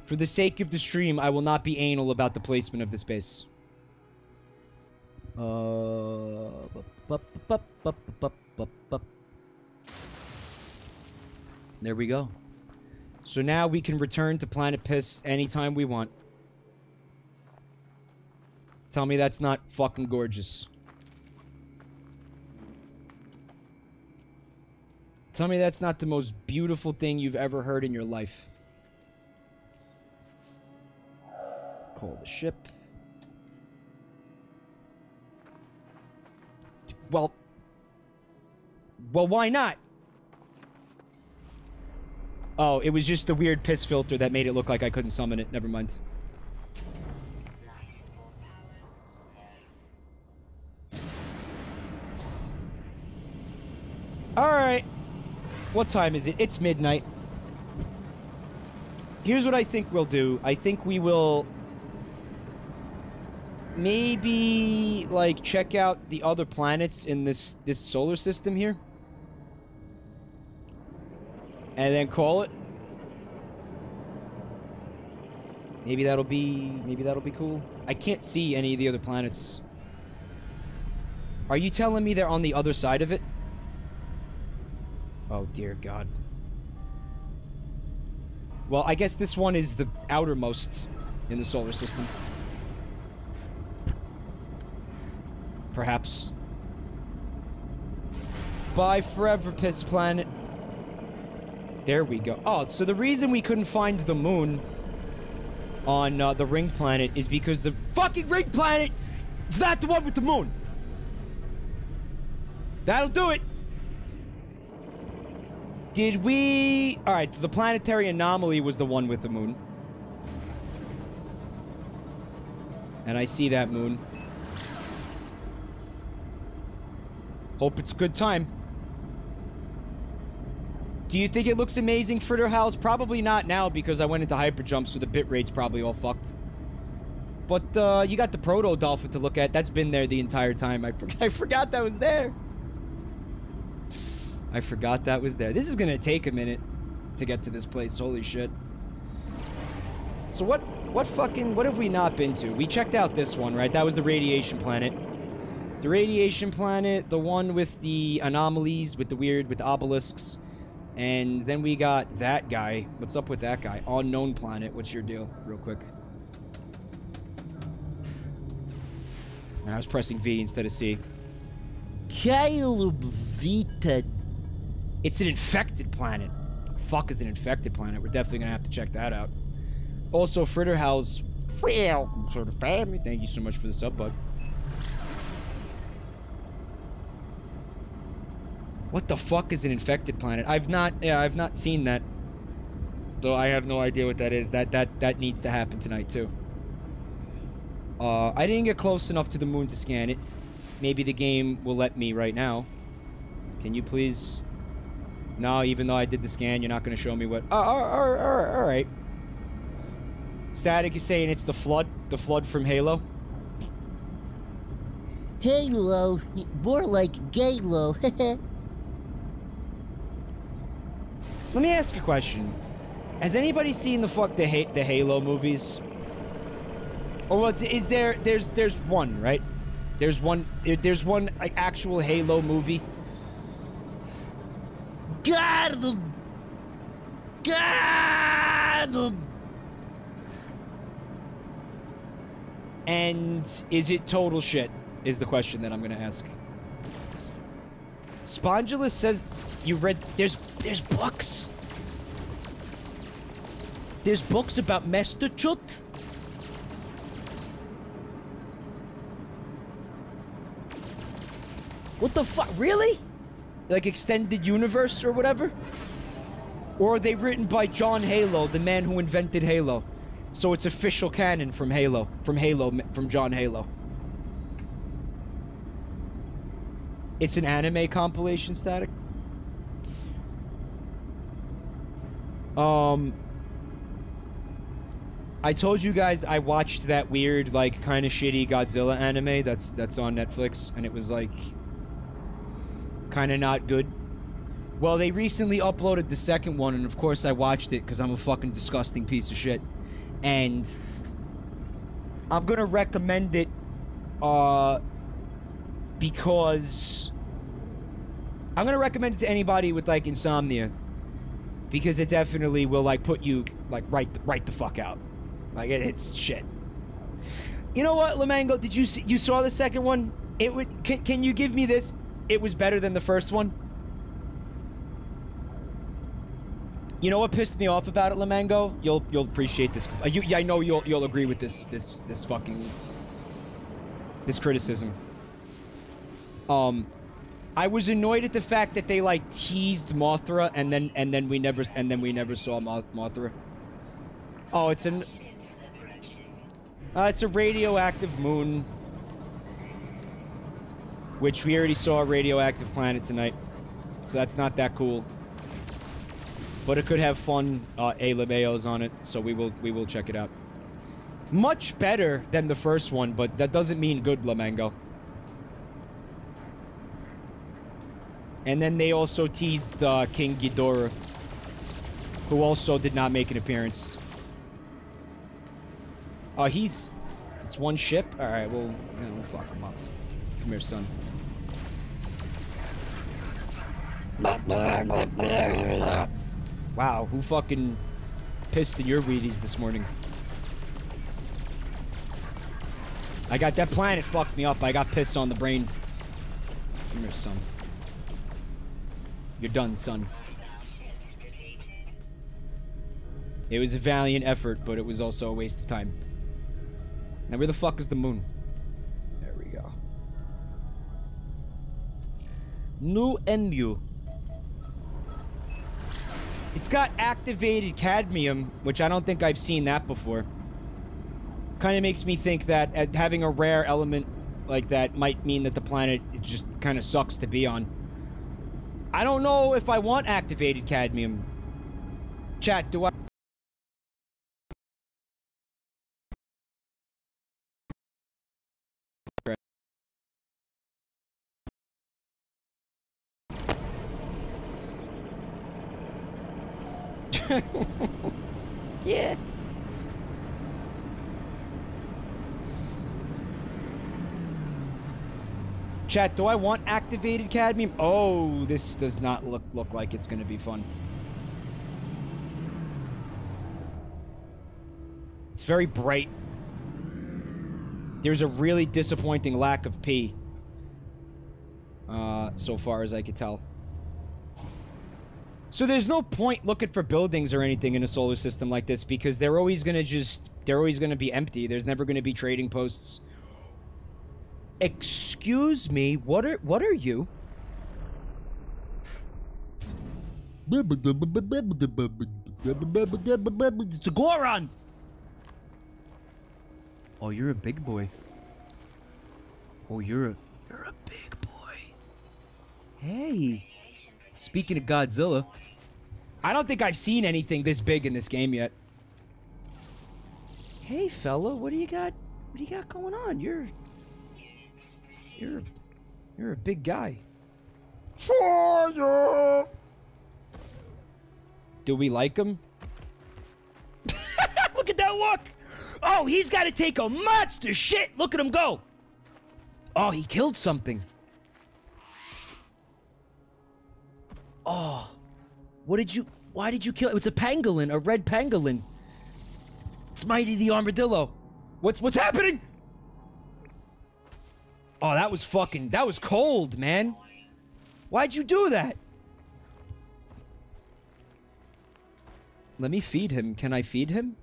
For the sake of the stream, I will not be anal about the placement of this base. There we go. So now we can return to Planet Piss anytime we want. Tell me that's not fucking gorgeous. Tell me that's not the most beautiful thing you've ever heard in your life. Call the ship. Well, why not? Oh, it was just the weird piss filter that made it look like I couldn't summon it. Never mind. Alright. What time is it? It's midnight. Here's what I think we'll do. I think we will... maybe, like, check out the other planets in this solar system here. And then call it. Maybe that'll be cool. I can't see any of the other planets. Are you telling me they're on the other side of it? Oh, dear God. Well, I guess this one is the outermost in the solar system. Perhaps. Bye forever, piss planet. There we go. Oh, so the reason we couldn't find the moon on the ring planet is because the fucking ring planet is not the one with the moon. That'll do it. Did we... Alright, the planetary anomaly was the one with the moon. And I see that moon. Hope it's a good time. Do you think it looks amazing, Fritter House? Probably not now because I went into hyperjump, so the bit rate's probably all fucked. But, you got the proto-dolphin to look at. That's been there the entire time. I forgot that was there. I forgot that was there. This is gonna take a minute to get to this place. Holy shit. So what have we not been to? We checked out this one, right? That was the radiation planet. The radiation planet, the one with the anomalies, with the obelisks. And then we got that guy. What's up with that guy? Unknown planet. What's your deal? Real quick. I was pressing V instead of C. Vita. It's an infected planet. The fuck is an infected planet? We're definitely gonna have to check that out. Also, Fritter House. Well, sort of family. Thank you so much for the sub, bud. What the fuck is an infected planet? I've not seen that. Though I have no idea what that is. That needs to happen tonight too. I didn't get close enough to the moon to scan it. Maybe the game will let me right now. Can you please? No, even though I did the scan, you're not going to show me what... all right. Static is saying it's the flood from Halo. Halo, more like Galo. Let me ask you a question. Has anybody seen the Halo movies? Or what is there? There's one, right? There's one like actual Halo movie. Got them. And is it total shit? Is the question that I'm gonna ask. Spondulus says you read. There's books. There's books about Master Chut. What the fuck? Really? Like extended universe or whatever? Or are they written by John Halo, the man who invented Halo? So it's official canon from Halo. From John Halo. It's an anime compilation, Static? I told you guys I watched that weird, like, kind of shitty Godzilla anime that's on Netflix, and it was, like, kind of not good. Well, they recently uploaded the second one, and of course I watched it, because I'm a fucking disgusting piece of shit. And I'm gonna recommend it, because... I'm gonna recommend it to anybody with, like, insomnia. Because it definitely will, like, put you, like, right the fuck out. Like, it's shit. You know what, Lamango? Did you see, you saw the second one? It would... Can you give me this? It was better than the first one? You know what pissed me off about it, Lamango? You'll appreciate this. I know you'll agree with this criticism. I was annoyed at the fact that they like teased Mothra and then we never saw Mothra. Oh, it's a radioactive moon, which we already saw a radioactive planet tonight, so that's not that cool. But it could have fun A-Lebeos on it, so we will check it out. Much better than the first one, but that doesn't mean good, Lamango. And then they also teased King Ghidorah, who also did not make an appearance. Oh, it's one ship? Alright, we'll fuck him up. Come here, son. Wow, who fucking pissed in your Wheaties this morning? I got that planet fucked me up. I got piss on the brain. Come here, son. You're done, son. It was a valiant effort, but it was also a waste of time. Now, where the fuck is the moon? There we go. New MU. It's got activated cadmium, which I don't think I've seen that before. Kind of makes me think that having a rare element like that might mean that the planet it just kind of sucks to be on. I don't know if I want activated cadmium. Chat, do I? Yeah. Chat, do I want activated cadmium? Oh, this does not look like it's gonna be fun. It's very bright. There's a really disappointing lack of P. So far as I could tell. So there's no point looking for buildings or anything in a solar system like this because they're always gonna be empty. There's never gonna be trading posts. Excuse me, what are you? It's a Goron! Oh, you're a big boy. Oh, you're a big boy. Hey. Speaking of Godzilla. I don't think I've seen anything this big in this game yet. Hey, fella, what do you got going on? You're a big guy. Fire! Do we like him? Look at that look! Oh, he's got to take a monster shit! Look at him go! Oh, he killed something. Oh. Why did you kill it? It's a pangolin, a red pangolin. It's Mighty the Armadillo. What's happening? Oh, that was cold, man. Why'd you do that? Let me feed him. Can I feed him?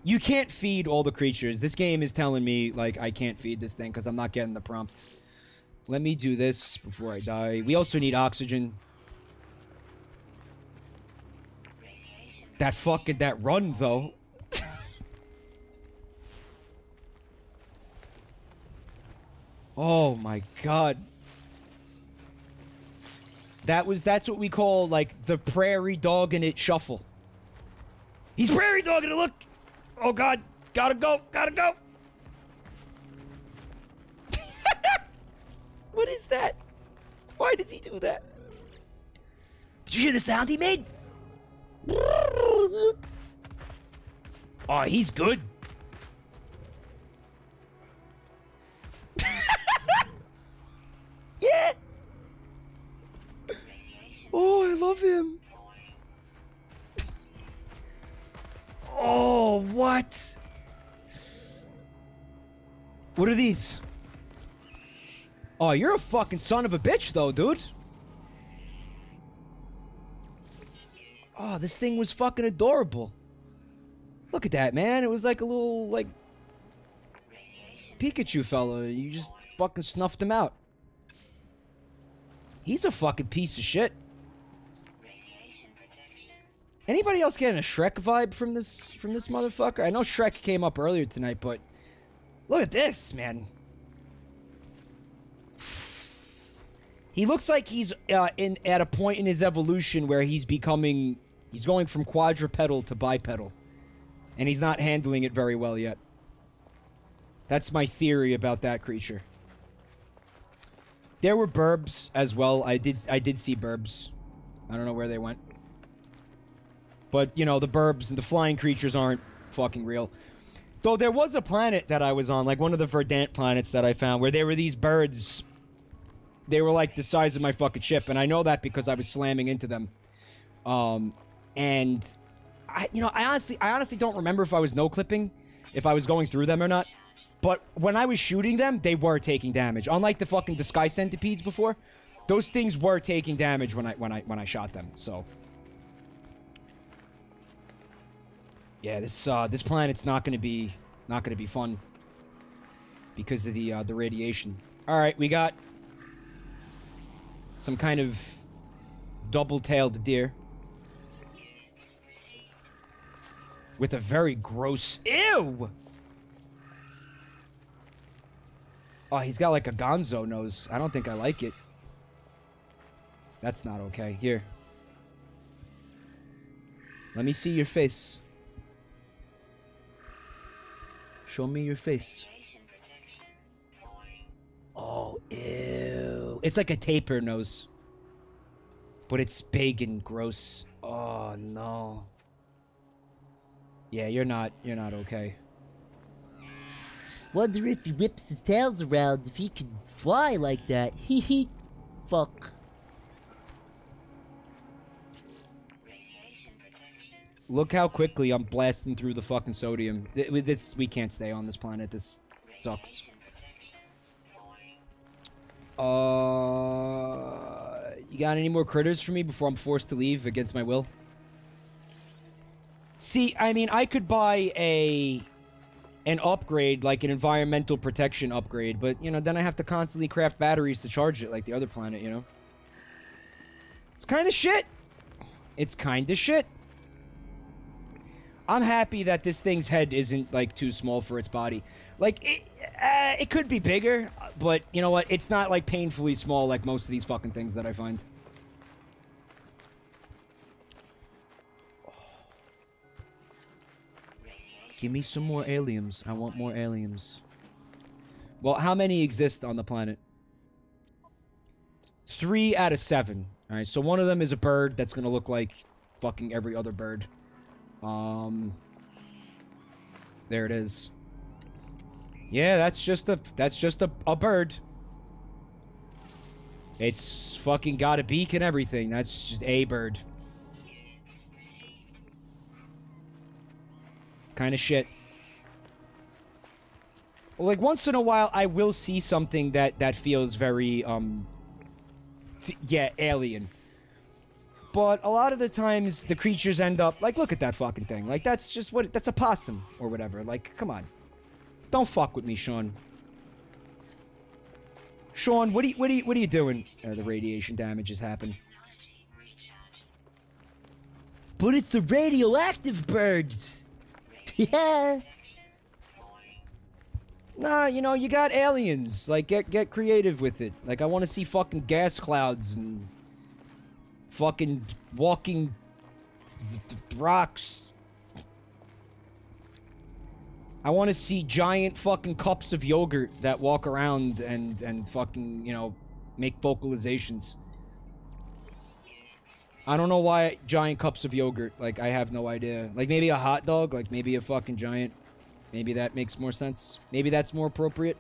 You can't feed all the creatures. This game is telling me, like, I can't feed this thing because I'm not getting the prompt. Let me do this before I die. We also need oxygen. That run, though. Oh my god. That's what we call, like, the prairie dog in it shuffle. He's prairie dogging it, look! Oh god, gotta go! What is that? Why does he do that? Did you hear the sound he made? Oh, he's good. Yeah! Oh, I love him. Oh, what? What are these? Oh, you're a fucking son of a bitch, though, dude. Oh, this thing was fucking adorable. Look at that, man. It was like a little, like, Pikachu fella. You just fucking snuffed him out. He's a fucking piece of shit. Anybody else getting a Shrek vibe from this motherfucker? I know Shrek came up earlier tonight, but look at this, man. He looks like he's at a point in his evolution where he's going from quadrupedal to bipedal, and he's not handling it very well yet. That's my theory about that creature. There were burbs as well. I did see burbs. I don't know where they went. But, you know, the burbs and the flying creatures aren't fucking real. Though there was a planet that I was on, like one of the Verdant planets that I found, where there were these birds. They were like the size of my fucking ship, and I know that because I was slamming into them. And I honestly don't remember if I was no-clipping, if I was going through them or not. But when I was shooting them, they were taking damage. Unlike the fucking sky centipedes before, those things were taking damage when I shot them. So yeah, this planet's not gonna be fun because of the radiation. All right, we got some kind of double-tailed deer. With a very gross... Ew! Oh, he's got like a gonzo nose. I don't think I like it. That's not okay. Here. Let me see your face. Show me your face. Oh, ew. It's like a tapir nose. But it's big and gross. Oh, no. Yeah, you're not okay. Wonder if he whips his tails around, if he can fly like that. Hee hee. Fuck. Look how quickly I'm blasting through the fucking sodium. We can't stay on this planet. This sucks. You got any more critters for me before I'm forced to leave against my will? See, I mean, I could buy an upgrade, like an environmental protection upgrade, but, you know, then I have to constantly craft batteries to charge it like the other planet, you know? It's kind of shit. It's kind of shit. I'm happy that this thing's head isn't, like, too small for its body. Like, it could be bigger, but, you know what? It's not, like, painfully small like most of these fucking things that I find. Give me some more aliens. I want more aliens. Well, how many exist on the planet? 3 out of 7. Alright, so one of them is a bird that's gonna look like fucking every other bird. There it is. Yeah, that's just a bird. It's fucking got a beak and everything. That's just a bird. Kind of shit. Well, like, once in a while, I will see something that feels very, yeah, alien. But a lot of the times, the creatures end up, like, look at that fucking thing. Like, that's just what, that's a possum, or whatever. Like, come on. Don't fuck with me, Sean. Sean, what are you doing? The radiation damage has happened. But it's the radioactive birds. Yeah. Nah, you know, you got aliens. Like, get creative with it. Like, I want to see fucking gas clouds and fucking walking rocks. I want to see giant fucking cups of yogurt that walk around and fucking, you know, make vocalizations. I don't know why giant cups of yogurt. Like, I have no idea. Like, maybe a hot dog? Like, maybe a fucking giant... Maybe that makes more sense. Maybe that's more appropriate.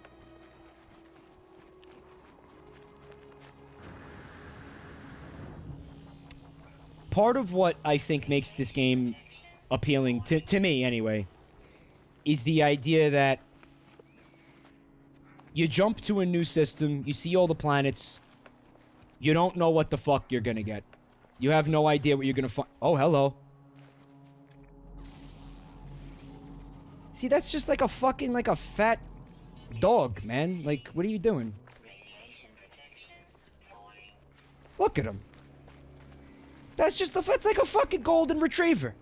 Part of what I think makes this game appealing, to me anyway, is the idea that you jump to a new system, you see all the planets, you don't know what the fuck you're gonna get. You have no idea what you're gonna find. Oh, hello. See, that's just like a fucking, like a fat dog, man. Like, what are you doing? Look at him. That's just that's like a fucking golden retriever.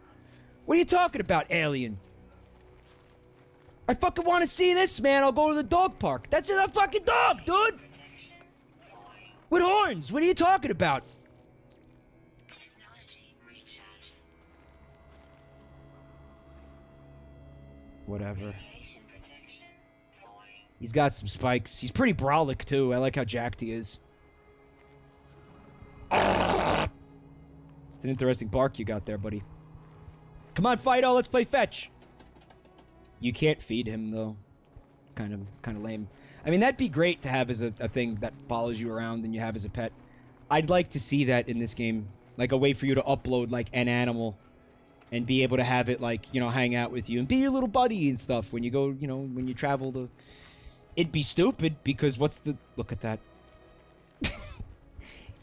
What are you talking about, alien? I fucking want to see this, man. I'll go to the dog park. That's a fucking dog, dude. With horns. What are you talking about? Whatever. He's got some spikes. He's pretty brolic, too. I like how jacked he is. It's an interesting bark you got there, buddy. Come on, Fido, let's play fetch. You can't feed him, though. Kind of lame. I mean, that'd be great to have as a thing that follows you around and you have as a pet. I'd like to see that in this game. Like, a way for you to upload, like, an animal and be able to have it, like, you know, hang out with you and be your little buddy and stuff when you go, you know, when you travel to... It'd be stupid, because what's the... Look at that.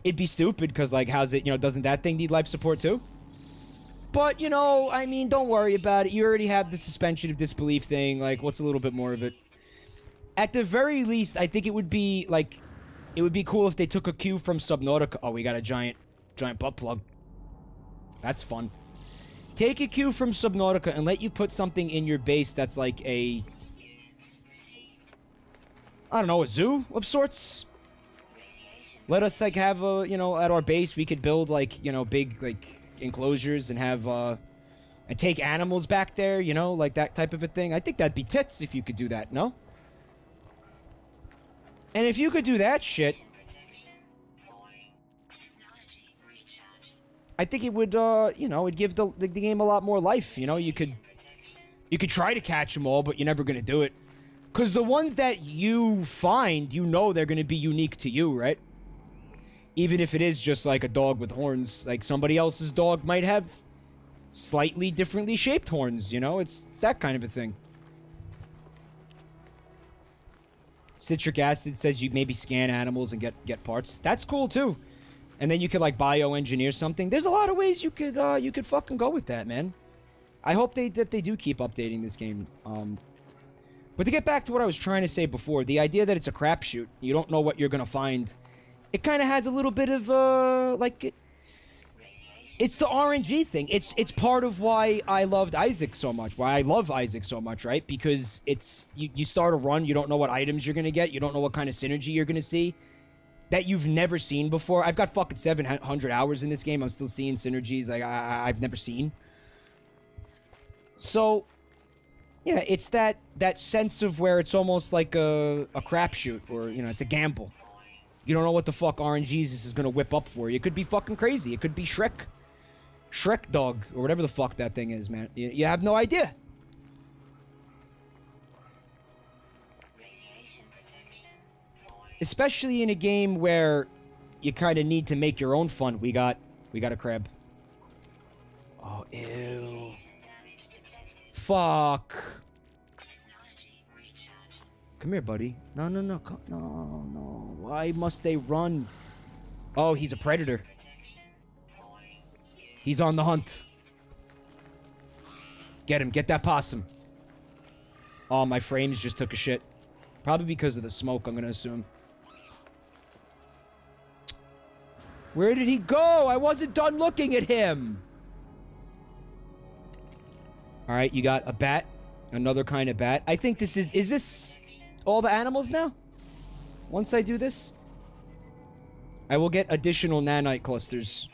It'd be stupid, because, like, how's it, you know, doesn't that thing need life support, too? But, you know, I mean, don't worry about it. You already have the suspension of disbelief thing. Like, what's a little bit more of it? At the very least, I think it would be, like... It would be cool if they took a cue from Subnautica. Oh, we got a giant butt plug. That's fun. Take a cue from Subnautica and let you put something in your base that's like a... I don't know, a zoo of sorts? Let us, like, have a, you know, at our base, we could build, like, you know, big, like, enclosures and have, and take animals back there, you know, like that type of a thing. I think that'd be tits if you could do that, no? And if you could do that shit, I think it would, you know, it'd give the game a lot more life, you know? You could try to catch them all, but you're never gonna do it. Because the ones that you find, you know they're gonna be unique to you, right? Even if it is just like a dog with horns, like somebody else's dog might have slightly differently shaped horns, you know? It's that kind of a thing. Citric acid says you maybe scan animals and get parts. That's cool too. And then you could like bioengineer something. There's a lot of ways you could fucking go with that, man. I hope that they do keep updating this game. But to get back to what I was trying to say before, the idea that it's a crapshoot, you don't know what you're gonna find. It kind of has a little bit of, like, it's the RNG thing. It's part of why I loved Isaac so much, why I love Isaac so much, right? Because it's, you start a run, you don't know what items you're gonna get, you don't know what kind of synergy you're gonna see that you've never seen before. I've got fucking 700 hours in this game, I'm still seeing synergies like I've never seen. So, yeah, it's that sense of where it's almost like a crapshoot, or, you know, it's a gamble. You don't know what the fuck RNGs this is gonna whip up for you. It could be fucking crazy. It could be Shrek Dog, or whatever the fuck that thing is, man. You have no idea. Especially in a game where you kind of need to make your own fun. We got a crab. Oh, ew. Fuck. Come here, buddy. No. Why must they run? Oh, he's a predator. He's on the hunt. Get him. Get that possum. Oh, my frames just took a shit. Probably because of the smoke, I'm gonna assume. Where did he go? I wasn't done looking at him. Alright, you got a bat. Another kind of bat. I think this is this all the animals now? Once I do this? I will get additional nanite clusters.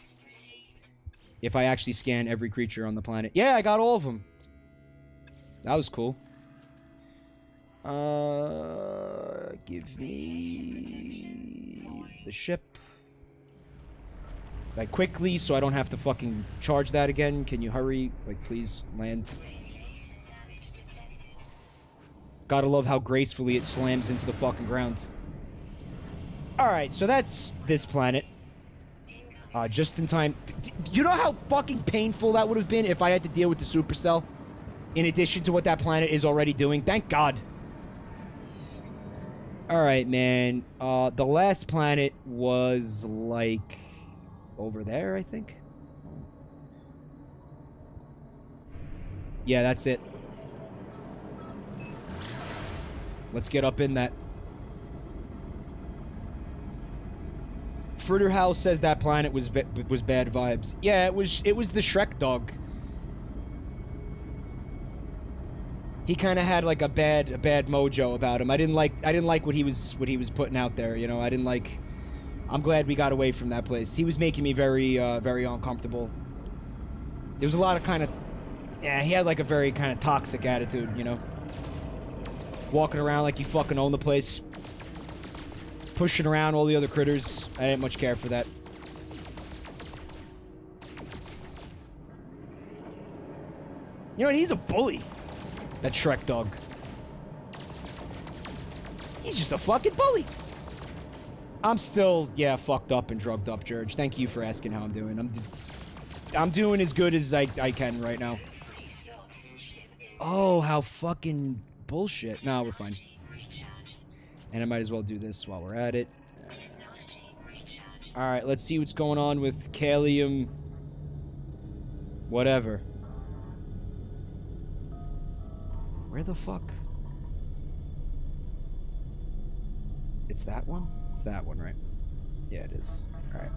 If I actually scan every creature on the planet. Yeah, I got all of them. That was cool. Give me the ship. Like, quickly, so I don't have to fucking charge that again. Can you hurry? Like, please, land. Gotta love how gracefully it slams into the fucking ground. Alright, so that's this planet. Just in time. You know how fucking painful that would have been if I had to deal with the supercell? In addition to what that planet is already doing? Thank God. Alright, man. The last planet was, like, over there, I think? Yeah, that's it. Let's get up in that. Fritter House says that planet was bad vibes. Yeah, it was the Shrek dog. He kind of had like a bad mojo about him. I didn't like what he was putting out there, you know. I didn't like. I'm glad we got away from that place. He was making me very uncomfortable. There was a lot of kind of, yeah, he had like a very kind of toxic attitude, you know. Walking around like you fucking own the place. Pushing around all the other critters. I didn't much care for that. You know what? He's a bully. That Shrek dog. He's just a fucking bully. I'm still, yeah, fucked up and drugged up, Jerge. Thank you for asking how I'm doing. I'm doing as good as I can right now. Oh, how fucking bullshit. No, we're fine. And I might as well do this while we're at it. Alright, let's see what's going on with Kalium. Whatever. Where the fuck? It's that one? It's that one, right? Yeah, it is. Alright.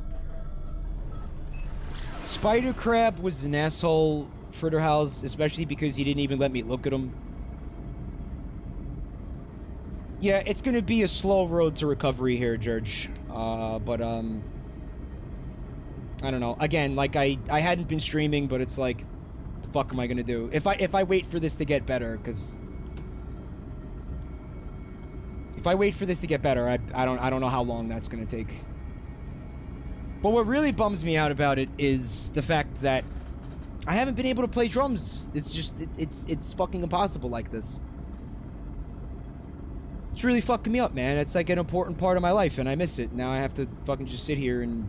Spider Crab was an asshole Fritterhouse, especially because he didn't even let me look at them. Yeah, it's gonna be a slow road to recovery here, Jerge. But I don't know. Again, like I hadn't been streaming, but it's like, what the fuck am I gonna do? If I wait for this to get better, because if I wait for this to get better, I don't know how long that's gonna take. But what really bums me out about it is the fact that I haven't been able to play drums. It's just it's fucking impossible like this. It's really fucking me up, man. It's like an important part of my life, and I miss it. Now I have to fucking just sit here and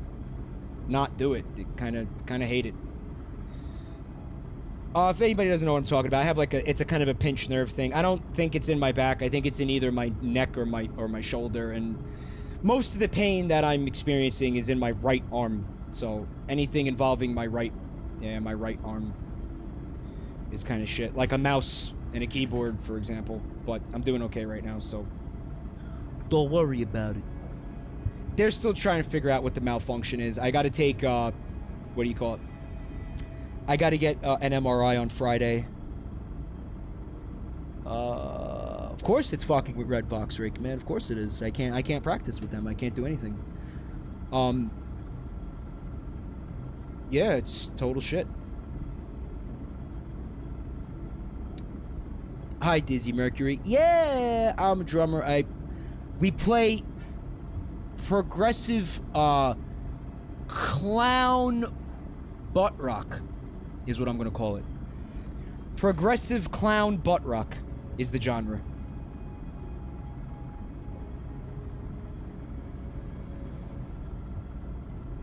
not do it. Kind of hate it. If anybody doesn't know what I'm talking about, I have like it's a kind of a pinched nerve thing. I don't think it's in my back. I think it's in either my neck or my shoulder, and most of the pain that I'm experiencing is in my right arm. So anything involving my right arm is kind of shit. Like a mouse and a keyboard, for example. But I'm doing okay right now, so Don't worry about it. they're still trying to figure out what the malfunction is. I got to take, what do you call it? I got to get an MRI on Friday. Of course it's fucking with Redbox, Rick, man. Of course it is. I can't practice with them. I can't do anything. Yeah, it's total shit. Hi, Dizzy Mercury. Yeah, I'm a drummer. We play progressive clown butt rock is what I'm gonna call it. Progressive clown butt rock is the genre.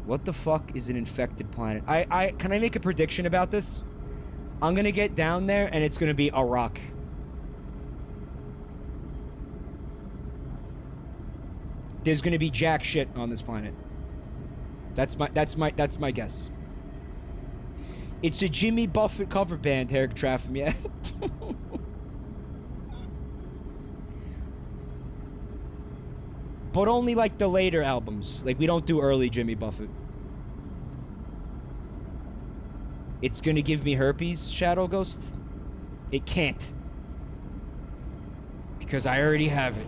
What the fuck is an infected planet? Can I make a prediction about this? I'm gonna get down there and it's gonna be a rock. There's gonna be jack shit on this planet. That's my guess. It's a Jimmy Buffett cover band, Eric Traffam, yeah. But only like the later albums. Like we don't do early Jimmy Buffett. It's gonna give me herpes, Shadow Ghost? It can't. Because I already have it.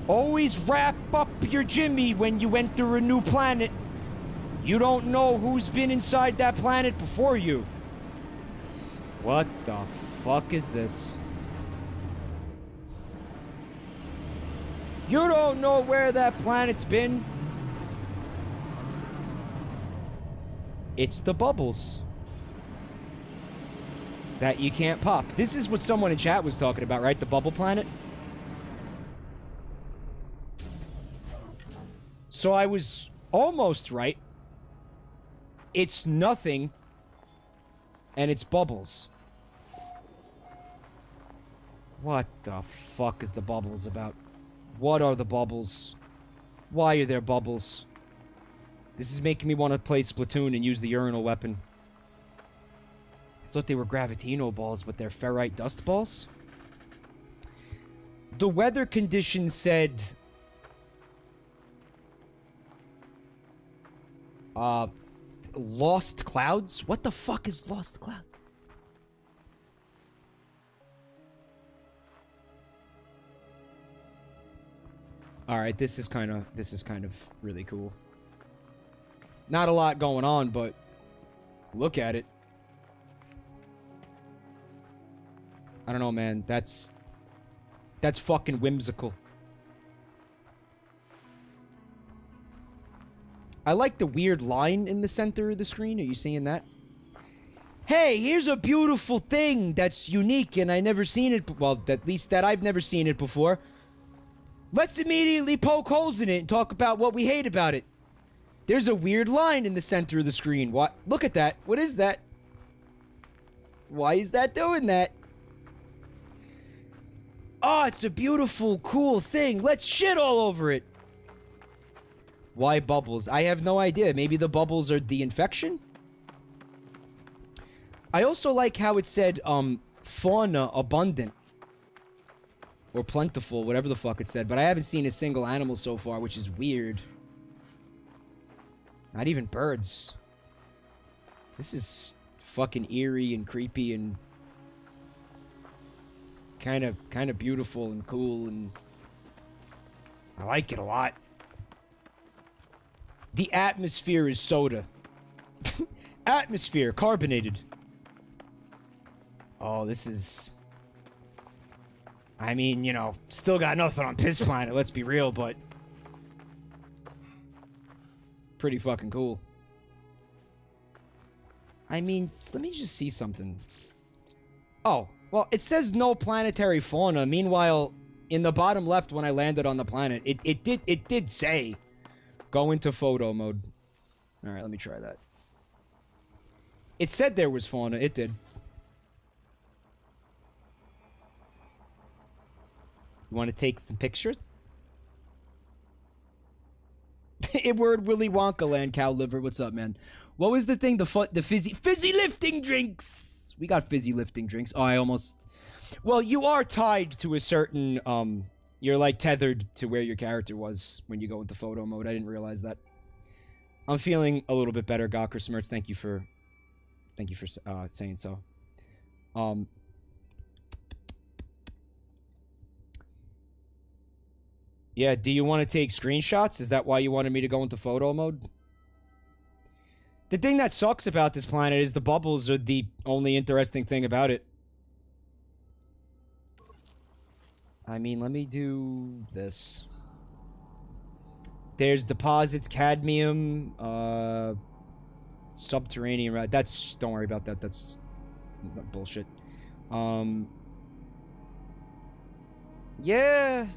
Always wrap up your Jimmy when you enter a new planet. You don't know who's been inside that planet before you. What the fuck is this? You don't know where that planet's been. It's the bubbles that you can't pop. This is what someone in chat was talking about, right? The bubble planet. So I was almost right. It's nothing, and it's bubbles. What the fuck is the bubbles about? What are the bubbles? Why are there bubbles? This is making me want to play Splatoon and use the urinal weapon. I thought they were Gravitino balls, but they're ferrite dust balls? The weather conditions said... Lost clouds? What the fuck is lost cloud? Alright, this is kind of really cool. Not a lot going on, but look at it. I don't know, man. That's fucking whimsical. I like the weird line in the center of the screen. Are you seeing that? Hey, here's a beautiful thing that's unique and I never seen it. Well, at least that I've never seen it before. Let's immediately poke holes in it and talk about what we hate about it. There's a weird line in the center of the screen. What? Look at that. What is that? Why is that doing that? Oh, it's a beautiful, cool thing. Let's shit all over it. Why bubbles? I have no idea. Maybe the bubbles are the infection? I also like how it said, fauna abundant. Or plentiful, whatever the fuck it said. But I haven't seen a single animal so far, which is weird. Not even birds. This is fucking eerie and creepy and kind of beautiful and cool, and I like it a lot. The atmosphere is soda. Atmosphere, carbonated. Oh, this is... I mean, you know, still got nothing on Piss Planet, let's be real, but... pretty fucking cool. I mean, let me just see something. Oh, well, it says no planetary fauna. Meanwhile, in the bottom left when I landed on the planet, it did say go into photo mode. All right, let me try that. It said there was fauna. It did. You want to take some pictures? Word Willy Wonka land, cow liver. What's up, man? What was the thing? The fizzy lifting drinks. We got fizzy lifting drinks. Oh, I almost... Well, you are tied to a certain, you're, like, tethered to where your character was when you go into photo mode. I didn't realize that. I'm feeling a little bit better, Gawker Smirts. Thank you for saying so. Yeah, do you want to take screenshots? Is that why you wanted me to go into photo mode? The thing that sucks about this planet is the bubbles are the only interesting thing about it. I mean, let me do this. There's deposits, cadmium, subterranean, right? That's, don't worry about that. That's bullshit. Yeah.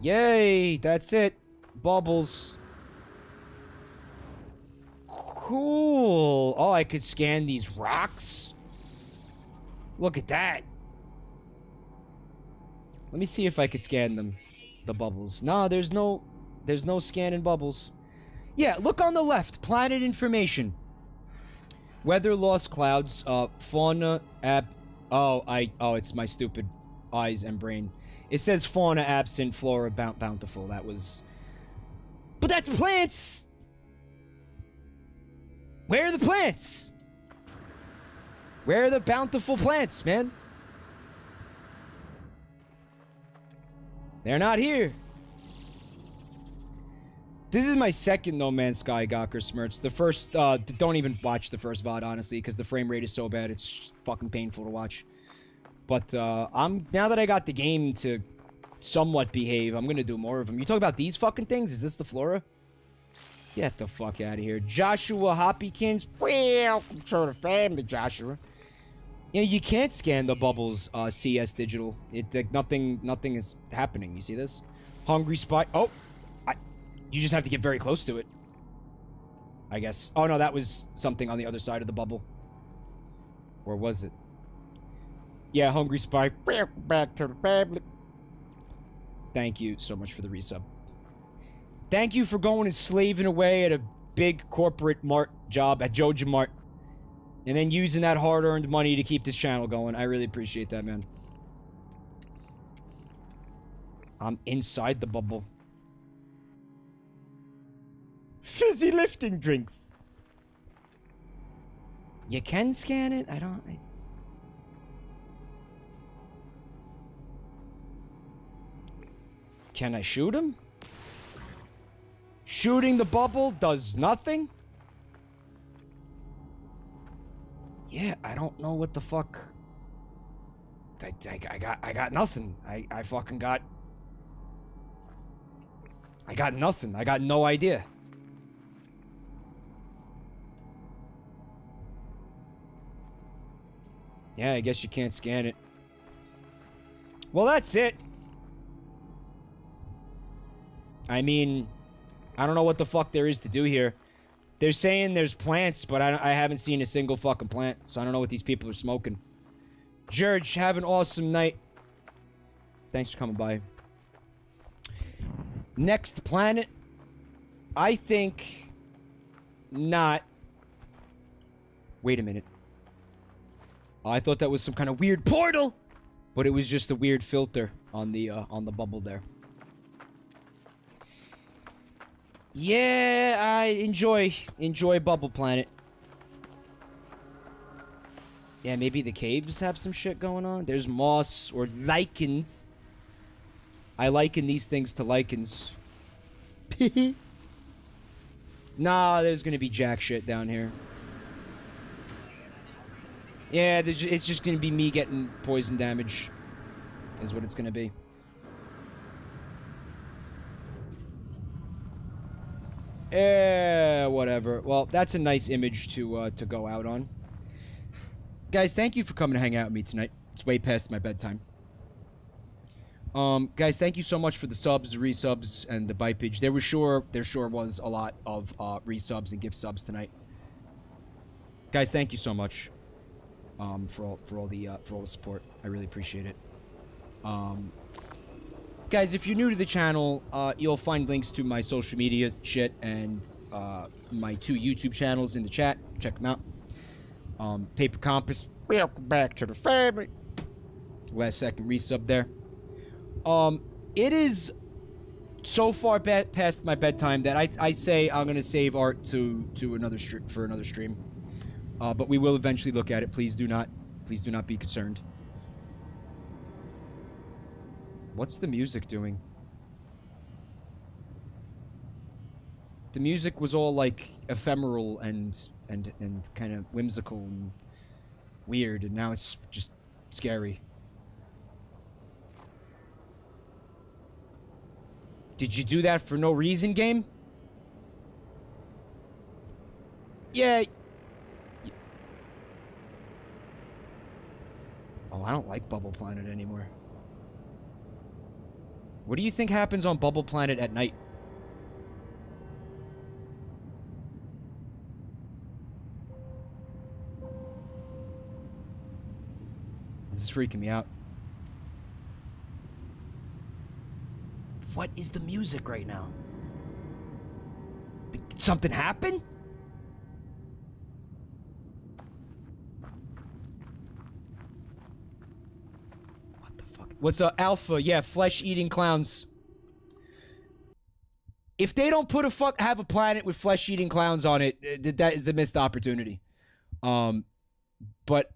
Yay, that's it. Bubbles. Cool. Oh, I could scan these rocks. Look at that. Let me see if I could scan them. The bubbles. Nah, there's no scanning bubbles. Yeah, look on the left. Planet information. Weather, lost clouds, fauna, oh, it's my stupid eyes and brain. It says fauna absent, flora bountiful. That was... But that's plants! Where are the plants? Where are the bountiful plants, man? They're not here. This is my second No Man's Sky, Gawker Smirts. The first, don't even watch the first VOD, honestly, because the frame rate is so bad, it's fucking painful to watch. But, now that I got the game to somewhat behave, I'm gonna do more of them. You talk about these fucking things? Is this the flora? Get the fuck out of here. Joshua Hoppykins, welcome to the family, Joshua. Yeah, you can't scan the bubbles, CS Digital. Nothing is happening. You see this? Hungry Spot. Oh! You just have to get very close to it. I guess. Oh, no, that was something on the other side of the bubble. Or was it? Yeah, Hungry Spike. Back to the family. Thank you so much for the resub. Thank you for going and slaving away at a big corporate mart job at Joja Mart. And then using that hard-earned money to keep this channel going. I really appreciate that, man. I'm inside the bubble. Fizzy lifting drinks. You can scan it? Can I shoot him? Shooting the bubble does nothing? Yeah, I don't know what the fuck. I got nothing. I fucking got... I got nothing. I got no idea. Yeah, I guess you can't scan it. Well, that's it. I mean, I don't know what the fuck there is to do here. They're saying there's plants, but I haven't seen a single fucking plant, so I don't know what these people are smoking. Jerge, have an awesome night. Thanks for coming by. Next planet? I think... not. Wait a minute. Oh, I thought that was some kind of weird portal! But it was just a weird filter on the bubble there. Yeah, I enjoy Bubble Planet. Yeah, maybe the caves have some shit going on. There's moss or lichens. I liken these things to lichens. Nah, there's gonna be jack shit down here. Yeah, it's just gonna be me getting poison damage. Is what it's gonna be. Whatever. Well, that's a nice image to go out on. Guys, thank you for coming to hang out with me tonight. It's way past my bedtime. Guys, thank you so much for the subs, the resubs, and the bipage. There sure was a lot of resubs and gift subs tonight. Guys, thank you so much for all the support. I really appreciate it. Guys, if you're new to the channel, you'll find links to my social media shit and my 2 YouTube channels in the chat. Check them out. Paper Compass, welcome back to the family. Last second resub there. It is so far past my bedtime that I say I'm gonna save art to another for another stream. But we will eventually look at it. Please do not be concerned. What's the music doing? The music was all like ephemeral and kind of whimsical and weird, and now it's just scary. Did you do that for no reason, game? Yeah. Oh, I don't like Bubble Planet anymore. What do you think happens on Bubble Planet at night? This is freaking me out. What is the music right now? Did something happen? What the fuck? What's up, Alpha? Yeah, flesh-eating clowns. If they don't put have a planet with flesh-eating clowns on it, that is a missed opportunity. But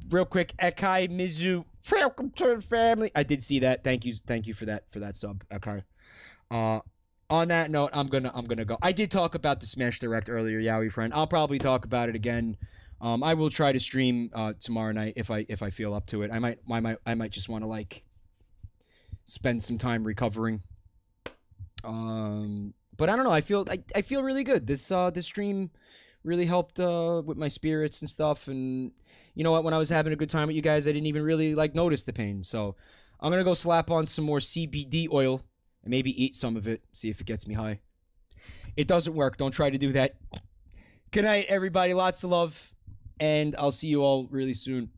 real quick, Ekai Mizu, welcome to the family. I did see that. Thank you for that sub, Ekai. On that note, I'm gonna go. I did talk about the Smash Direct earlier, Yowie friend. I'll probably talk about it again. I will try to stream tomorrow night if I feel up to it. I might just want to like spend some time recovering. But I don't know. I feel really good. This stream really helped with my spirits and stuff. And you know what? When I was having a good time with you guys, I didn't even really like notice the pain. So I'm gonna go slap on some more CBD oil and maybe eat some of it. See if it gets me high. It doesn't work. Don't try to do that. Good night, everybody. Lots of love, and I'll see you all really soon.